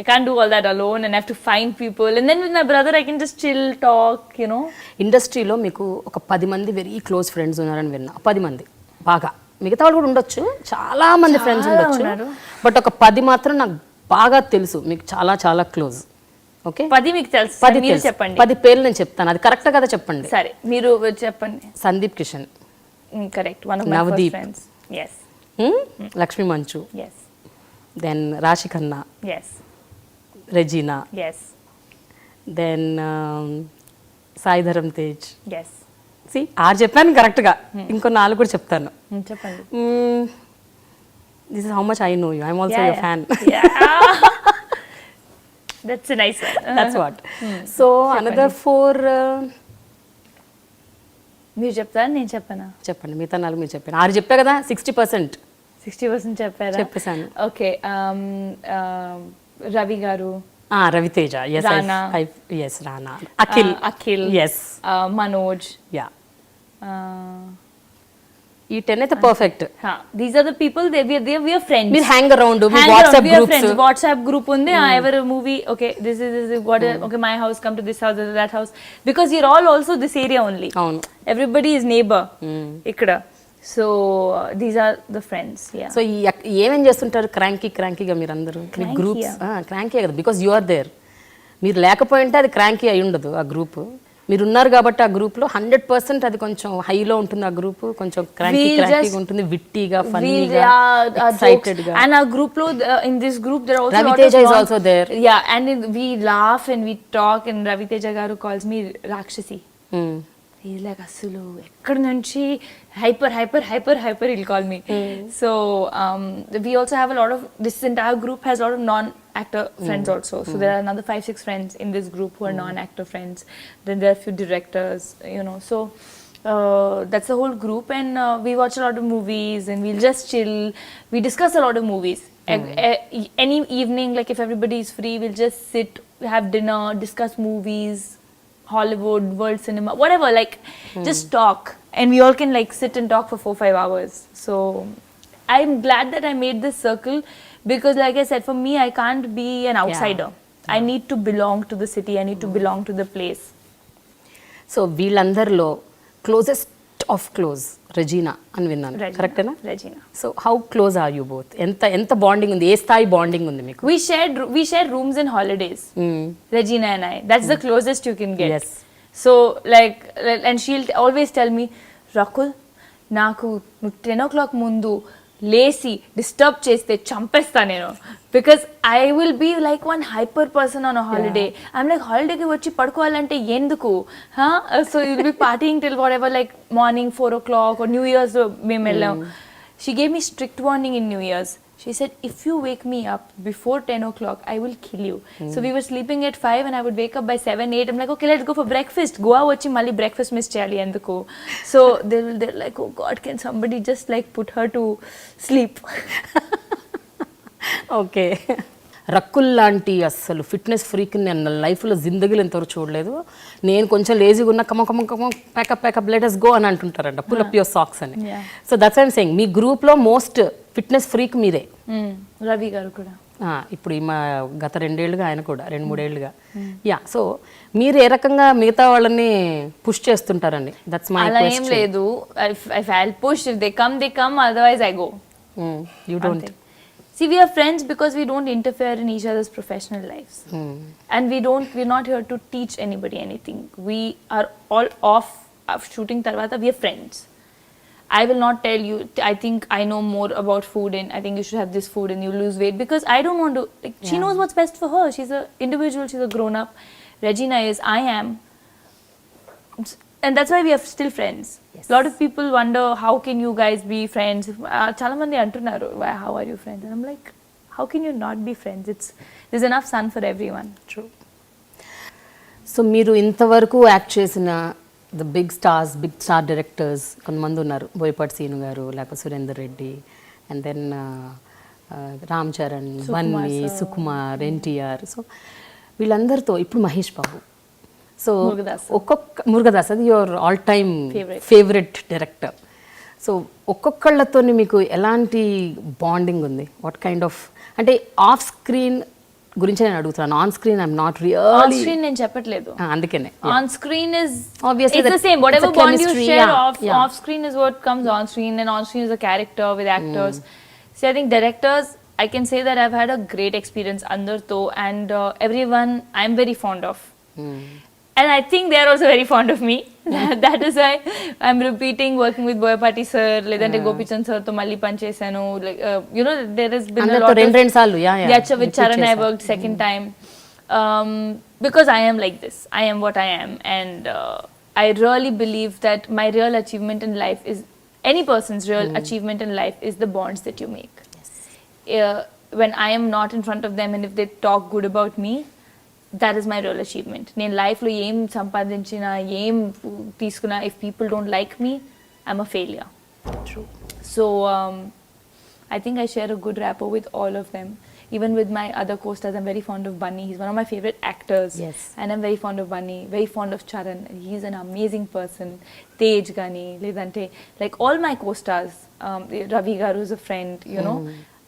I can't do all that alone, and I have to find people. And then with my brother, I can just chill, talk, you know. ఇండస్ట్రీలో మీకు ఒక 10 మంది వెరీ క్లోజ్ ఫ్రెండ్స్ ఉన్నారని విన్నా. 10 మంది బాగా, మిగతా వాళ్ళు కూడా ఉండొచ్చు, చాలా మంది ఫ్రెండ్స్ ఉండొచ్చు, బట్ ఒక 10 మాత్రం నాకు బాగా తెలుసు, మీకు చాలా చాలా క్లోజ్. ఓకే, 10 మీకు తెలుసు, 10 మీరు చెప్పండి. 10 పేర్లు నేను చెప్తాను, అది కరెక్ట్ కదా చెప్పండి. సరే, మీరు చెప్పండి. Sandeep Kishan, correct, one of my first friends. yes. Lakshmi Manchu, yes. Then Raashi Khanna, yes. Regina, yes. Then Sai Dharam Tej. yes. See 6 చెప్పాను కరెక్ట్గా, ఇంకో 4 కూడా చెప్తాను. చెప్పండి. This is how much I know you. I'm also your fan. That's a nice one. That's what. So another 4. మీరు చెప్తారా, నేను చెప్పనా? చెప్పండి, మిగతా 4 మీరు చెప్పండి. 6 చెప్పా కదా, 60%. 60% చెప్పారా? చెప్పేసాను. ఓకే, రవి గారు, రవితేజ, yes, రానా, yes, రానా, అఖిల్, yes, మనోజ్, yeah. ఈ 10 అయితే perfect. These are the people, we are friends. మీరు హ్యాంగ్ అరౌండ్, మీ వాట్సాప్ గ్రూప్స్, వాట్సాప్ గ్రూప్ ఉంది. Ever movie, okay, this is what, okay, my house, come to this house, that house, because you're all also this area only. అవును, everybody is neighbor ఇక్కడ. So these are the friends. So ఏమేం చేస్తుంటారు క్రాంకీగా మీరు అందరూ? మీ groups cranky కదా, because you are there. మీరు లేకపోయింటే అది క్రాంకీ అయి ఉండదు ఆ గ్రూప్. మీరున్నారు కాబట్టి ఆ గ్రూప్లో 100% అది కొంచెం హైలో ఉంటుంది. ఆ గ్రూప్ కొంచెం క్రాంకీగా ఉంటుంది, విట్టీగా, ఫన్నీగా, ఎక్సైటెడ్గా. And our group lo in this group there are also Ravi lot Teja of is also there. Yeah, and we laugh and we talk, and Ravi Teja garu calls me Rakshasi. He's like asulu ekkada nunchi hyper he'll call me. So we also have a lot of, this entire group has a lot of non-actor friends also. So there are another 5-6 friends in this group who are non-actor friends. Then there are a few directors, you know. So that's the whole group, and we watch a lot of movies, and we'll just chill. We discuss a lot of movies. Any evening, like if everybody is free, we'll just sit, have dinner, discuss movies, Hollywood, world cinema, whatever, like just talk, and we all can like sit and talk for 4-5 hours. So I'm glad that I made this circle, because like I said, for me, I can't be an outsider. I need to belong to the city, I need to belong to the place. So వీళ్ళందరిలో closest of close Regina అని విన్నాను, కరెక్టేనా? Regina. So how close are you both? ఎంత bonding ఉంది, ఏ స్థాయి bonding ఉంది మీకు? We shared rooms in holidays. Regina and I. That's the closest you can get. Yes. So like, and she'll always tell me, Rakul, నాకు 10 o'clock ముందు లేసి disturb చేస్తే చంపేస్తా నేను, because I will be like one hyper person on a holiday. I'm like, హాలిడేకి వచ్చి పడుకోవాలంటే ఎందుకు? So you'll be partying till whatever, like morning 4 o'clock, or new years మేము వెళ్ళాం. She gave me strict warning in new years. She said, if you wake me up before 10 o'clock, I will kill you. So we were sleeping at 5 and I would wake up by 7, 8. I'm like, okay, let's go for breakfast. Goa vachi malli breakfast miss cheyali enduku. So they're like, oh God, can somebody just like put her to sleep? Okay. Rakul లాంటి అస్సలు fitness freak నేను లైఫ్లో జిందగీలో ఎంతవరకు చూడలేదు. నేను కొంచెం లేజీగా ఉన్న కమ ప్యాకప్ లెటస్ గో అని అంటుంటారంట, పుల్ అప్ యువర్ సాక్స్ అని. సో దట్స్ ఐమ్ సేయింగ్, మీ గ్రూప్లో మోస్ట్ ఫిట్నెస్ ఫ్రీక్ మీరే. రవి గారు కూడా ఇప్పుడు మా గత 2 ఏళ్ళుగా, ఆయన కూడా 2-3 ఏళ్ళుగా. యా, సో మీరు ఏ రకంగా మిగతా వాళ్ళని పుష్ చేస్తుంటారండి? That's my question. అలా ఏం లేదు. If I'll push, if they come, otherwise I go. You don't. See, we are friends because we don't interfere in each other's professional lives. And we're not here to teach anybody anything. We are all off shooting tarvata, we are friends. I will not tell you, I think I know more about food and I think you should have this food and you lose weight, because I don't want to, like, she knows what's best for her. She's an individual, she's a grown up. Regina is, I am. And that's why we are still friends. Yes. A lot of people wonder, how can you guys be friends? Chala mandi antunnaru, how are you friends? And I'm like, how can you not be friends? There's enough sun for everyone. True. So మీరు ఇంతవరకు act చేసిన the big star directors కొంతమంది ఉన్నారు. బోయపాటి సీను గారు, లేకపోతే Surender Reddy, and then Ram Charan, Bunny, Sukumar, NTR. So వీళ్ళందరితో ఇప్పుడు Mahesh Babu. So Murugadoss, అది your all time favourite director. So ఒక్కొక్కళ్ళతో మీకు ఎలాంటి బాండింగ్ ఉంది? వాట్ కైండ్ ఆఫ్, అంటే ఆఫ్ స్క్రీన్ గురించి నేను అడుగుతున్నాను. On screen I'm not really, on screen నేను చెప్పట్లేదు. అందుకనే on screen is obviously it's the same, whatever bond you share off screen is what comes on screen, and on screen is a character with actors. See, I think directors, I can say that I've had a great experience under to, and everyone I'm very fond of. And I think they are also very fond of me. That is why I'm repeating working with Boyapati sir, ledante Gopichand sir to malli pan chesanu. Like you know, there has been a lot of రెండు సార్లు with Charan I worked second time, because I am like this. I am what I am, and I really believe that my real achievement in life is, any person's real achievement in life is the bonds that you make. Yes. When I am not in front of them, and if they talk good about me, that is my real achievement. నేను లైఫ్లో ఏం సంపాదించినా, ఏం తీసుకున్నా, if people don't like me, I'm a failure. True. So I think I share a good rapport with all of them. Even with my other co-stars, I'm very fond of Bunny. He's one of my favorite actors. Yes. And I'm very fond of Bunny, very fond of Charan. He's an amazing person. Tej Gani, ledante, like all my co-stars, Ravi Garu is a friend, you know.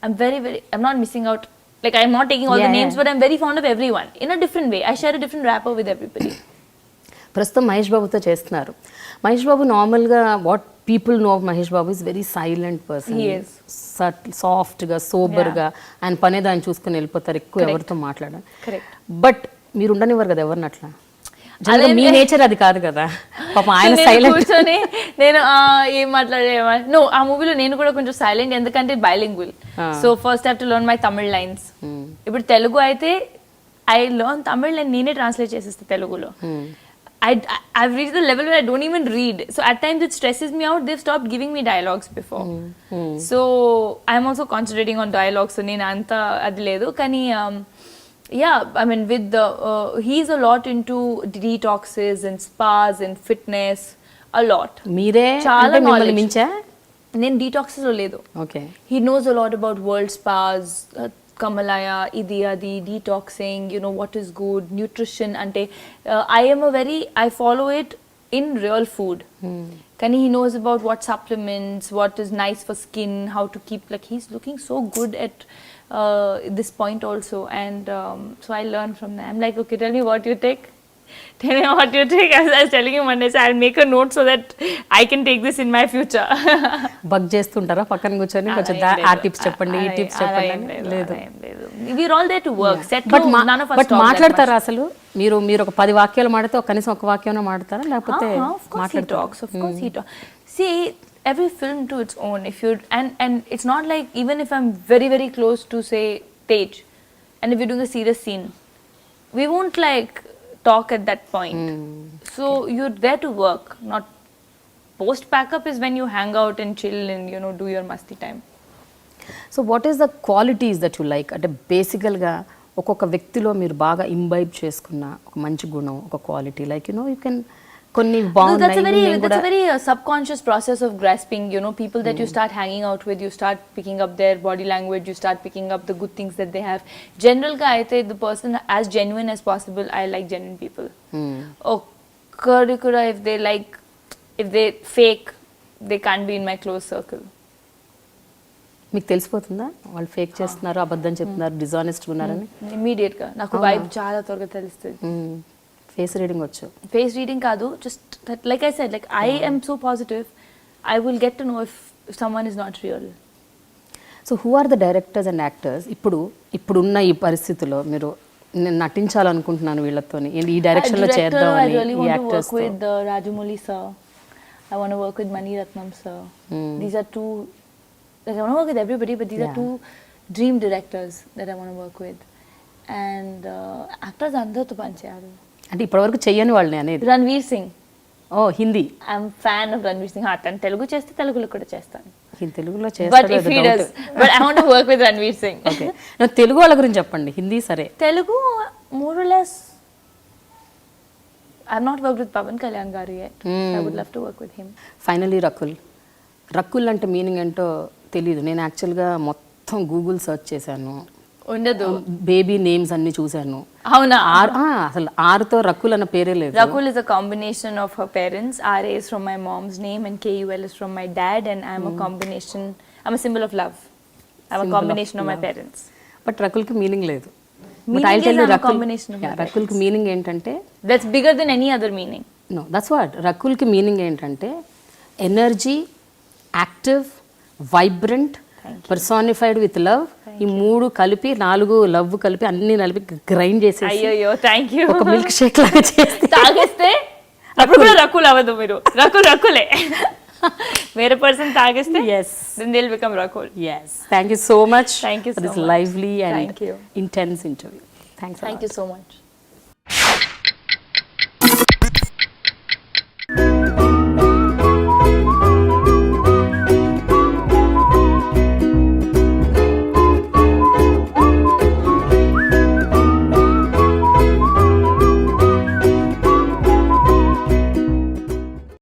I'm not missing out. Like, I'm not taking all the names, but I'm very fond of everyone in a different way. I share a different rapport with everybody. ప్రస్తుతం మహేష్ బాబుతో చేస్తున్నారు. మహేష్ బాబు నార్మల్గా what people know of Mahesh Babu is very silent person, సాఫ్ట్గా, సోబర్గా, ఆయన పనేది ఆయన చూసుకుని వెళ్ళిపోతారు, ఎక్కువ ఎవరితో మాట్లాడారు. బట్ మీరు ఉండనివ్వరు కదా ఎవరిని అట్లా? జనరల్గా మీ నేచర్ అది కాదు కదా పాపం ఆయన నేను సైలెంట్. కూర్చొని నేను ఏం మాట్లాడే నో ఆ మూవీలో నేను కూడా కొంచెం సైలెంట్, ఎందుకంటే bilingual. So first have to learn my Tamil lines. ఇప్పుడు తెలుగు అయితే ఐ లెర్న్ తమిళ్ అండ్ నేనే ట్రాన్స్లేట్ చేసేస్తా తెలుగులో. I've reached the level where I don't even read. So at times it stresses me out. They've stopped giving me dialogues before. So I'm also concentrating on dialogues. So nenu anta adi ledu. Kani yeah, I mean with the he's a lot into detoxes and spas and fitness a lot. మీరే చాలా అంటే మిమ్మల్ని knowledge. మించా? నేను detoxes లో లేదు. Okay. He knows a lot about world spas, Kamalaya, idi adi, detoxing, you know, what is good, nutrition. Ante I follow it in real food. Kani he knows about what supplements, what is nice for skin, how to keep, like he's looking so good at this point also. And so I learn from them. I'm like, okay, tell me what you take. Tell me what you take. As I was telling him one day, so I'll make a note so that I can take this in my future. Bug చేస్తుంటారా పక్కన కూర్చొని కొంచెం ఆ tips చెప్పండి ఈ tips చెప్పండి? లేదు. We're all there to work. Set but none of us but talk మాట్లాడతారా అసలు? మీరు ఒక 10 వాక్యాలు మాడితే కనీసం ఒక వాక్యం మాడతారా లేకపోతే of course he talks. Of course he talks. See, every film to its own. If you and it's not like, even if I'm very very close to say Tej, and if we're doing a serious scene, we won't like talk at that point. So you're there to work, not post pack up is when you hang out and chill and, you know, do your masti time. So what is the qualities that you like? అంటే బేసికల్గా ఒక్కొక్క వ్యక్తిలో మీరు బాగా imbibe చేసుకున్న ఒక మంచి గుణం, ఒక quality, like you no you can కొన్ని That's a very subconscious process of grasping, you know, people that you start hanging out with, you start picking up their body language, you start picking up the good things that they have. General ga aithe the person as genuine as possible. I like genuine people. Kuda if they fake, they can't be in my close circle. మీకు తెలిసిపోతుందా వాళ్ళు fake చేస్తున్నారు, అబద్ధం చెప్తున్నారు, డిజానెస్ట్గా ఉన్నారని? Immediate గా నాకు vibe చాలా త్వరగా తెలుస్తుంది. ఫేస్ రీడింగ్ వచ్చు? ఫేస్ రీడింగ్ కాదు, just like I said, like I am so positive, I will get to know if someone is not real. So who are the directors and actors ఇప్పుడున్న ఈ పరిస్థితుల్లో మీరు నేను నటించాలనుకుంటున్నాను వీళ్ళతోని, ఈ డైరెక్షన్ లో చేద్దాం I అని really ఈ want to actors work with Rajamouli sir. I want to work with Mani Ratnam sir. These are two, like I want to work with everybody, but these are two dream directors that I want to work with. And actors అందరితో పనిచేయాలి. అంటే ఇప్పటివరకు చెయ్యని వాళ్ళని అనేది? రణ్వీర్ సింగ్. ఓ Hindi? I'm fan of Ranveer Singh. తను తెలుగు చేస్తే తెలుగులో కూడా చేస్తాను. తెలుగులో but if he does, but I want to work with Ranveer Singh. Okay, నాకు తెలుగు వాళ్ళ గురించి చెప్పండి. హిందీ సరే. Telugu more or less I've not worked with Pavan Kalyan garu yet. I would love to work with him. Finally Rakul అంటే మీనింగ్ ఏంటో తెలియదు. నేను యాక్చువల్గా మొత్తం గూగుల్ సెర్చ్ చేశాను, ఉండదు బేబీ నేమ్స్ అన్ని చూశాను. అవునా? అసలు ఆరుతో రకుల్ అన్న పేరే లేదు. Rakul is a combination of her parents. RA is from my mom's name and KUL is from my dad, and I'm a combination. I'm a symbol of love. I'm a combination of my parents. But రకుల్కి meaning లేదు. రకుల్కి meaning ఏంటంటే that's bigger than any other meaning. No, that's what రకుల్కి meaning ఏంటంటే energy, active, vibrant, personified with love. ఈ 3 కలిపి 4 love కలిపి అన్ని కలిపి గ్రైండ్ చేసి అయ్యో థ్యాంక్ యూ ఒక మిల్క్ షేక్ లాగా చేసి తాగేస్తే అప్పుడు కూడా రకుల్ అవ్వదు. మీరు రకులే వేరే person తాగేస్తే yes, then they'll become Rakul. Yes, thank you so much. Thank you for so this much. lively and Thank you. intense interview. Thanks a lot. Thank you so much.